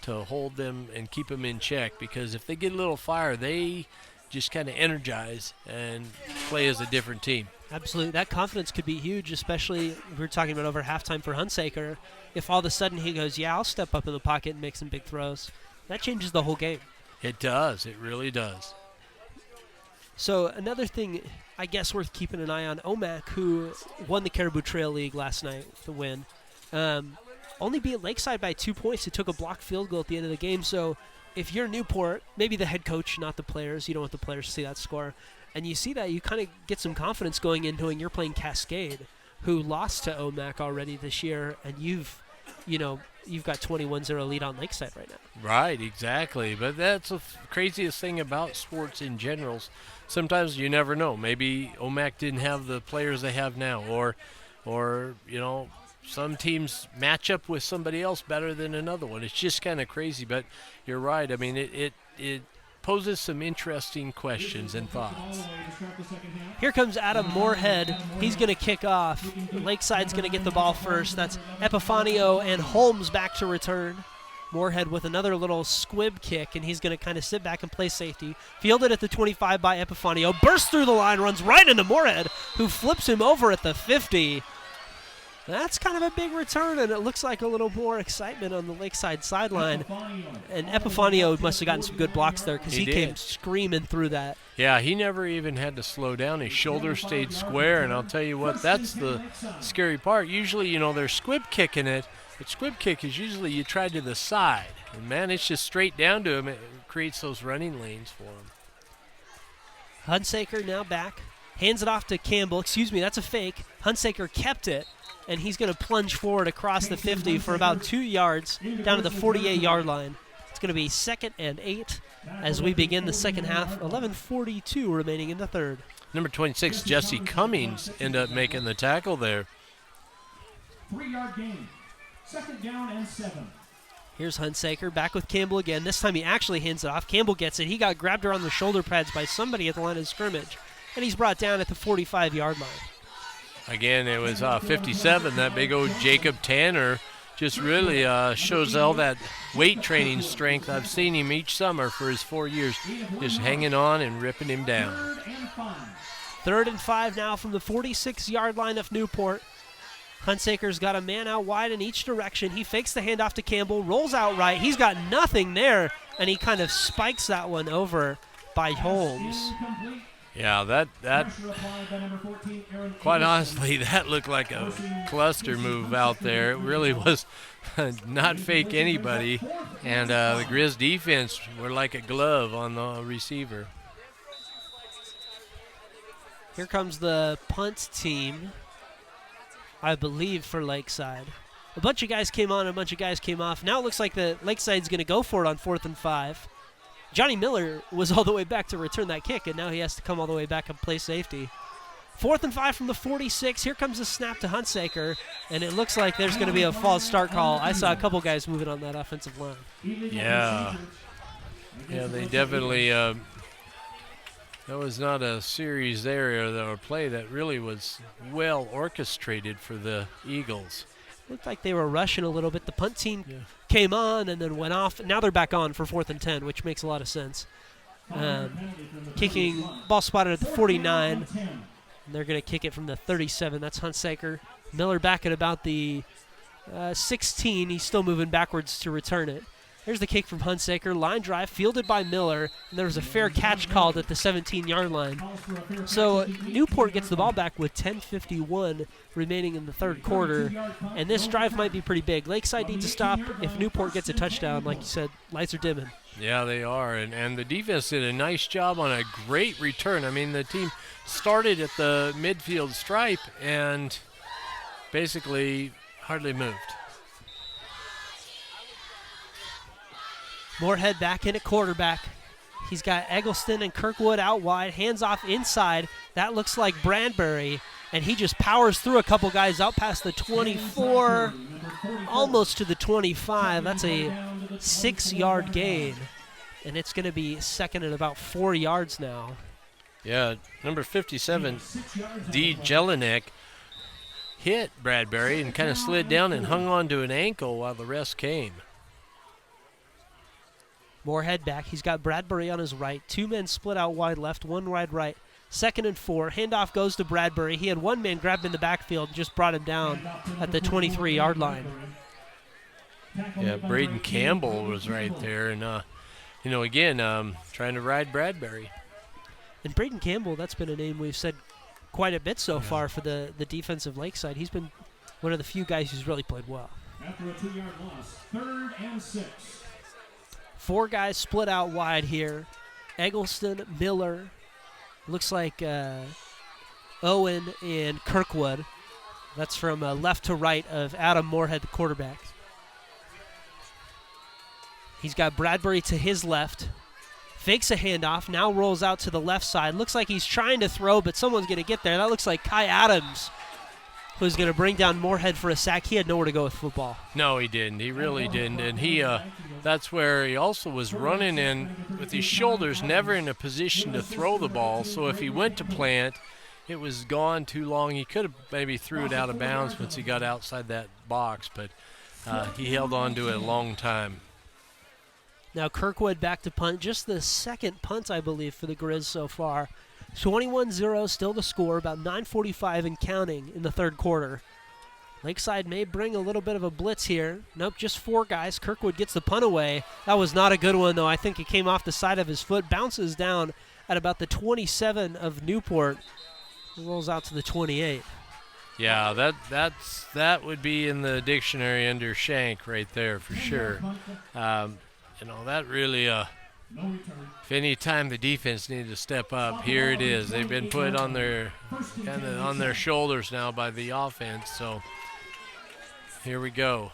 to hold them and keep them in check, because if they get a little fire, they just kind of energize and play as a different team. Absolutely. That confidence could be huge, especially we were talking about over halftime for Hunsaker. If all of a sudden he goes, yeah, I'll step up in the pocket and make some big throws, that changes the whole game. It does. It really does. So another thing I guess worth keeping an eye on, OMAC, who won the Caribou Trail League last night, the win, only beat Lakeside by 2 points. It took a blocked field goal at the end of the game. So if you're Newport, maybe the head coach, not the players, you don't want the players to see that score, and you see that, you kind of get some confidence going in knowing you're playing Cascade, who lost to OMAC already this year, and you've got 21-0 lead on Lakeside right now. Right, exactly. But that's the craziest thing about sports in general. Sometimes you never know. Maybe OMAC didn't have the players they have now, or some teams match up with somebody else better than another one. It's just kind of crazy, but you're right. It poses some interesting questions and thoughts. Here comes Adam Moorhead. He's going to kick off. Lakeside's going to get the ball first. That's Epifanio and Holmes back to return. Moorhead with another little squib kick, and he's going to kind of sit back and play safety. Fielded at the 25 by Epifanio. Bursts through the line, runs right into Moorhead, who flips him over at the 50. That's kind of a big return, and it looks like a little more excitement on the Lakeside sideline. And Epifanio must have gotten some good blocks there, because he came screaming through that. Yeah, he never even had to slow down. His shoulder stayed square, and I'll tell you what, that's the scary part. Usually, they're squib kicking it, but squib kick is usually you try to the side. And, man, it's just straight down to him. It creates those running lanes for him. Hunsaker now back. Hands it off to Campbell. Excuse me, that's a fake. Hunsaker kept it, and he's going to plunge forward across the 50 for about 2 yards down to the 48-yard line. It's going to be 2nd and 8 as we begin the second half. 11:42 remaining in the third. Number 26, Jesse Cummings, ended up making the tackle there. 3-yard gain. 2nd down and 7. Here's Hunsaker back with Campbell again. This time he actually hands it off. Campbell gets it. He got grabbed around the shoulder pads by somebody at the line of scrimmage, and he's brought down at the 45-yard line. Again, it was 57. That big old Jacob Tanner just really shows all that weight training strength. I've seen him each summer for his 4 years, just hanging on and ripping him down. 3rd and 5 now from the 46-yard line of Newport. Hunsaker's got a man out wide in each direction. He fakes the handoff to Campbell, rolls out right. He's got nothing there, and he kind of spikes that one over by Holmes. Yeah, that quite honestly, that looked like a cluster move out there. It really was not fake anybody, and the Grizz defense were like a glove on the receiver. Here comes the punt team, I believe, for Lakeside. A bunch of guys came on, a bunch of guys came off. Now it looks like the Lakeside's going to go for it on 4th and 5. Johnny Miller was all the way back to return that kick, and now he has to come all the way back and play safety. 4th and 5 from the 46. Here comes the snap to Hunsaker, and it looks like there's going to be a false start call. I saw a couple guys moving on that offensive line. Yeah, they definitely that was not a series there or play that really was well orchestrated for the Eagles. Looked like they were rushing a little bit. The punt team came on and then went off. Now they're back on for 4th and 10, which makes a lot of sense. Kicking, ball spotted at the 49. And they're going to kick it from the 37. That's Hunsaker. Miller back at about the 16. He's still moving backwards to return it. There's the kick from Hunsaker. Line drive fielded by Miller, and there was a fair catch called at the 17-yard line. So Newport gets the ball back with 10:51 remaining in the third quarter, and this drive might be pretty big. Lakeside needs to stop. If Newport gets a touchdown, like you said, lights are dimming. Yeah, they are, and the defense did a nice job on a great return. I mean, the team started at the midfield stripe and basically hardly moved. Moorhead back in at quarterback. He's got Eggleston and Kirkwood out wide. Hands off inside. That looks like Bradbury. And he just powers through a couple guys out past the 24, almost to the 25. That's a 6-yard gain. And it's going to be second and about 4 yards now. Yeah, number 57, D. Jelinek, hit Bradbury and kind of slid down and hung on to an ankle while the rest came. Moorhead back. He's got Bradbury on his right. 2 men split out wide left, 1 wide right. 2nd and 4. Handoff goes to Bradbury. He had 1 man grabbed in the backfield and just brought him down at the 23-yard line. Yeah, Braden Campbell was right there. And, again, trying to ride Bradbury. And Braden Campbell, that's been a name we've said quite a bit so far for the defensive Lakeside. He's been one of the few guys who's really played well. After a 2-yard loss, 3rd and 6. 4 guys split out wide here. Eggleston, Miller, looks like Owen and Kirkwood. That's from left to right of Adam Moorhead, the quarterback. He's got Bradbury to his left. Fakes a handoff, now rolls out to the left side. Looks like he's trying to throw, but someone's going to get there. That looks like Kai Adams, who's going to bring down Moorhead for a sack. He had nowhere to go with football. No, he didn't. He really didn't. And that's where he also was running in with his shoulders, never in a position to throw the ball. So if he went to plant, it was gone too long. He could have maybe threw it out of bounds once he got outside that box, but he held on to it a long time. Now Kirkwood back to punt. Just the second punt, I believe, for the Grizz so far. 21-0 still the score, about 9:45 and counting in the third quarter. Lakeside may bring a little bit of a blitz here. Nope, just 4 guys. Kirkwood gets the punt away. That was not a good one, though. I think it came off the side of his foot, bounces down at about the 27 of Newport, rolls out to the 28. Yeah, that would be in the dictionary under shank right there for sure. That really, if any time the defense needed to step up, here it is. They've been put on their shoulders now by the offense. So here we go.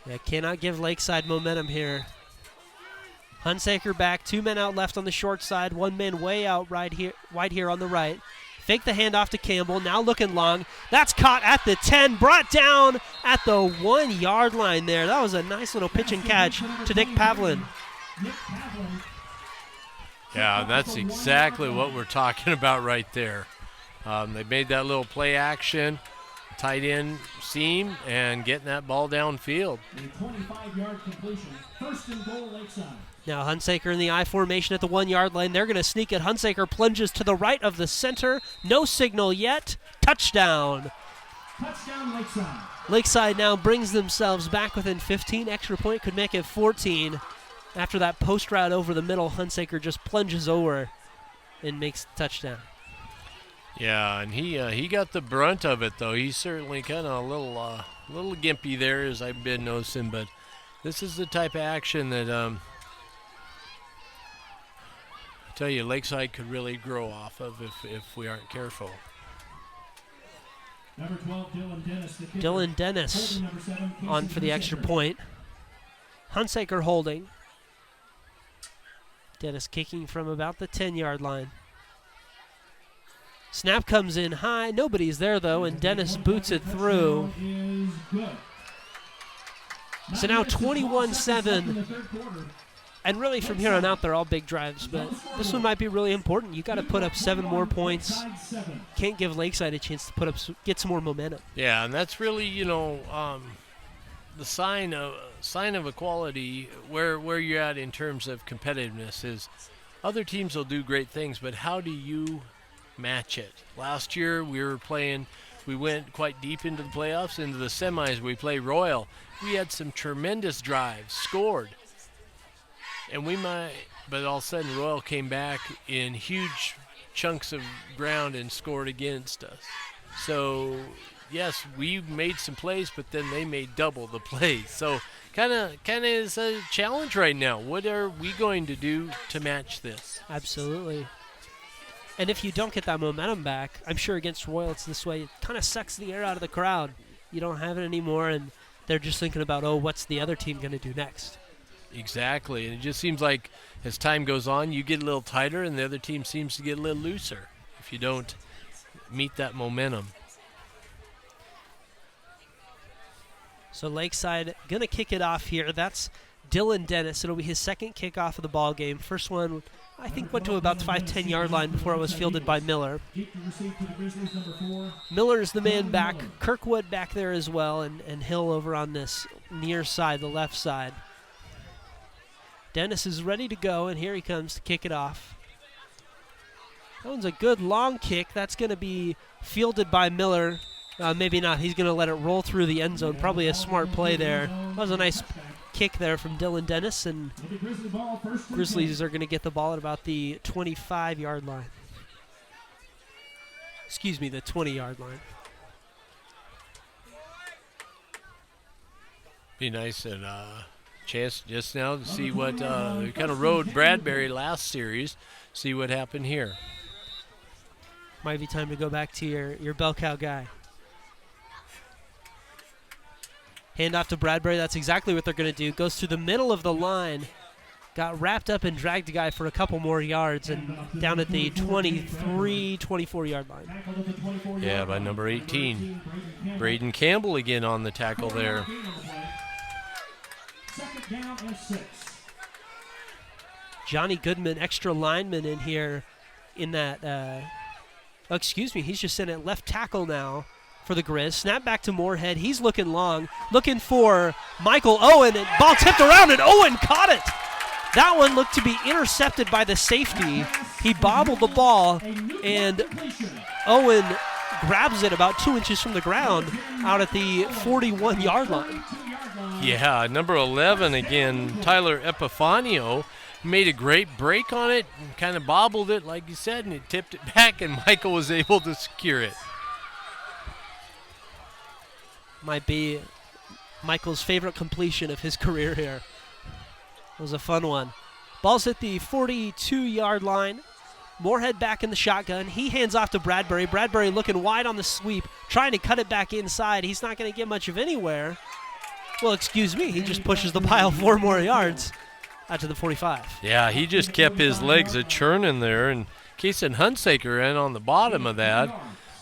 Yeah, cannot give Lakeside momentum here. Hunsaker back, 2 men out left on the short side, 1 man way out wide here on the right. Fake the handoff to Campbell, now looking long. That's caught at the 10, brought down at the 1-yard line there. That was a nice little pitch and catch to Nick Pavlin. Yeah, that's exactly what we're talking about right there. They made that little play action, tight end seam, and getting that ball downfield. A 25-yard completion. 1st and goal, Lakeside. Now Hunsaker in the I formation at the 1-yard line. They're going to sneak it. Hunsaker plunges to the right of the center. No signal yet. Touchdown. Touchdown, Lakeside. Lakeside now brings themselves back within 15. Extra point could make it 14. After that post route over the middle, Hunsaker just plunges over and makes the touchdown. Yeah, and he got the brunt of it, though. He's certainly kind of a little gimpy there, as I've been noticing. But this is the type of action that I tell you, Lakeside could really grow off of if we aren't careful. Number 12, Dylan Dennis. Dylan Dennis on for the extra point. Hunsaker holding. Dennis kicking from about the 10-yard line. Snap comes in high. Nobody's there, though, and Dennis boots it through. So now 21-7. And really from here on out, they're all big drives, but this one might be really important. You got to put up 7 more points. Can't give Lakeside a chance to get some more momentum. Yeah, and that's really, the sign of equality where you're at in terms of competitiveness is other teams will do great things, but how do you match it? Last year we were playing we went quite deep into the playoffs, into the semis. We played Royal. We had some tremendous drives, scored. And but all of a sudden Royal came back in huge chunks of ground and scored against us. So, yes, we made some plays, but then they made double the plays. So, kind of is a challenge right now. What are we going to do to match this? Absolutely. And if you don't get that momentum back, I'm sure against Royal it's this way. It kind of sucks the air out of the crowd. You don't have it anymore, and they're just thinking about, what's the other team going to do next? Exactly. And it just seems like as time goes on, you get a little tighter, and the other team seems to get a little looser if you don't meet that momentum. So Lakeside going to kick it off here. That's Dylan Dennis. It'll be his second kickoff of the ball game. First one, I think, went to about the 5-10 yard line before it was fielded by Miller. Miller is the man back. Kirkwood back there as well, and Hill over on this near side, the left side. Dennis is ready to go, and here he comes to kick it off. That one's a good long kick. That's going to be fielded by Miller. Maybe not. He's going to let it roll through the end zone. Probably a smart play there. That was a nice kick there from Dylan Dennis, and Grizzlies are going to get the ball at about the 25-yard line. Excuse me, the 20-yard line. Be nice and chance just now to see what we kind of rode Bradbury last series. See what happened here. Might be time to go back to your bell cow guy. Hand off to Bradbury. That's exactly what they're going to do. Goes through the middle of the line. Got wrapped up and dragged the guy for a couple more yards and down at the 23, 24-yard line. Yeah, by number 18. Braden Campbell again on the tackle there. Second down and 6. Johnny Goodman, extra lineman in here in that. Excuse me, he's just in at left tackle now for the Grizz. Snap back to Moorhead. He's looking long, looking for Michael Owen, and ball tipped around, and Owen caught it. That one looked to be intercepted by the safety. He bobbled the ball, and Owen grabs it about 2 inches from the ground out at the 41-yard line. Yeah, number 11 again, Tyler Epifanio, made a great break on it, and kind of bobbled it, like you said, and it tipped it back, and Michael was able to secure it. Might be Michael's favorite completion of his career here. It was a fun one. Ball's at the 42-yard line. Moorhead back in the shotgun. He hands off to Bradbury. Bradbury looking wide on the sweep, trying to cut it back inside. He's not going to get much of anywhere. Well, excuse me. He just pushes the pile 4 more yards out to the 45. Yeah, he just kept his legs a-churning there, and Kason Hunsaker in on the bottom of that.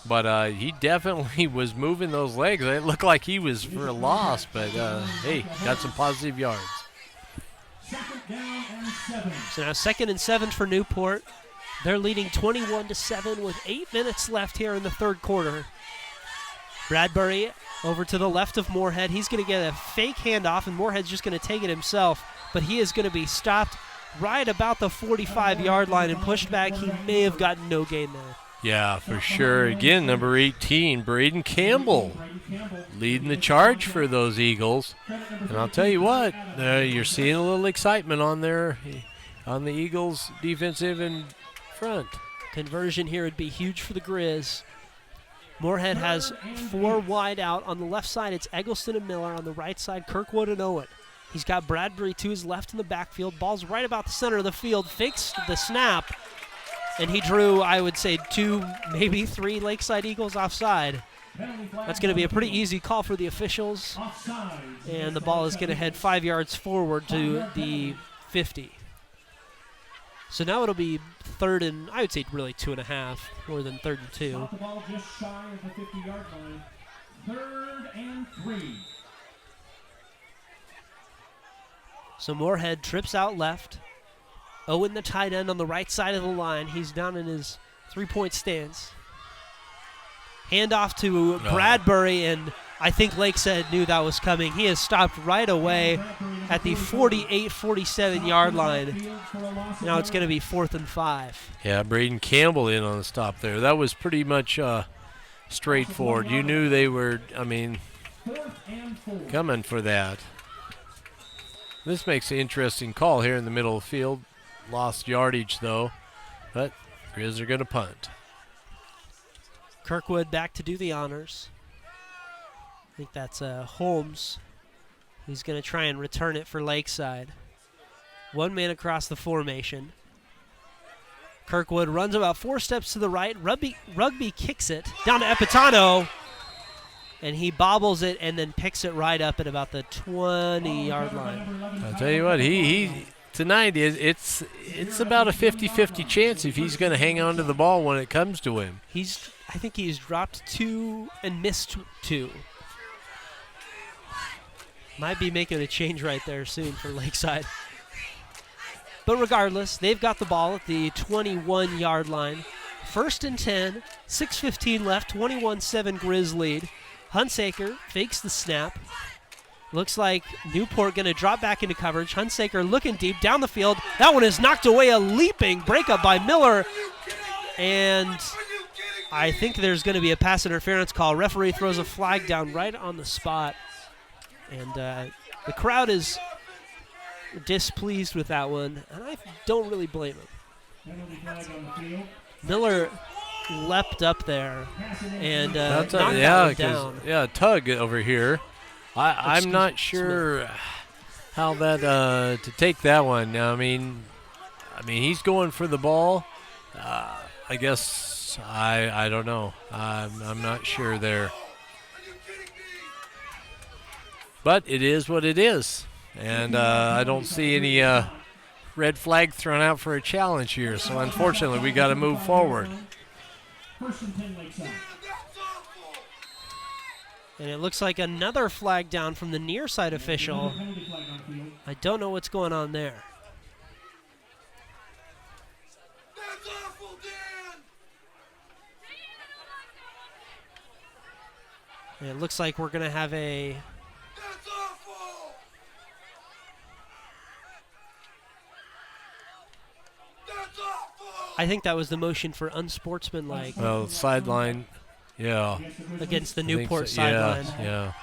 But he definitely was moving those legs. It looked like he was for a loss, but hey, got some positive yards. Second down and 7. So now 2nd and 7 for Newport. They're leading 21-7 with 8 minutes left here in the third quarter. Bradbury over to the left of Moorhead. He's going to get a fake handoff, and Moorhead's just going to take it himself. But he is going to be stopped right about the 45-yard line and pushed back. He may have gotten no gain there. Yeah, for sure. Again, number 18, Braden Campbell, leading the charge for those Eagles. And I'll tell you what, you're seeing a little excitement on there, on the Eagles' defensive and front. Conversion here would be huge for the Grizz. Moorhead has 4 wide out. On the left side, it's Eggleston and Miller. On the right side, Kirkwood and Owen. He's got Bradbury to his left in the backfield. Ball's right about the center of the field. Fakes the snap. And he drew, I would say, 2, maybe 3 Lakeside Eagles offside. That's going to be a pretty easy call for the officials. And the ball is going to head 5 yards forward to the 50. So now it'll be 3rd and, I would say, really 2.5, more than 3rd and 2. Stop the ball just shy of the 50-yard line. 3rd and 3. So Moorhead trips out left. Owen, the tight end, on the right side of the line. He's down in his 3-point stance. Handoff to Bradbury, and I think Lakeside knew that was coming. He is stopped right away at the 48, 47-yard line. Now it's going to be 4th and 5. Yeah, Braden Campbell in on the stop there. That was pretty much straightforward. You knew they were, coming for that. This makes an interesting call here in the middle of the field. Lost yardage, though, but Grizz are going to punt. Kirkwood back to do the honors. I think that's Holmes. He's going to try and return it for Lakeside. One man across the formation. Kirkwood runs about 4 steps to the right. Rugby kicks it down to Epitano. And he bobbles it and then picks it right up at about the 20-yard line. I'll tell you what, he tonight it's about a 50-50 chance if he's going to hang on to the ball when it comes to him. I think he's dropped 2 and missed 2. Might be making a change right there soon for Lakeside. But regardless, they've got the ball at the 21-yard line. 1st and 10, 6:15 left, 21-7 Grizz lead. Hunsaker fakes the snap. Looks like Newport going to drop back into coverage. Hunsaker looking deep down the field. That one is knocked away, a leaping breakup by Miller. And I think there's going to be a pass interference call. Referee throws a flag down right on the spot. And the crowd is displeased with that one, and I don't really blame him. Miller leapt up there and knocked that one down. Yeah, tug over here. I'm not sure how that to take that one. I mean, he's going for the ball. I guess I don't know. I'm not sure there. But it is what it is, and I don't see any red flag thrown out for a challenge here. So unfortunately, we got to move forward. And it looks like another flag down from the near side official. I don't know what's going on there. And it looks like we're going to have a... I think that was the motion for unsportsmanlike. Well, sideline, yeah. Against the Newport sideline. Yeah.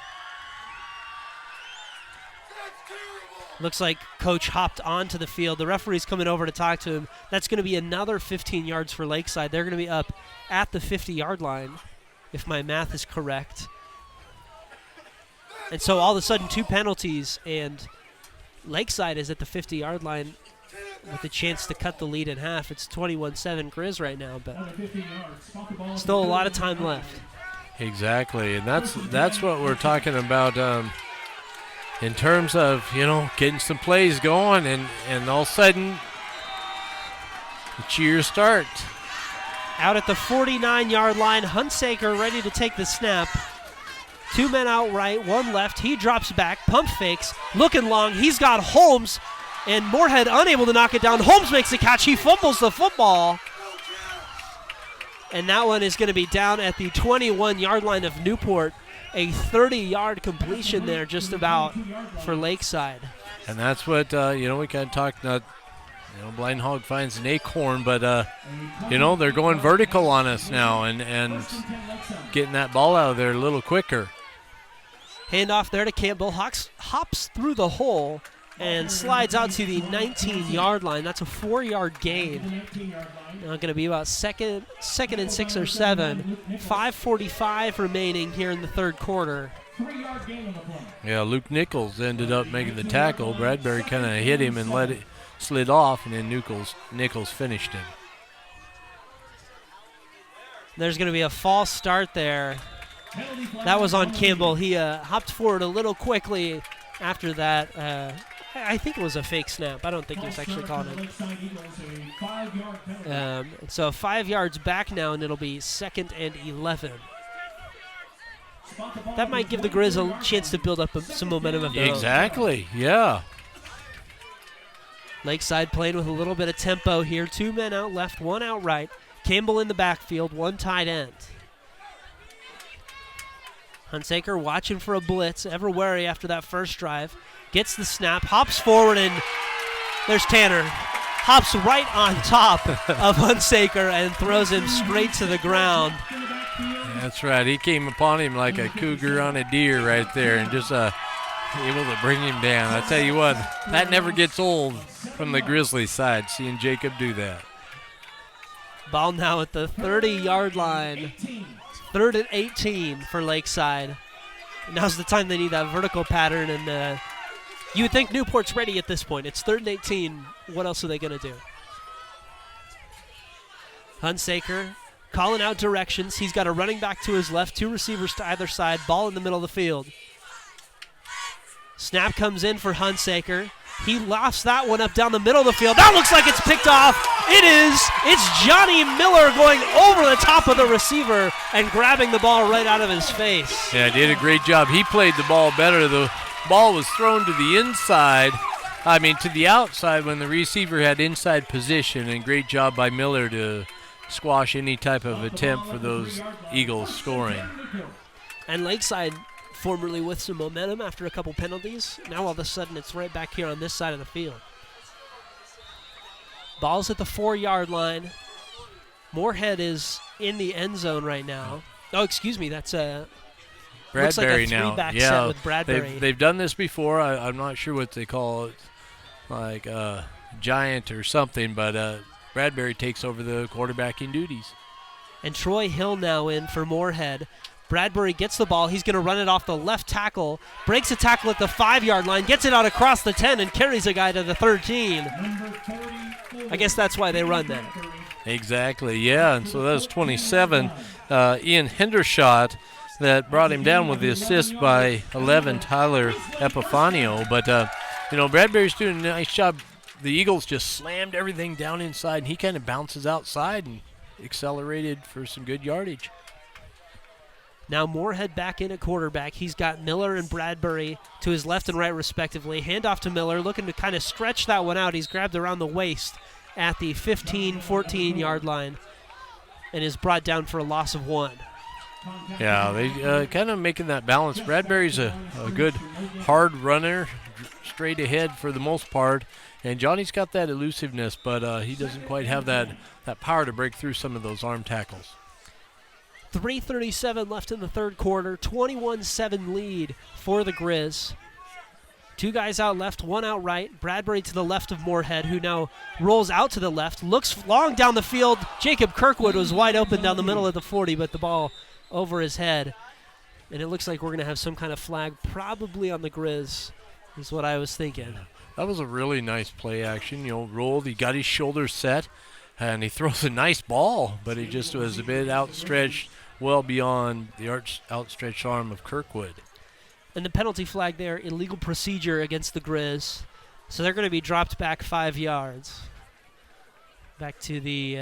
Looks like Coach hopped onto the field. The referee's coming over to talk to him. That's going to be another 15 yards for Lakeside. They're going to be up at the 50-yard line, if my math is correct. And so all of a sudden, 2 penalties, and Lakeside is at the 50-yard line with a chance to cut the lead in half. It's 21-7 Grizz right now, but still a lot of time left. Exactly, and that's what we're talking about in terms of, getting some plays going, and all of a sudden the cheers start. Out at the 49-yard line, Hunsaker ready to take the snap. 2 men out right, 1 left. He drops back, pump fakes, looking long. He's got Holmes. And Moorhead unable to knock it down. Holmes makes the catch. He fumbles the football. And that one is going to be down at the 21-yard line of Newport. A 30-yard completion there just about for Lakeside. And that's what, we kind of talked, blind hog finds an acorn, but, they're going vertical on us now and getting that ball out of there a little quicker. Handoff there to Campbell. Hops through the hole and slides out to the 19-yard line. That's a 4-yard gain. Now going to be about second and 6 or 7. 5:45 remaining here in the third quarter. Yeah, Luke Nichols ended up making the tackle. Bradbury kind of hit him and let it slid off, and then Nichols finished him. There's going to be a false start there. That was on Campbell. He hopped forward a little quickly after that. I think it was a fake snap. I don't think he was actually calling it. So 5 yards back now, and it'll be 2nd and 11. That might give the Grizz a chance to build up some momentum of their own. Exactly, yeah. Lakeside playing with a little bit of tempo here. 2 men out left, 1 out right. Campbell in the backfield, 1 tight end. Hunsaker watching for a blitz, ever wary after that first drive. Gets the snap, hops forward, and there's Tanner. Hops right on top of Hunsaker and throws him straight to the ground. That's right. He came upon him like a cougar on a deer right there and just able to bring him down. I tell you what, that never gets old from the Grizzlies side, seeing Jacob do that. Ball now at the 30-yard line. 3rd and 18 for Lakeside. Now's the time they need that vertical pattern, and you would think Newport's ready at this point. It's 3rd and 18. What else are they going to do? Hunsaker calling out directions. He's got a running back to his left, 2 receivers to either side, ball in the middle of the field. Snap comes in for Hunsaker. He lofts that one up down the middle of the field. That looks like it's picked off. It is. It's Johnny Miller going over the top of the receiver and grabbing the ball right out of his face. Yeah, did a great job. He played the ball better. The ball was thrown to the inside. To the outside when the receiver had inside position, and great job by Miller to squash any type of attempt for those Eagles scoring. And Lakeside, formerly with some momentum after a couple penalties, now all of a sudden it's right back here on this side of the field. Ball's at the 4-yard line. Moorhead is in the end zone right now. Oh, excuse me, that's a Bradbury looks like a now. three-back set with Bradbury. They've done this before. I'm not sure what they call it, like giant or something, but Bradbury takes over the quarterbacking duties. And Troy Hill now in for Moorhead. Bradbury gets the ball. He's going to run it off the left tackle. Breaks a tackle at the 5-yard line. Gets it out across the 10 and carries a guy to the 13. I guess that's why they run that. Exactly, yeah. And so that was 27. Ian Hendershot that brought him down with the assist by 11, Tyler Epifanio. But, Bradbury's doing a nice job. The Eagles just slammed everything down inside, and he kind of bounces outside and accelerated for some good yardage. Now Moorhead back in at quarterback. He's got Miller and Bradbury to his left and right respectively. Handoff to Miller, looking to kind of stretch that one out. He's grabbed around the waist at the 15, 14-yard line and is brought down for a loss of 1. Yeah, they kind of making that balance. Bradbury's a good hard runner, straight ahead for the most part, and Johnny's got that elusiveness, but he doesn't quite have that power to break through some of those arm tackles. 3:37 left in the third quarter. 21-7 lead for the Grizz. 2 guys out left, 1 out right. Bradbury to the left of Moorhead, who now rolls out to the left, looks long down the field. Jacob Kirkwood was wide open down the middle of the 40, but the ball over his head. And it looks like we're going to have some kind of flag probably on the Grizz, is what I was thinking. That was a really nice play action. Rolled, he got his shoulders set, and he throws a nice ball, but he just was a bit outstretched, well beyond the outstretched arm of Kirkwood. And the penalty flag there, illegal procedure against the Grizz. So they're going to be dropped back 5 yards. Back to the,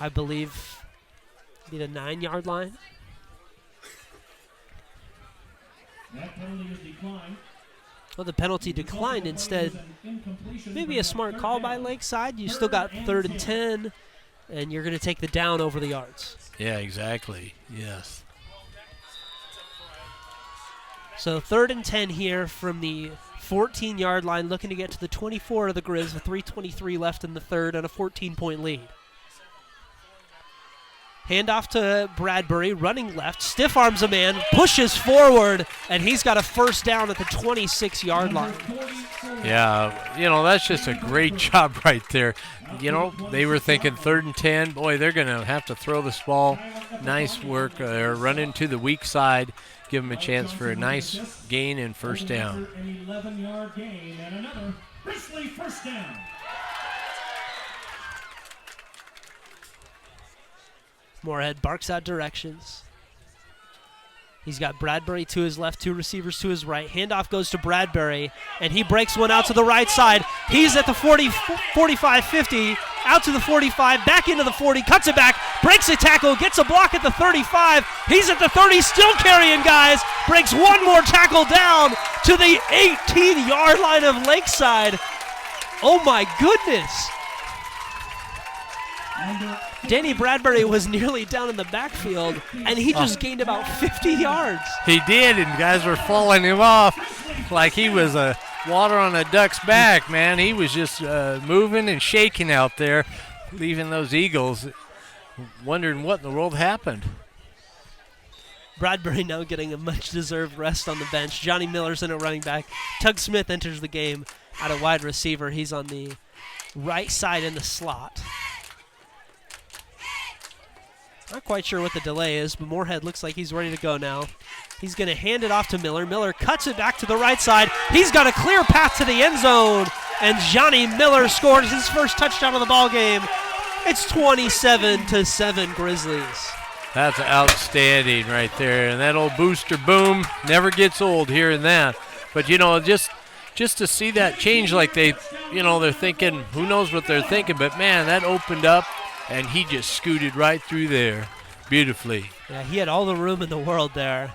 I believe, the 9-yard line. That penalty is declined. Well, the penalty declined instead. Maybe a smart call by Lakeside. You still got 3rd and 10, and you're going to take the down over the yards. Yeah, exactly. Yes. So 3rd and 10 here from the 14-yard line, looking to get to the 24 of the Grizz with 3:23 left in the third and a 14-point lead. Handoff to Bradbury, running left, stiff arms a man, pushes forward, and he's got a first down at the 26-yard line. Yeah, that's just a great job right there. They were thinking 3rd and 10. Boy, they're going to have to throw this ball. Nice work there. Run into the weak side, give them a chance for a nice gain and first down. An 11-yard gain and another Grizzly first down. Moorhead barks out directions. He's got Bradbury to his left, 2 receivers to his right. Handoff goes to Bradbury, and he breaks one out to the right side. He's at the 40, 45, 50, out to the 45, back into the 40, cuts it back, breaks a tackle, gets a block at the 35. He's at the 30, still carrying guys, breaks one more tackle down to the 18-yard line of Lakeside. Oh my goodness. Danny Bradbury was nearly down in the backfield, and he just gained about 50 yards. He did, and guys were falling him off like he was water on a duck's back, man. He was just moving and shaking out there, leaving those Eagles wondering what in the world happened. Bradbury now getting a much-deserved rest on the bench. Johnny Miller's in at running back. Tug Smith enters the game at a wide receiver. He's on the right side in the slot. Not quite sure what the delay is, but Moorhead looks like he's ready to go now. He's going to hand it off to Miller. Miller cuts it back to the right side. He's got a clear path to the end zone, and Johnny Miller scores his first touchdown of the ball game. It's 27-7 Grizzlies. That's outstanding right there. And that old booster boom never gets old hearing that. But, just to see that change like they're thinking, who knows what they're thinking. But, man, that opened up, and he just scooted right through there beautifully. Yeah, he had all the room in the world there.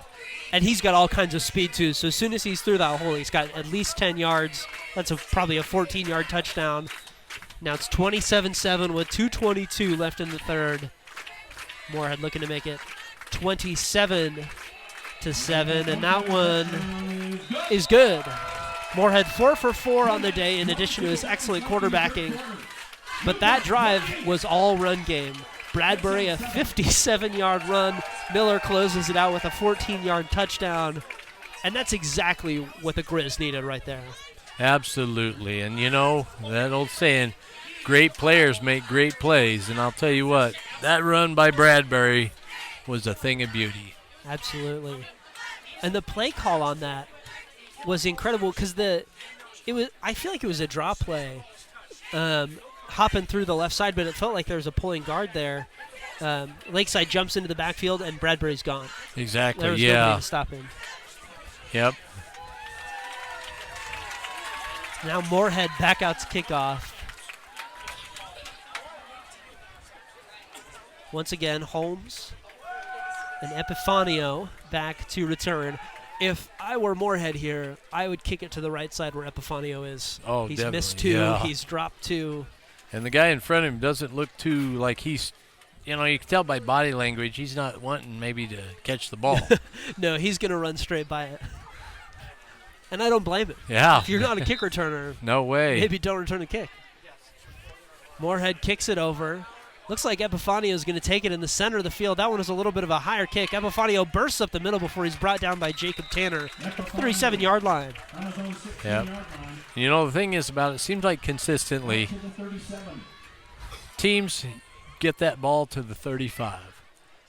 And he's got all kinds of speed, too. So as soon as he's through that hole, he's got at least 10 yards. That's probably a 14-yard touchdown. Now it's 27-7 with 2:22 left in the third. Moorhead looking to make it 27-7, and that one is good. Moorhead 4 for 4 on the day in addition to his excellent quarterbacking. But that drive was all run game. Bradbury, a 57-yard run. Miller closes it out with a 14-yard touchdown. And that's exactly what the Grizz needed right there. Absolutely. And, that old saying, great players make great plays. And I'll tell you what, that run by Bradbury was a thing of beauty. Absolutely. And the play call on that was incredible because I feel like it was a draw play. Hopping through the left side, but it felt like there was a pulling guard there. Lakeside jumps into the backfield, and Bradbury's gone. Exactly, there was nobody to stop him. Yep. Now Moorhead back out to kickoff. Once again, Holmes and Epifanio back to return. If I were Moorhead here, I would kick it to the right side where Epifanio is. Oh, he's definitely, missed 2. Yeah. He's dropped 2. And the guy in front of him doesn't look too like he's, you can tell by body language he's not wanting maybe to catch the ball. No, he's going to run straight by it. And I don't blame him. Yeah. If you're not a kick returner, no way. Maybe don't return a kick. Moorhead kicks it over. Looks like Epifanio is going to take it in the center of the field. That one was a little bit of a higher kick. Epifanio bursts up the middle before he's brought down by Jacob Tanner. 37-yard line. Yeah. The thing is about it seems like consistently teams get that ball to the 35.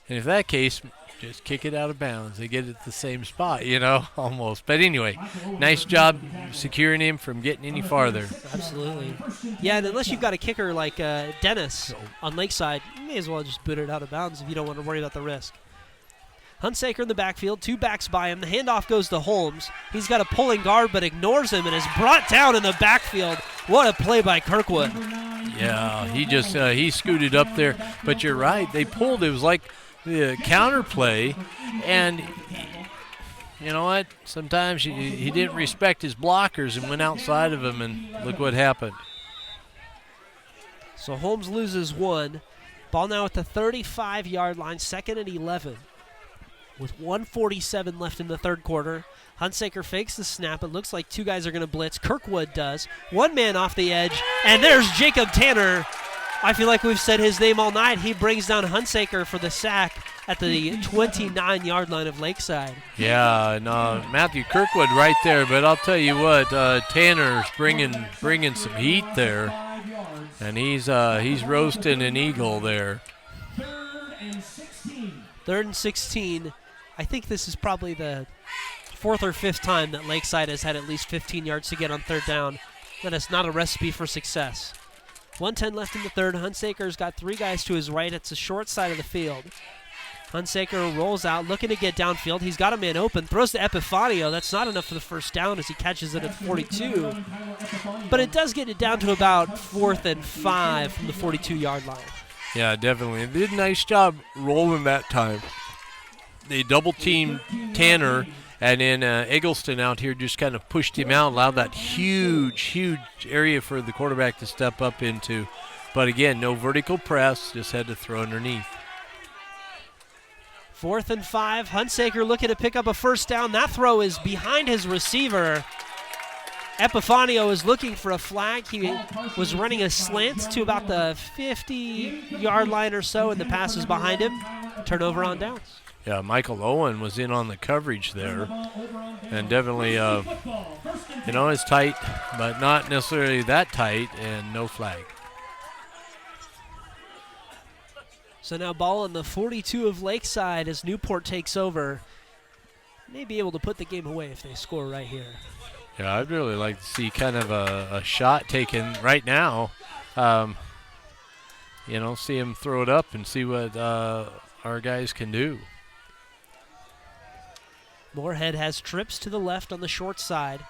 And if that case, just kick it out of bounds. They get it at the same spot, almost. But anyway, nice job securing him from getting any farther. Absolutely. Yeah, and unless you've got a kicker like Dennis on Lakeside, you may as well just boot it out of bounds if you don't want to worry about the risk. Hunsaker in the backfield, 2 backs by him. The handoff goes to Holmes. He's got a pulling guard but ignores him and is brought down in the backfield. What a play by Kirkwood. Yeah, he just he scooted up there. But you're right, they pulled. It was like the counter play, and you know what? Sometimes he didn't respect his blockers and went outside of him, and look what happened. So Holmes loses 1. Ball now at the 35-yard line, 2nd and 11. With 1:47 left in the third quarter. Hunsaker fakes the snap. It looks like 2 guys are going to blitz. Kirkwood does. 1 man off the edge, and there's Jacob Tanner. I feel like we've said his name all night. He brings down Hunsaker for the sack at the 29-yard line of Lakeside. Yeah, no, Matthew Kirkwood right there. But I'll tell you what, Tanner's bringing some heat there, and he's roasting an eagle there. 3rd and 16. I think this is probably the 4th or 5th time that Lakeside has had at least 15 yards to get on 3rd down. That is not a recipe for success. 1:10 left in the third. Hunsaker's got 3 guys to his right. It's the short side of the field. Hunsaker rolls out, looking to get downfield. He's got a man open, throws to Epifanio. That's not enough for the first down as he catches it at 42. But it does get it down to about 4th and 5 from the 42-yard line. Yeah, definitely. They did a nice job rolling that time. They double-teamed Tanner, and then Eggleston out here just kind of pushed him out, allowed that huge area for the quarterback to step up into. But again, no vertical press, just had to throw underneath. 4th and 5. Hunsaker looking to pick up a first down. That throw is behind his receiver. Epifanio is looking for a flag. He was running a slant to about the 50-yard line or so, and the pass is behind him. Turnover on downs. Yeah, Michael Owen was in on the coverage there, and definitely, it's tight, but not necessarily that tight, and no flag. So now ball on the 42 of Lakeside as Newport takes over. May be able to put the game away if they score right here. Yeah, I'd really like to see kind of a shot taken right now. See him throw it up and see what our guys can do. Moorhead has trips to the left on the short side.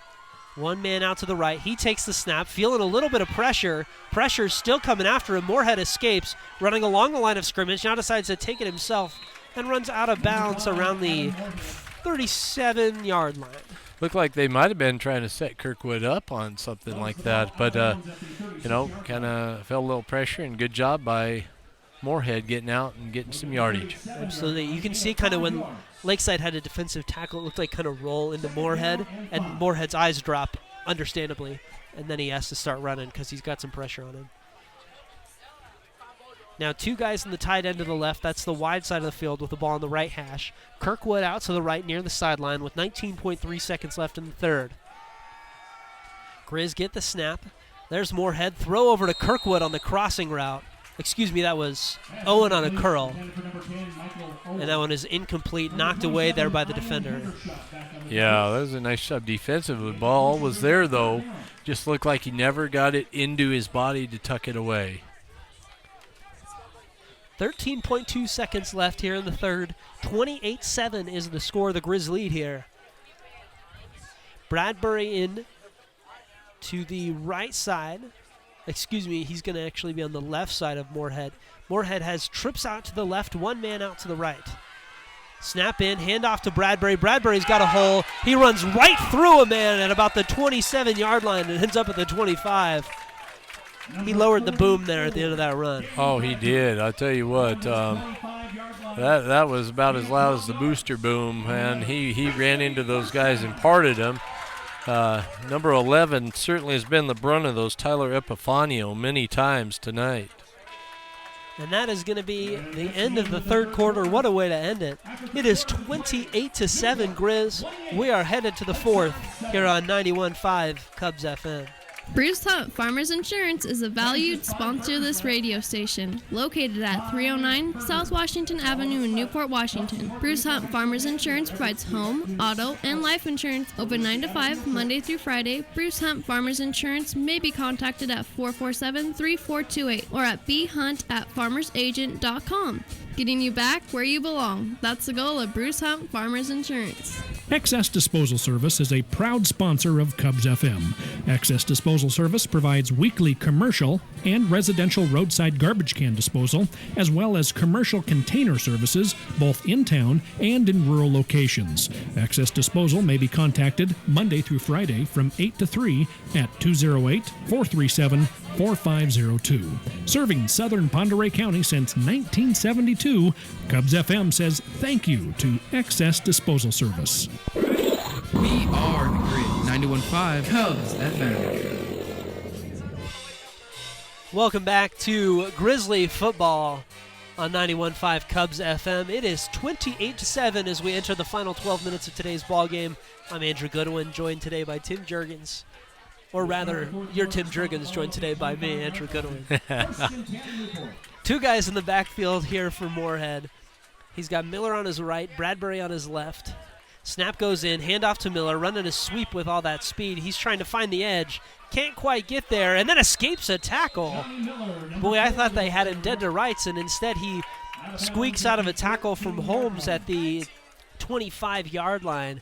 One man out to the right. He takes the snap, feeling a little bit of pressure. Pressure's still coming after him. Moorhead escapes, running along the line of scrimmage. Now decides to take it himself and runs out of bounds around the 37-yard line. Looked like they might have been trying to set Kirkwood up on something like that, but, kind of felt a little pressure, and good job by Moorhead getting out and getting some yardage. Absolutely. You can see kind of when Lakeside had a defensive tackle, it looked like kind of roll into Moorhead, and Moorhead's eyes drop, understandably, and then he has to start running because he's got some pressure on him. Now 2 guys in the tight end to the left. That's the wide side of the field with the ball on the right hash. Kirkwood out to the right near the sideline with 19.3 seconds left in the third. Grizz get the snap. There's Moorhead. Throw over to Kirkwood on the crossing route. Excuse me, that was Owen on a curl. And that one is incomplete, knocked away there by the defender. Yeah, that was a nice job defensively. The ball was there, though. Just looked like he never got it into his body to tuck it away. 13.2 seconds left here in the third. 28-7 is the score of the Grizz lead here. Bradbury in to the right side. Excuse me, he's going to actually be on the left side of Moorhead. Moorhead has trips out to the left, one man out to the right. Snap in, handoff to Bradbury. Bradbury's got a hole. He runs right through a man at about the 27-yard line and ends up at the 25. He lowered the boom there at the end of that run. Oh, he did. I tell you what, that was about as loud as the booster boom, and he ran into those guys and parted them. Number 11 certainly has been the brunt of those, Tyler Epifanio, many times tonight. And that is going to be the end of the third quarter. What a way to end it. It is 28-7 Grizz. We are headed to the fourth here on 91.5 Cubs FM. Bruce Hunt Farmers Insurance is a valued sponsor of this radio station, located at 309 South Washington Avenue in Newport, Washington. Bruce Hunt Farmers Insurance provides home, auto, and life insurance open 9 to 5, Monday through Friday. Bruce Hunt Farmers Insurance may be contacted at 447-3428 or at bhunt@farmersagent.com. Getting you back where you belong. That's the goal of Bruce Hunt Farmers Insurance. Excess Disposal Service is a proud sponsor of Cubs FM. Excess Disposal Service provides weekly commercial and residential roadside garbage can disposal, as well as commercial container services, both in town and in rural locations. Excess Disposal may be contacted Monday through Friday from 8 to 3 at 208-437-4502. Serving southern Pend Oreille County since 1972, Cubs FM says thank you to Excess Disposal Service. We are the Grid 91.5 Cubs FM. Welcome back to Grizzly football on 91.5 Cubs FM. It is 28-7 as we enter the final 12 minutes of today's ball game. I'm Andrew Goodwin, joined today by Tim Juergens. Or rather, you're Tim Juergens, joined today by me, Andrew Goodwin. 2 guys in the backfield here for Moorhead. He's got Miller on his right, Bradbury on his left. Snap goes in, handoff to Miller, running a sweep with all that speed. He's trying to find the edge, can't quite get there, and then escapes a tackle. Boy, I thought they had him dead to rights, and instead he squeaks out of a tackle from Holmes at the 25-yard line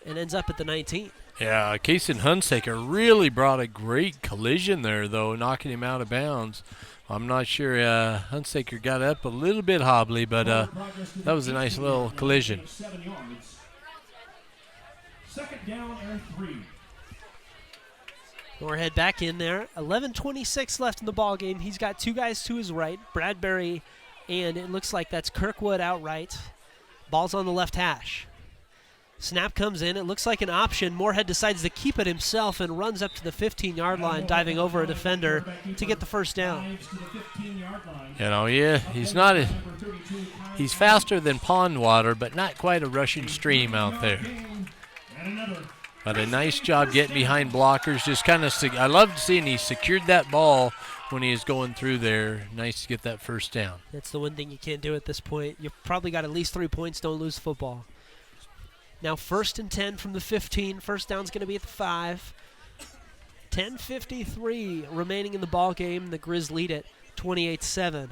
and ends up at the 19. Yeah, Kason Hunsaker really brought a great collision there, though, knocking him out of bounds. I'm not sure Hunsaker got up a little bit hobbly, but that was a nice little collision. Second down and 3. Moorhead back in there. 11:26 left in the ball game. He's got 2 guys to his right, Bradbury, and it looks like that's Kirkwood outright. Ball's on the left hash. Snap comes in. It looks like an option. Moorhead decides to keep it himself and runs up to the 15-yard line, diving over a defender to get the first down. He's faster than pond water, but not quite a rushing stream out there. But a nice job getting behind blockers. Just kind of, I loved seeing he secured that ball when he was going through there. Nice to get that first down. That's the one thing you can't do at this point. You've probably got at least 3 points. Don't lose the football. Now 1st and 10 from the 15. First down's going to be at the 5. 10:53 remaining in the ball game. The Grizz lead it 28-7.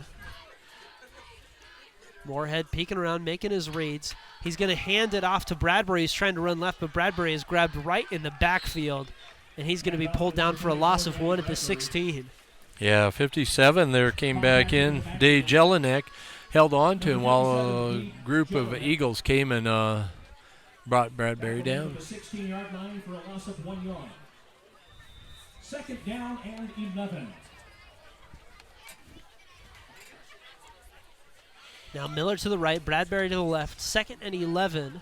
Moorhead peeking around, making his reads. He's going to hand it off to Bradbury. He's trying to run left, but Bradbury is grabbed right in the backfield, and he's going to be pulled down for a loss of 1 at the 16. Yeah, 57 there came back in. Dave Jelinek held on to him while a group of Eagles came and brought Bradbury down. 16-yard line for a loss of 1 yard. 2nd down and 11. Now Miller to the right, Bradbury to the left. 2nd and 11.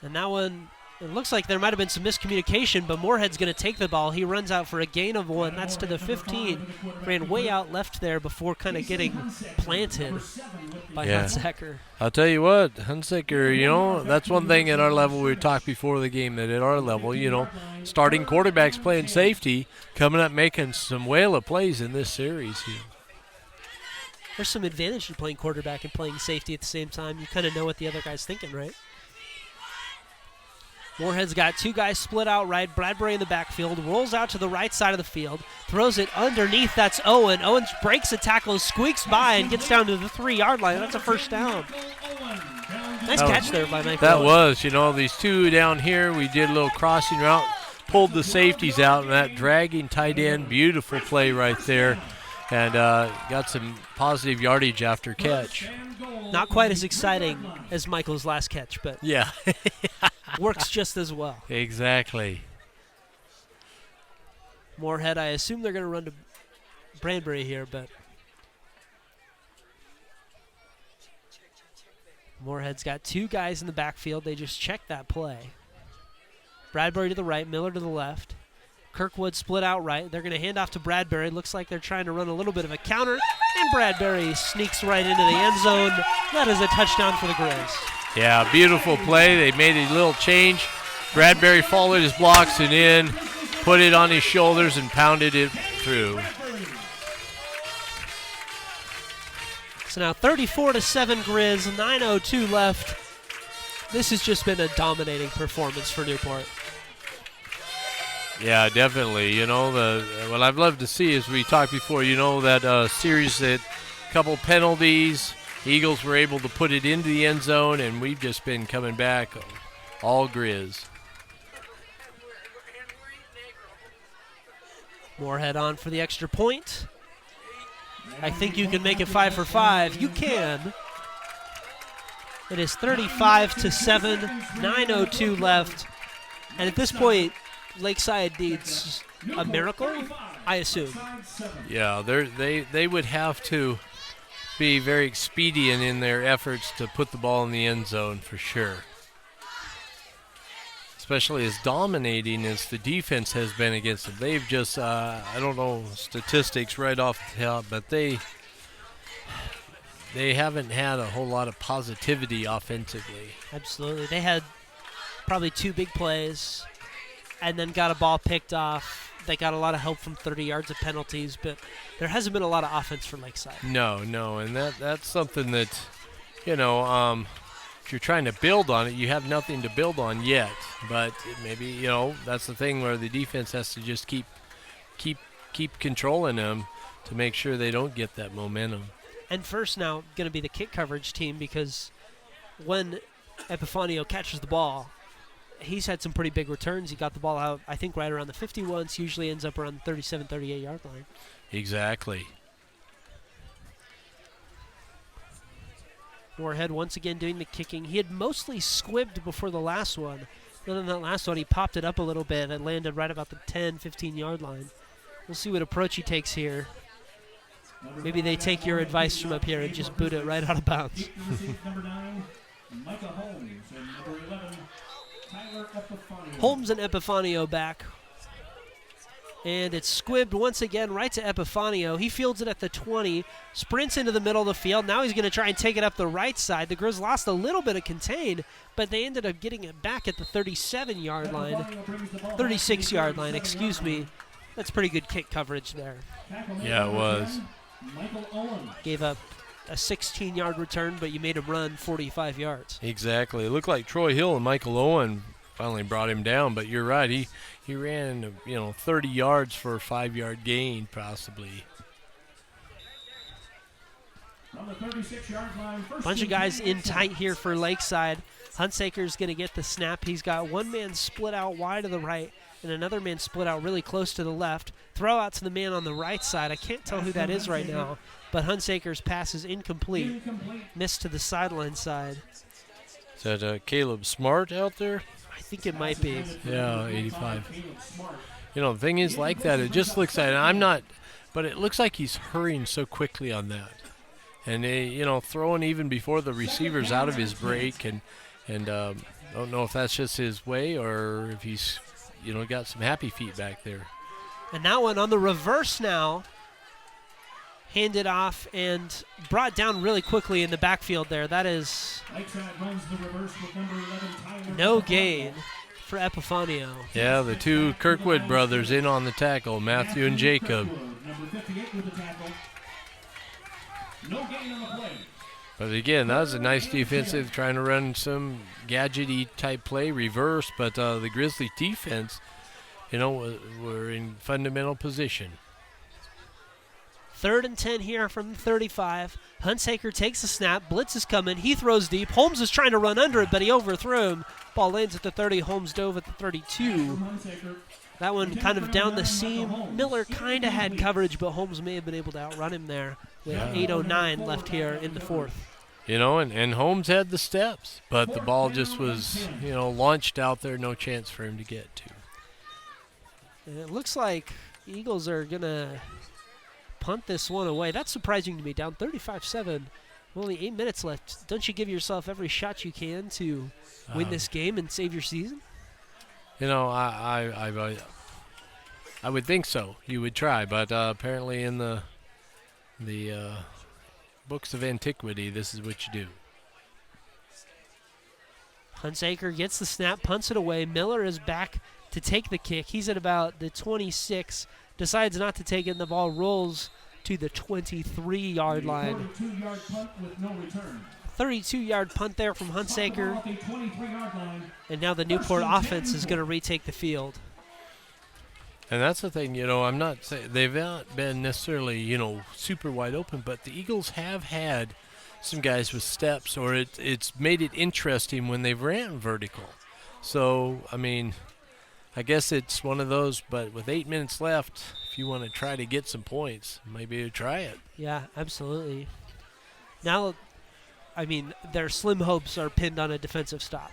And that one, it looks like there might have been some miscommunication, but Moorhead's going to take the ball. He runs out for a gain of 1. That's to the 15. Ran way out left there before kind of getting planted by Hunsaker. I'll tell you what, Hunsaker, that's one thing at our level we talked before the game, that at our level, starting quarterbacks playing safety, coming up making some whale of plays in this series. There's some advantage to playing quarterback and playing safety at the same time. You kind of know what the other guy's thinking, right? Moorhead's got 2 guys split out right. Bradbury in the backfield, rolls out to the right side of the field, throws it underneath. That's Owen. Owen breaks a tackle, squeaks by, and gets down to the 3-yard line. That's a first down. Nice catch there by Mike. That was, these 2 down here. We did a little crossing route, pulled the safeties out, and that dragging tight end, beautiful play right there. And got some positive yardage after catch. Not quite as exciting as Michael's last catch, but yeah, works just as well. Exactly. Moorhead, I assume they're going to run to Bradbury here, but Moorhead's got 2 guys in the backfield. They just checked that play. Bradbury to the right, Miller to the left. Kirkwood split out right. They're going to hand off to Bradbury. Looks like they're trying to run a little bit of a counter, and Bradbury sneaks right into the end zone. That is a touchdown for the Grizz. Yeah, beautiful play. They made a little change. Bradbury followed his blocks and in, put it on his shoulders and pounded it through. So now 34-7 Grizz, 9:02 left. This has just been a dominating performance for Newport. Yeah, definitely. What I've loved to see, as we talked before, that series, that couple penalties, Eagles were able to put it into the end zone, and we've just been coming back all Grizz. Moorhead on for the extra point. I think you can make it 5 for 5. You can. It is 35-7, 9:02 left. And at this point, Lakeside needs a miracle, I assume. Yeah, they would have to be very expedient in their efforts to put the ball in the end zone for sure. Especially as dominating as the defense has been against them. They've just, I don't know statistics right off the top, but they haven't had a whole lot of positivity offensively. Absolutely. They had probably 2 big plays and then got a ball picked off. They got a lot of help from 30 yards of penalties, but there hasn't been a lot of offense for Lakeside. No, and that's something that, if you're trying to build on it, you have nothing to build on yet. But maybe, that's the thing where the defense has to just keep controlling them to make sure they don't get that momentum. And first now going to be the kick coverage team, because when Epifanio catches the ball, he's had some pretty big returns. He got the ball out, I think, right around the 51, so usually ends up around the 37, 38-yard line. Exactly. Moorhead once again doing the kicking. He had mostly squibbed before the last one. Other than that last one, he popped it up a little bit and landed right about the 10, 15-yard line. We'll see what approach he takes here. Maybe they take your advice from up here and just boot it right out of bounds. Micah Holmes and number 11, Tyler Epifanio. Holmes and Epifanio back. And it's squibbed once again right to Epifanio. He fields it at the 20, sprints into the middle of the field. Now he's going to try and take it up the right side. The Grizz lost a little bit of contain, but they ended up getting it back at the 37-yard line. 36-yard line, excuse me. That's pretty good kick coverage there. Yeah, it was. Gave up a 16-yard return, but you made him run 45 yards. Exactly. It looked like Troy Hill and Michael Owen finally brought him down, but you're right. He ran, 30 yards for a 5-yard gain, possibly. From the 36-yard line, bunch of guys in tight here for Lakeside. Huntsaker's going to get the snap. He's got one man split out wide to the right and another man split out really close to the left. Throw out to the man on the right side. I can't tell who that is right now, but Huntsaker's pass is incomplete. Missed to the sideline side. Is that Caleb Smart out there? I think it might be. Yeah, 85. The thing is like that. It just looks like, but it looks like he's hurrying so quickly on that. And, throwing even before the receiver's out of his break. And don't know if that's just his way or if he's, got some happy feet back there. And that one on the reverse now. Handed off and brought down really quickly in the backfield there. That is no gain for Epifanio. Yeah, the two Kirkwood brothers in on the tackle, Matthew and Jacob. But again, that was a nice defensive, trying to run some gadgety type play, reverse, but the Grizzly defense, were in fundamental position. 3rd and 10 here from the 35. Huntsaker takes the snap. Blitz is coming. He throws deep. Holmes is trying to run under it, but he overthrew him. Ball lands at the 30. Holmes dove at the 32. That one kind of down the seam. Miller kind of had coverage, but Holmes may have been able to outrun him there with 8:09 left here in the 4th. And Holmes had the steps, but the ball just was, launched out there. No chance for him to get to. And it looks like Eagles are going to punt this one away. That's surprising to me. Down 35-7. Only 8 minutes left. Don't you give yourself every shot you can to win this game and save your season? I would think so. You would try, but apparently in the books of antiquity, this is what you do. Huntsaker gets the snap, punts it away. Miller is back to take the kick. He's at about the 26. Decides not to take it, and the ball rolls to the 23-yard line. 32-yard punt with no return. 32-yard punt there from Huntsaker. And now the Newport offense is going to retake the field. And that's the thing, I'm not saying they've not been necessarily, super wide open, but the Eagles have had some guys with steps, or it's made it interesting when they've ran vertical. So, I guess it's one of those, but with 8 minutes left, if you want to try to get some points, maybe try it. Yeah, absolutely. Now, their slim hopes are pinned on a defensive stop.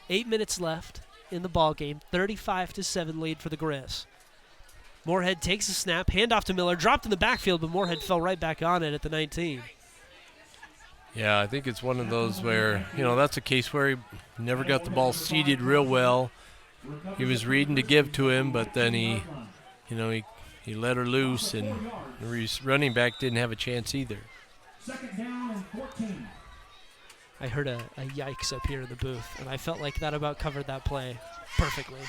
8 minutes left in the ball game. 35-7 lead for the Grizz. Moorhead takes a snap, handoff to Miller, dropped in the backfield, but Moorhead fell right back on it at the 19. Yeah, I think it's one of those where, that's a case where he never got the ball seated real well. He was reading to give to him, but then he let her loose, and the running back didn't have a chance either. 2nd down and 14. I heard a yikes up here in the booth, and I felt like that about covered that play perfectly.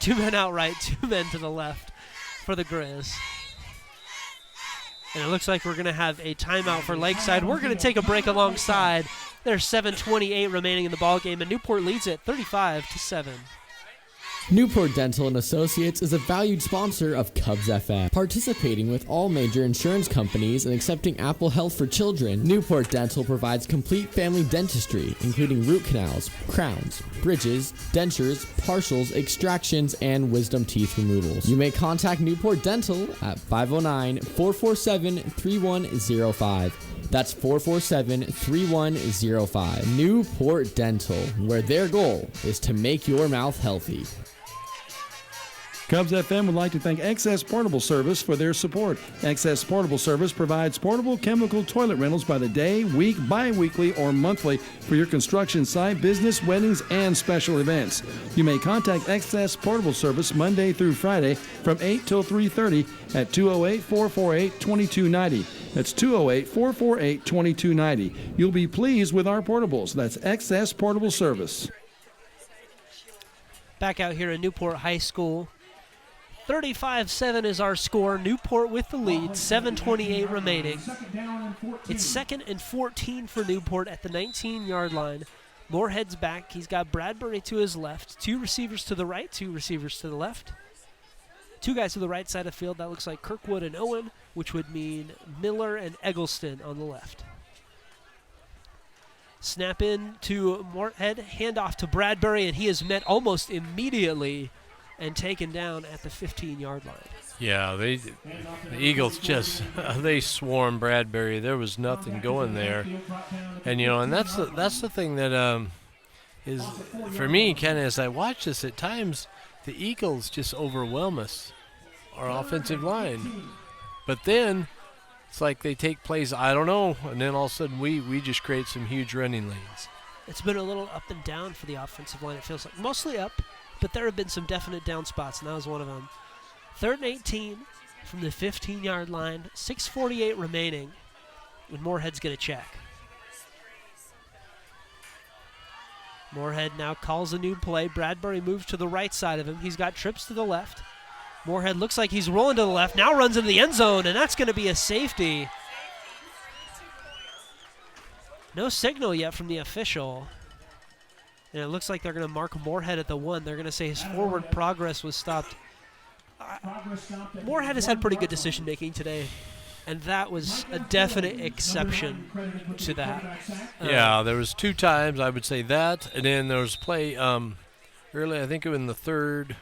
2 men out right, 2 men to the left for the Grizz. And it looks like we're going to have a timeout for Lakeside. We're going to take a break alongside. There's 7:28 remaining in the ballgame, and Newport leads it 35-7. Newport Dental and Associates is a valued sponsor of Cubs FM, participating with all major insurance companies and accepting Apple Health for children. Newport Dental provides complete family dentistry, including root canals, crowns, bridges, dentures, partials, extractions, and wisdom teeth removals. You may contact Newport Dental at 509-447-3105. That's 447-3105. Newport Dental, where their goal is to make your mouth healthy. Cubs FM would like to thank Excess Portable Service for their support. Excess Portable Service provides portable chemical toilet rentals by the day, week, bi-weekly, or monthly for your construction site, business, weddings, and special events. You may contact Excess Portable Service Monday through Friday from 8 till 3:30 at 208-448-2290. That's 208-448-2290. You'll be pleased with our portables. That's Excess Portable Service. Back out here in Newport High School. 35-7 is our score. Newport with the lead, 7:28 remaining. It's 2nd and 14 for Newport at the 19-yard line. Moorhead's back. He's got Bradbury to his left. 2 receivers to the right, 2 receivers to the left. 2 guys to the right side of the field. That looks like Kirkwood and Owen, which would mean Miller and Eggleston on the left. Snap in to Moorhead, handoff to Bradbury, and he is met almost immediately and taken down at the 15-yard line. Yeah, the Eagles just they swarmed Bradbury. There was nothing going there, and and that's the thing that is for me, kind of as I watch this at times, the Eagles just overwhelm us, our offensive line, but then it's like they take plays, I don't know, and then all of a sudden we just create some huge running lanes. It's been a little up and down for the offensive line. It feels like mostly up, but there have been some definite down spots, and that was one of them. 3rd and 18 from the 15-yard line, 6:48 remaining, and Moorhead's going to check. Moorhead now calls a new play. Bradbury moves to the right side of him. He's got trips to the left. Moorhead looks like he's rolling to the left, now runs into the end zone, and that's going to be a safety. No signal yet from the official. And it looks like they're going to mark Moorhead at the 1. They're going to say his forward progress was stopped. Moorhead has had pretty good decision-making today, and that was a definite exception to that. Yeah, there was 2 times, I would say that, and then there was a play early, I think in the third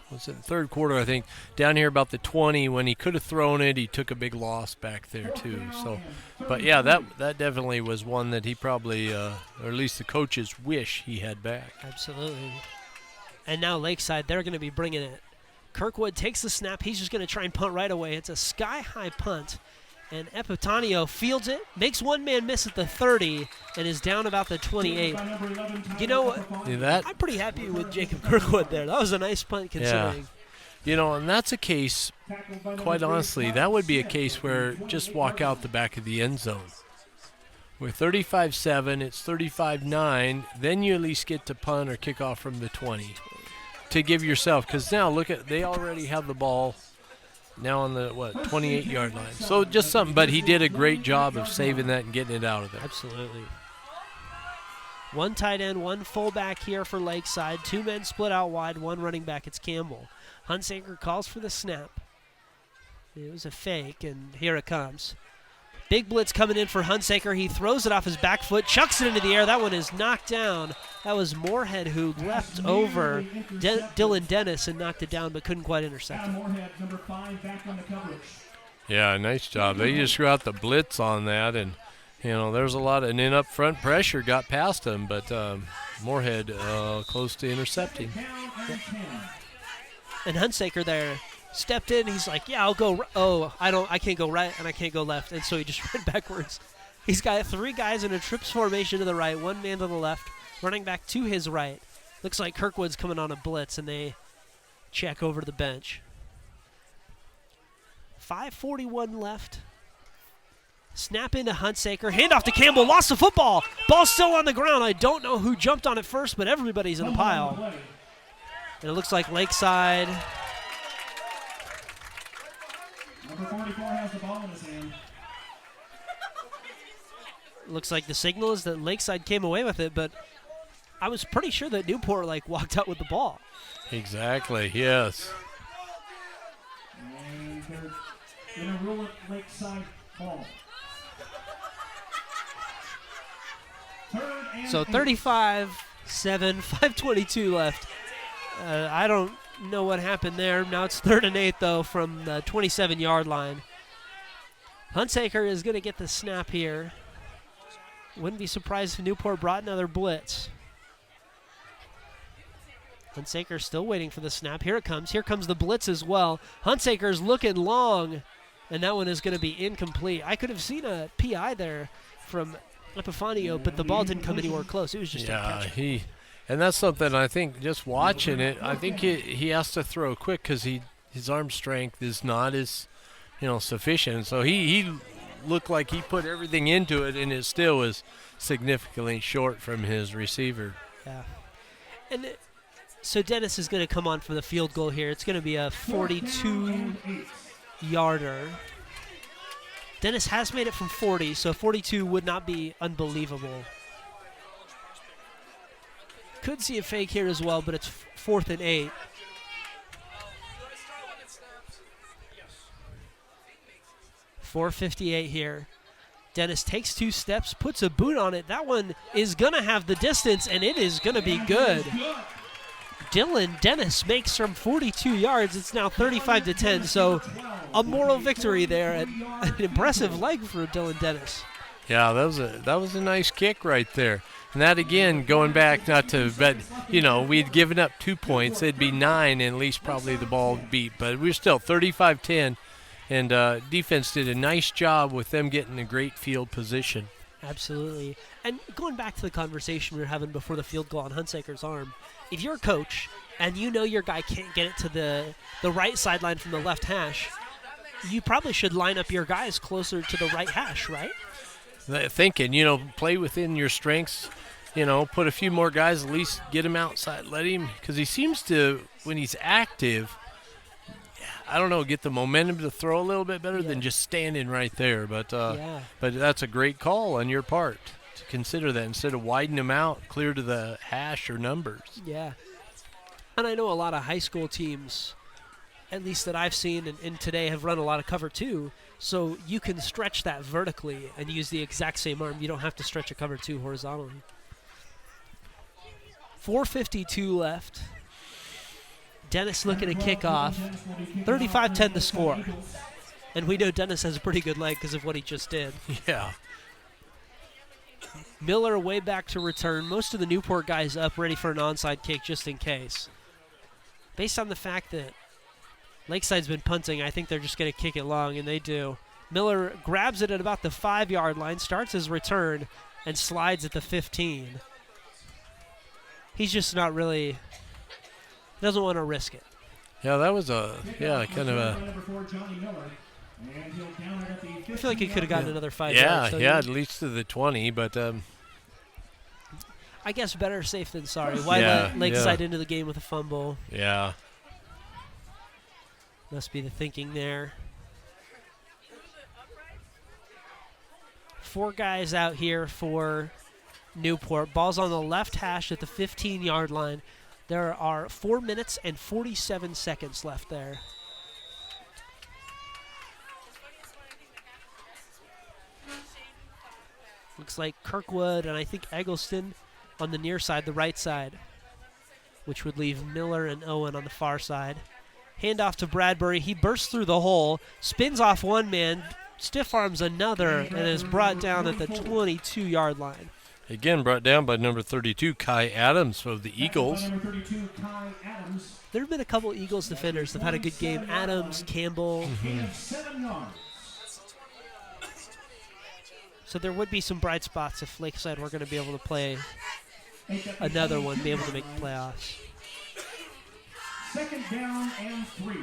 quarter, I think, down here about the 20, when he could have thrown it, he took a big loss back there too. So, but yeah, that definitely was one that he probably, or at least the coaches wish he had back. Absolutely. And now Lakeside, they're going to be bringing it. Kirkwood takes the snap. He's just going to try and punt right away. It's a sky-high punt. And Epitanio fields it, makes one man miss at the 30, and is down about the 28. You know what? I'm pretty happy with Jacob Kirkwood there. That was a nice punt considering. Yeah. And that's a case, quite honestly, that would be a case where just walk out the back of the end zone. With 35-7, it's 35-9, then you at least get to punt or kick off from the 20 to give yourself, because now look at, they already have the ball now on the, 28-yard line. So just something, but he did a great job of saving that and getting it out of there. Absolutely. 1 tight end, 1 fullback here for Lakeside. 2 men split out wide, 1 running back. It's Campbell. Hunsaker calls for the snap. It was a fake, and here it comes. Big blitz coming in for Hunsaker. He throws it off his back foot, chucks it into the air. That one is knocked down. That was Moorhead who leapt over Dylan Dennis and knocked it down, but couldn't quite intercept it. Yeah, nice job. They just threw out the blitz on that, and there's a lot of, and then up front pressure got past him, but Moorhead close to intercepting. Yep. And Hunsaker there stepped in. He's like, yeah, I'll go. I can't go right and I can't go left. And so he just ran backwards. He's got 3 guys in a trips formation to the right, 1 man to the left, running back to his right. Looks like Kirkwood's coming on a blitz, and they check over to the bench. 5:41 left. Snap into Hunsaker. Handoff to Campbell. Lost the football. Ball's still on the ground. I don't know who jumped on it first, but everybody's in a pile. And it looks like Lakeside. Number 44 has the ball in his hand. Looks like the signal is that Lakeside came away with it, but I was pretty sure that Newport walked out with the ball. Exactly, yes. And they're going to rule it Lakeside ball. So 35-7, 5:22 left. I don't know what happened there. Now it's 3rd and 8, though, from the 27-yard line. Hunsaker is going to get the snap here. Wouldn't be surprised if Newport brought another blitz. Hunsaker's still waiting for the snap. Here it comes. Here comes the blitz as well. Hunsaker's looking long, and that one is going to be incomplete. I could have seen a PI there from Epifanio, but the ball didn't come anywhere close. It was just a catch. And that's something I think, just watching it, I think he has to throw quick because his arm strength is not as, sufficient. So he looked like he put everything into it, and it still was significantly short from his receiver. Yeah. And so Dennis is going to come on for the field goal here. It's going to be a 42-yarder. Dennis has made it from 40, so 42 would not be unbelievable. Could see a fake here as well, but it's 4th and 8. .458 here. Dennis takes 2 steps, puts a boot on it. That one is going to have the distance, and it is going to be good. Dylan Dennis makes from 42 yards. It's now 35-10, so a moral victory there. An impressive leg for Dylan Dennis. Yeah, that was a nice kick right there. And that, again, going back, but we'd given up 2 points. It'd be 9, and at least probably the ball beat. But we're still 35-10, and defense did a nice job with them getting a great field position. Absolutely. And going back to the conversation we were having before the field goal on Hunsaker's arm, if you're a coach and you know your guy can't get it to the right sideline from the left hash, you probably should line up your guys closer to the right hash, right? Thinking, play within your strengths, put a few more guys, at least get him outside. Let him, because he seems to, when he's active, I don't know, get the momentum to throw a little bit better than just standing right there. But that's a great call on your part to consider that instead of widening him out clear to the hash or numbers. Yeah. And I know a lot of high school teams, at least that I've seen and today, have run a lot of cover two. So you can stretch that vertically and use the exact same arm. You don't have to stretch a cover two horizontally. 4:52 left. Dennis looking to kick off. 35-10 the score. And we know Dennis has a pretty good leg because of what he just did. Yeah. Miller way back to return. Most of the Newport guys up ready for an onside kick just in case. Based on the fact that Lakeside's been punting, I think they're just going to kick it long, and they do. Miller grabs it at about the 5-yard line, starts his return, and slides at the 15. He's just not really, doesn't want to risk it. Yeah, that was kind of a. I feel like he could have gotten another 5 yards. Yeah, at least to the 20, but. I guess better safe than sorry. Why let Lakeside into the game with a fumble? Yeah. Must be the thinking there. 4 guys out here for Newport. Ball's on the left hash at the 15-yard line. There are 4 minutes and 47 seconds left there. Looks like Kirkwood and I think Eggleston on the near side, the right side, which would leave Miller and Owen on the far side. Handoff to Bradbury. He bursts through the hole, spins off one man, stiff arms another, and is brought down at the 22-yard line. Again, brought down by number 32, Kai Adams of the Eagles. There have been a couple Eagles defenders that have had a good game. Adams, Campbell. So there would be some bright spots if Lakeside were going to be able to play another one, be able to make the playoffs. 2nd down and 3.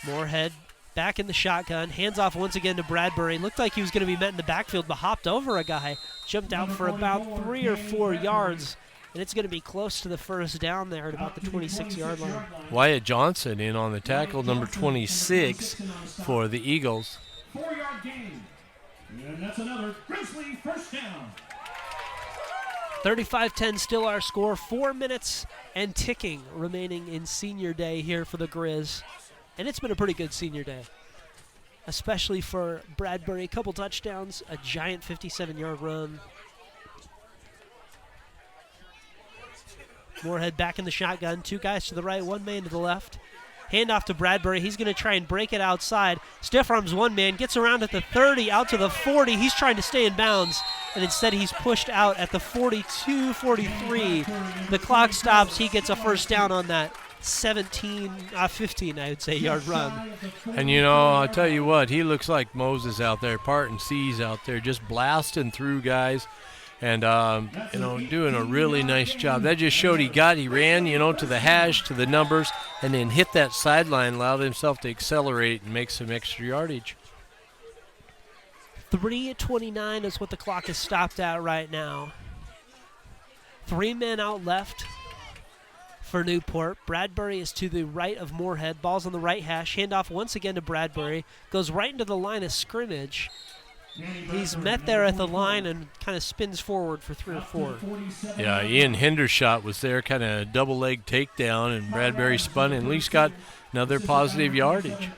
Moorhead back in the shotgun, hands off once again to Bradbury. Looked like he was going to be met in the backfield, but hopped over a guy, jumped out for about 3 or 4 yards, and it's going to be close to the first down there at about the 26-yard line. Wyatt Johnson in on the tackle, number 26 for the Eagles. 4-yard gain. And that's another Grizzly first down. 35-10 still our score. 4 minutes and ticking remaining in senior day here for the Grizz. And it's been a pretty good senior day, especially for Bradbury. A couple touchdowns, a giant 57-yard run. Moorhead back in the shotgun. 2 guys to the right, 1 man to the left. Handoff to Bradbury. He's going to try and break it outside. Stiff arms one man, gets around at the 30, out to the 40. He's trying to stay in bounds, and instead he's pushed out at the 42, 43. The clock stops. He gets a first down on that 15, I would say, yard run. And, you know, I'll tell you what, he looks like Moses out there, parting seas out there, just blasting through guys. And, you know, doing a really nice job. That just showed he ran, you know, to the hash, to the numbers, and then hit that sideline, allowed himself to accelerate and make some extra yardage. 3:29 is what the clock is stopped at right now. 3 men out left for Newport. Bradbury is to the right of Moorhead. Ball's on the right hash. Handoff once again to Bradbury. Goes right into the line of scrimmage. He's met there at the line and kind of spins forward for 3 or 4. Yeah, Ian Hendershot was there, kind of double-leg takedown, and Bradbury spun and at least got another positive yardage.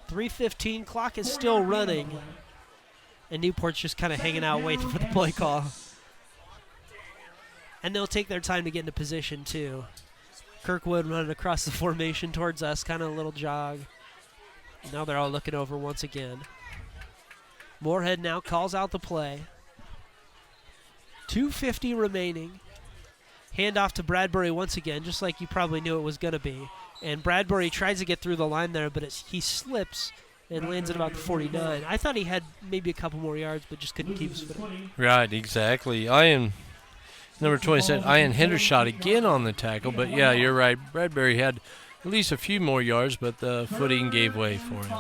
3:15, clock is still running, and Newport's just kind of hanging out waiting for the play call. And they'll take their time to get into position, too. Kirkwood running across the formation towards us, kind of a little jog. Now they're all looking over once again. Moorhead now calls out the play. 2:50 remaining. Handoff to Bradbury once again, just like you probably knew it was going to be. And Bradbury tries to get through the line there, but he slips and lands at about the 49. I thought he had maybe a couple more yards, but just couldn't keep his footing. Right, exactly. Number 27, Ian Hendershot again on the tackle, but yeah, you're right. Bradbury had at least a few more yards, but the footing gave way for him.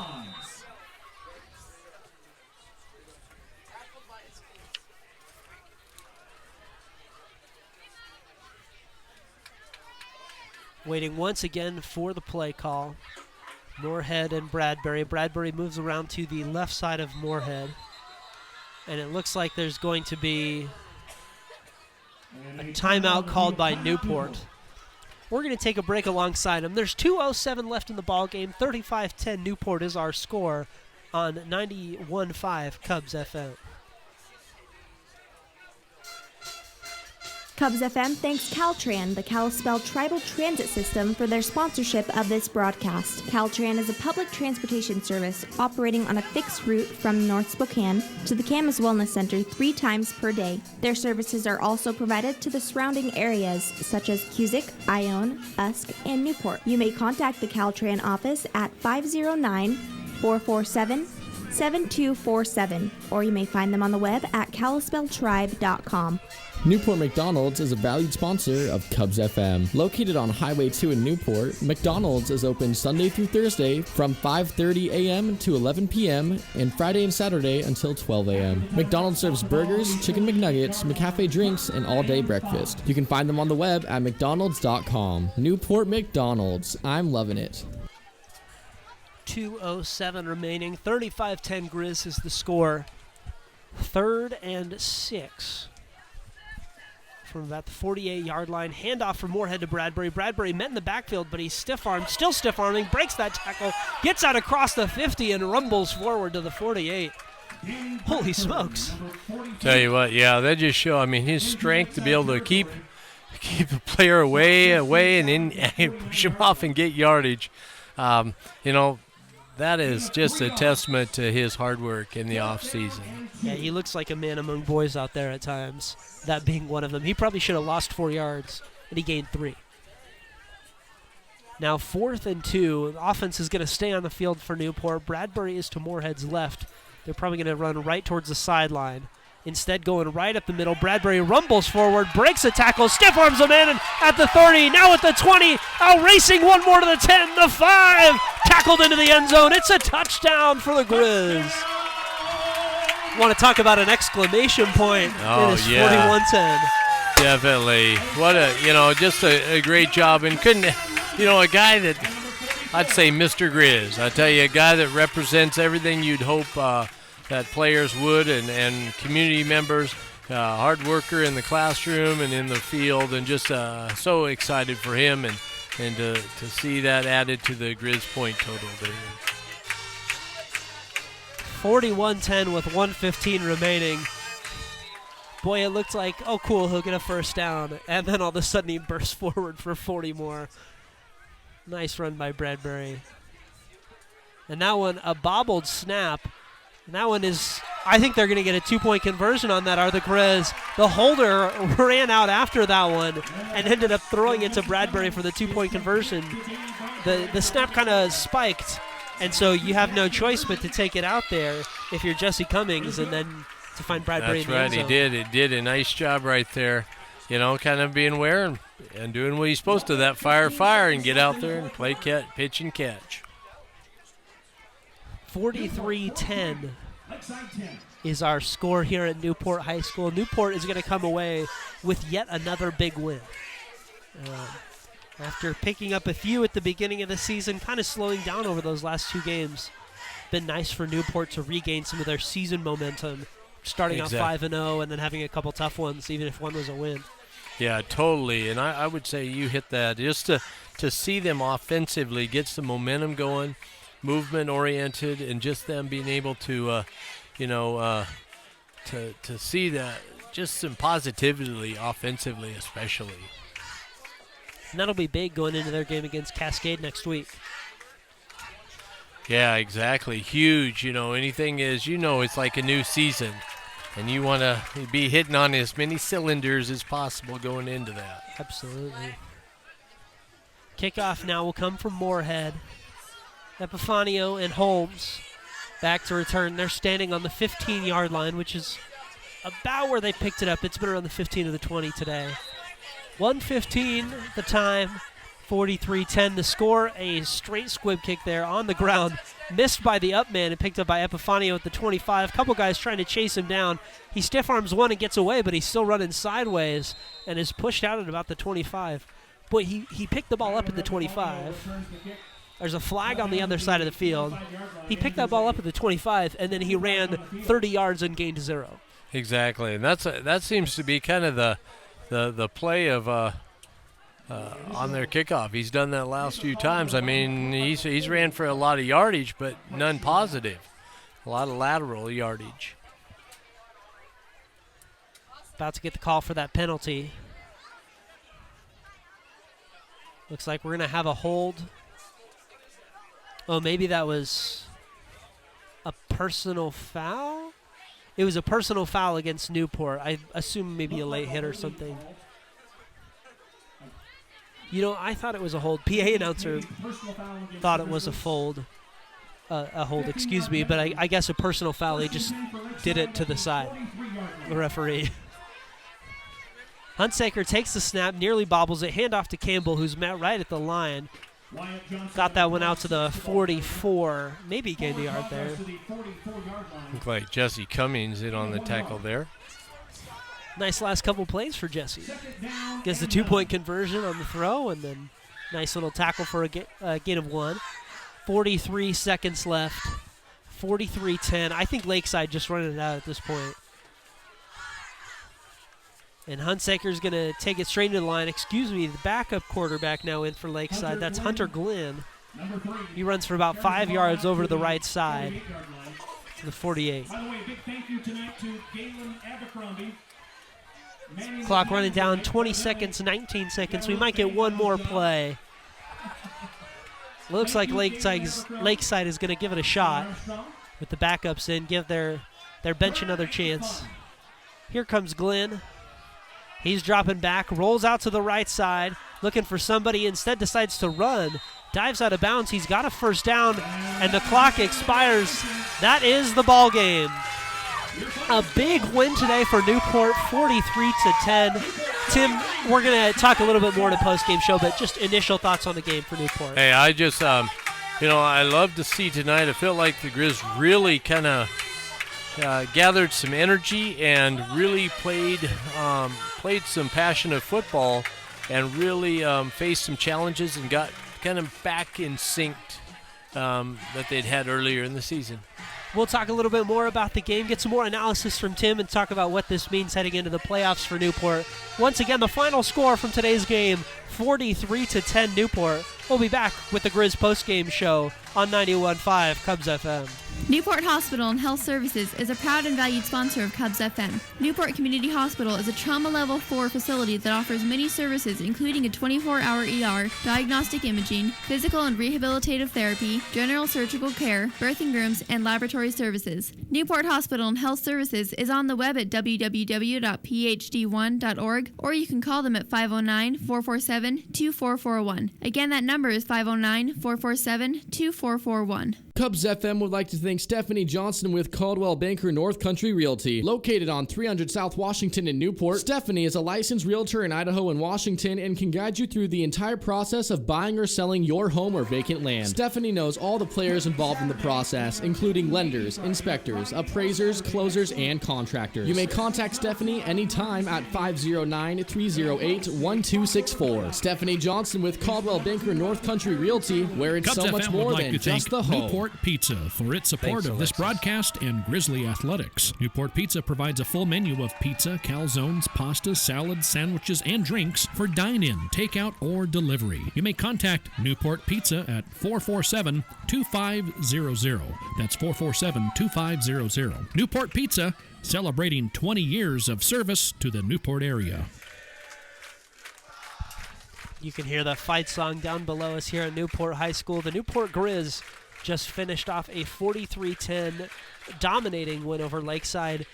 Waiting once again for the play call. Moorhead and Bradbury. Bradbury moves around to the left side of Moorhead. And it looks like there's going to be a timeout called by Newport. We're going to take a break alongside him. There's 2:07 left in the ball game. 35-10 Newport is our score on 91.5 Cubs FM. Cubs FM thanks Caltran, the Kalispell Tribal Transit System, for their sponsorship of this broadcast. Caltran is a public transportation service operating on a fixed route from North Spokane to the Camas Wellness Center 3 times per day. Their services are also provided to the surrounding areas such as Cusick, Ione, Usk, and Newport. You may contact the Caltran office at 509-447-7247, or you may find them on the web at kalispelltribe.com. Newport McDonald's is a valued sponsor of Cubs FM. Located on Highway 2 in Newport, McDonald's is open Sunday through Thursday from 5:30 a.m. to 11 p.m. and Friday and Saturday until 12 a.m. McDonald's serves burgers, chicken McNuggets, McCafe drinks, and all-day breakfast. You can find them on the web at mcdonalds.com. Newport McDonald's. I'm loving it. 2:07 remaining. 35-10 Grizz is the score. 3rd and 6. From about the 48-yard line. Handoff from Moorhead to Bradbury. Bradbury met in the backfield, but he's stiff-armed, still stiff-arming, breaks that tackle, gets out across the 50 and rumbles forward to the 48. Holy smokes. Tell you what, yeah, that just show, I mean, his strength to be able to keep a player away, and then push him off and get yardage. You know, that is just a testament to his hard work in the offseason. Yeah, he looks like a man among boys out there at times, that being one of them. He probably should have lost 4 yards, and he gained 3. Now 4th and 2. The offense is going to stay on the field for Newport. Bradbury is to Moorhead's left. They're probably going to run right towards the sideline. Instead, going right up the middle. Bradbury rumbles forward, breaks a tackle, stiff arms a man at the 30, now at the 20, out racing one more to the 10, the 5, tackled into the end zone. It's a touchdown for the Grizz. Want to talk about an exclamation point? Oh, it is yeah. 41-10. Definitely. What a, just a great job. And couldn't, a guy that, I'd say Mr. Grizz. I tell you, a guy that represents everything you'd hope that players would, and community members, hard worker in the classroom and in the field, and just so excited for him and to see that added to the Grizz point total there. 41-10 with 1:15 remaining. Boy, it looked like, oh cool, he'll get a first down, and then all of a sudden he bursts forward for 40 more. Nice run by Bradbury. And that one, a bobbled snap. And that one is, I think they're going to get a 2-point conversion on that, are the Grizz. The holder ran out after that one and ended up throwing it to Bradbury for the 2-point conversion. The snap kind of spiked, and so you have no choice but to take it out there if you're Jesse Cummings and then to find Bradbury in the end zone. That's right, he did a nice job right there. You know, kind of being aware and doing what he's supposed to, that fire, and get out there and play pitch and catch. 43-10 is our score here at Newport High School. Newport is going to come away with yet another big win. After picking up a few at the beginning of the season, kind of slowing down over those last 2 games. Been nice for Newport to regain some of their season momentum, starting out 5-0 and then having a couple tough ones, even if one was a win. Yeah, totally, and I would say you hit that. Just to see them offensively, get some momentum going, movement-oriented, and just them being able to, to see that, just some positivity offensively especially. And that'll be big going into their game against Cascade next week. Yeah, exactly. Huge. Anything is, it's like a new season. And you want to be hitting on as many cylinders as possible going into that. Absolutely. Kickoff now will come from Moorhead. Epifanio and Holmes back to return. They're standing on the 15-yard line, which is about where they picked it up. It's been around the 15 to the 20 today. 1:15 the time, 43-10 the score. A straight squib kick there on the ground, missed by the up man and picked up by Epifanio at the 25. A couple guys trying to chase him down. He stiff arms one and gets away, but he's still running sideways and is pushed out at about the 25. Boy, he picked the ball up at the 25. There's a flag on the other side of the field. He picked that ball up at the 25, and then he ran 30 yards and gained 0. Exactly, and that seems to be kind of the play of on their kickoff. He's done that last few times. I mean, he's ran for a lot of yardage, but none positive. A lot of lateral yardage. About to get the call for that penalty. Looks like we're going to have a hold. Oh, maybe that was a personal foul? It was a personal foul against Newport. I assume maybe a late hit or something. I thought it was a hold. PA announcer thought it was a hold, but I guess a personal foul. They just did it to the side, the referee. Hunsaker takes the snap, nearly bobbles it, handoff to Campbell, who's met right at the line. Got that one out to the 44. Maybe gained a yard there. Looked like Jesse Cummings in on the tackle there. Nice last couple plays for Jesse. Gets the 2-point conversion on the throw, and then nice little tackle for a gain of 1. 43 seconds left. 43-10. I think Lakeside just running it out at this point. And Hunsaker's going to take it straight into the line. The backup quarterback now in for Lakeside. That's Hunter Glenn. He runs for about 5 yards over to the right side to the 48. By the way, big thank you tonight to Galen Abercrombie. Clock running down, 20 seconds, 19 seconds. We might get one more play. Looks like Lakeside is going to give it a shot with the backups in, give their bench another chance. Here comes Glenn. He's dropping back, rolls out to the right side, looking for somebody, instead decides to run. Dives out of bounds. He's got a first down, and the clock expires. That is the ball game. A big win today for Newport, 43-10. Tim, we're going to talk a little bit more in the post-game show, but just initial thoughts on the game for Newport. Hey, I just, I love to see tonight. I feel like the Grizz really kind of gathered some energy and really played some passionate football and really faced some challenges and got kind of back in sync that they'd had earlier in the season. We'll talk a little bit more about the game, get some more analysis from Tim, and talk about what this means heading into the playoffs for Newport. Once again, the final score from today's game, 43-10 Newport. We'll be back with the Grizz postgame show on 91.5 Cubs FM. Newport Hospital and Health Services is a proud and valued sponsor of Cubs FM. Newport Community Hospital is a trauma level 4 facility that offers many services including a 24-hour ER, diagnostic imaging, physical and rehabilitative therapy, general surgical care, birthing rooms, and laboratory services. Newport Hospital and Health Services is on the web at www.phd1.org, or you can call them at 509-447-2441. Again, that number is 509-447-2441. Cubs FM would like to thank Stephanie Johnson with Caldwell Banker North Country Realty. Located on 300 South Washington in Newport, Stephanie is a licensed realtor in Idaho and Washington and can guide you through the entire process of buying or selling your home or vacant land. Stephanie knows all the players involved in the process, including lenders, inspectors, appraisers, closers, and contractors. You may contact Stephanie anytime at 509-308-1264. Stephanie Johnson with Caldwell Banker North Country Realty, where it's Cubs so FM much more would like than to just thank the home. Newport Pizza for its support of this broadcast and Grizzly Athletics. Newport Pizza provides a full menu of pizza, calzones, pastas, salads, sandwiches, and drinks for dine-in, takeout, or delivery. You may contact Newport Pizza at 447-2500. That's 447-2500. Newport Pizza, celebrating 20 years of service to the Newport area. You can hear the fight song down below us here at Newport High School. The Newport Grizz just finished off a 43-10 dominating win over Lakeside,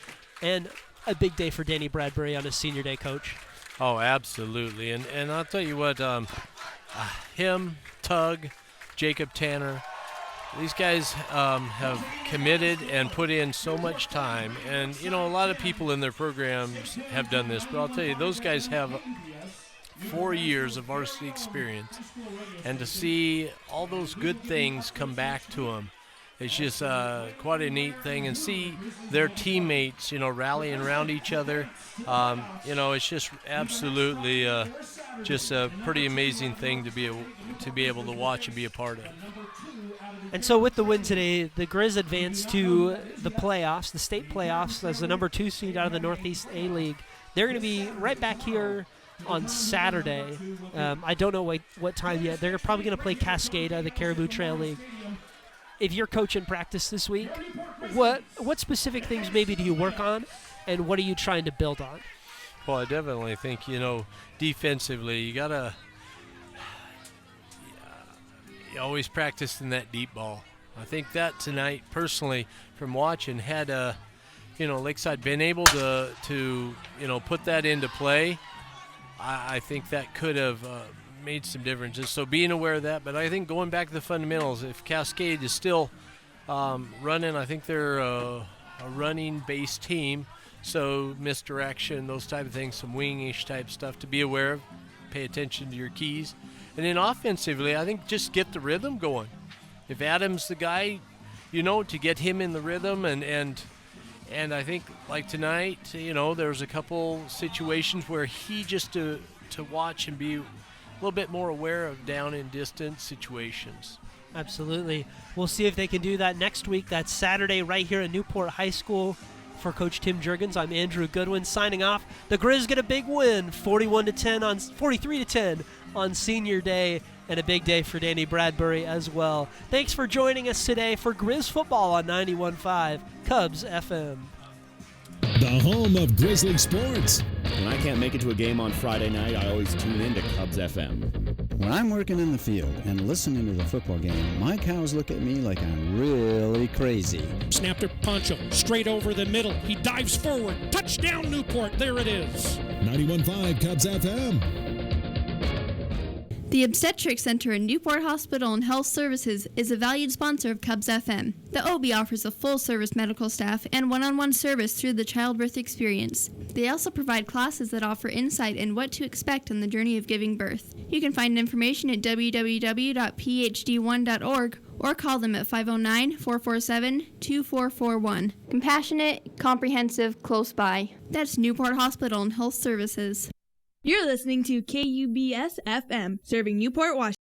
and a big day for Danny Bradbury on his senior day, Coach. Oh, absolutely. And I'll tell you what, him, Tug, Jacob Tanner, these guys have committed and put in so much time. And, you know, a lot of people in their programs have done this, but I'll tell you, those guys have 4 years of varsity experience, and to see all those good things come back to them, it's just quite a neat thing. And see their teammates, you know, rallying around each other. You know, it's just absolutely just a pretty amazing thing to be able to watch and be a part of. And so with the win today, the Grizz advanced to the playoffs, the state playoffs, as the number 2 seed out of the Northeast A-League. They're going to be right back here on Saturday. I don't know what time yet. They're probably going to play Cascade out of the Caribou Trail League. If you're coaching practice this week, what specific things maybe do you work on, and what are you trying to build on? Well, I definitely think, you know, defensively, you always practice in that deep ball. I think that tonight, personally, from watching, had Lakeside been able to put that into play, I think that could have made some differences. So being aware of that, but I think going back to the fundamentals, if Cascade is still running, I think they're a running-based team, so misdirection, those type of things, some wing-ish type stuff to be aware of, pay attention to your keys. And then offensively, I think just get the rhythm going. If Adam's the guy, you know, to get him in the rhythm, and I think, like tonight, you know, there was a couple situations where he just to watch and be a little bit more aware of down and distance situations. Absolutely. We'll see if they can do that next week. That's Saturday right here at Newport High School. For Coach Tim Juergens, I'm Andrew Goodwin signing off. The Grizz get a big win, 43-10 on Senior Day, and a big day for Danny Bradbury as well. Thanks for joining us today for Grizz Football on 91.5 Cubs FM. The home of Grizzly sports. When I can't make it to a game on Friday night, I always tune in to Cubs FM. When I'm working in the field and listening to the football game, my cows look at me like I'm really crazy. Snap to Poncho, straight over the middle. He dives forward. Touchdown, Newport. There it is. 91.5 Cubs FM. The Obstetric Center in Newport Hospital and Health Services is a valued sponsor of Cubs FM. The OB offers a full-service medical staff and one-on-one service through the childbirth experience. They also provide classes that offer insight in what to expect on the journey of giving birth. You can find information at www.phd1.org or call them at 509-447-2441. Compassionate, comprehensive, close by. That's Newport Hospital and Health Services. You're listening to KUBS FM, serving Newport, Washington.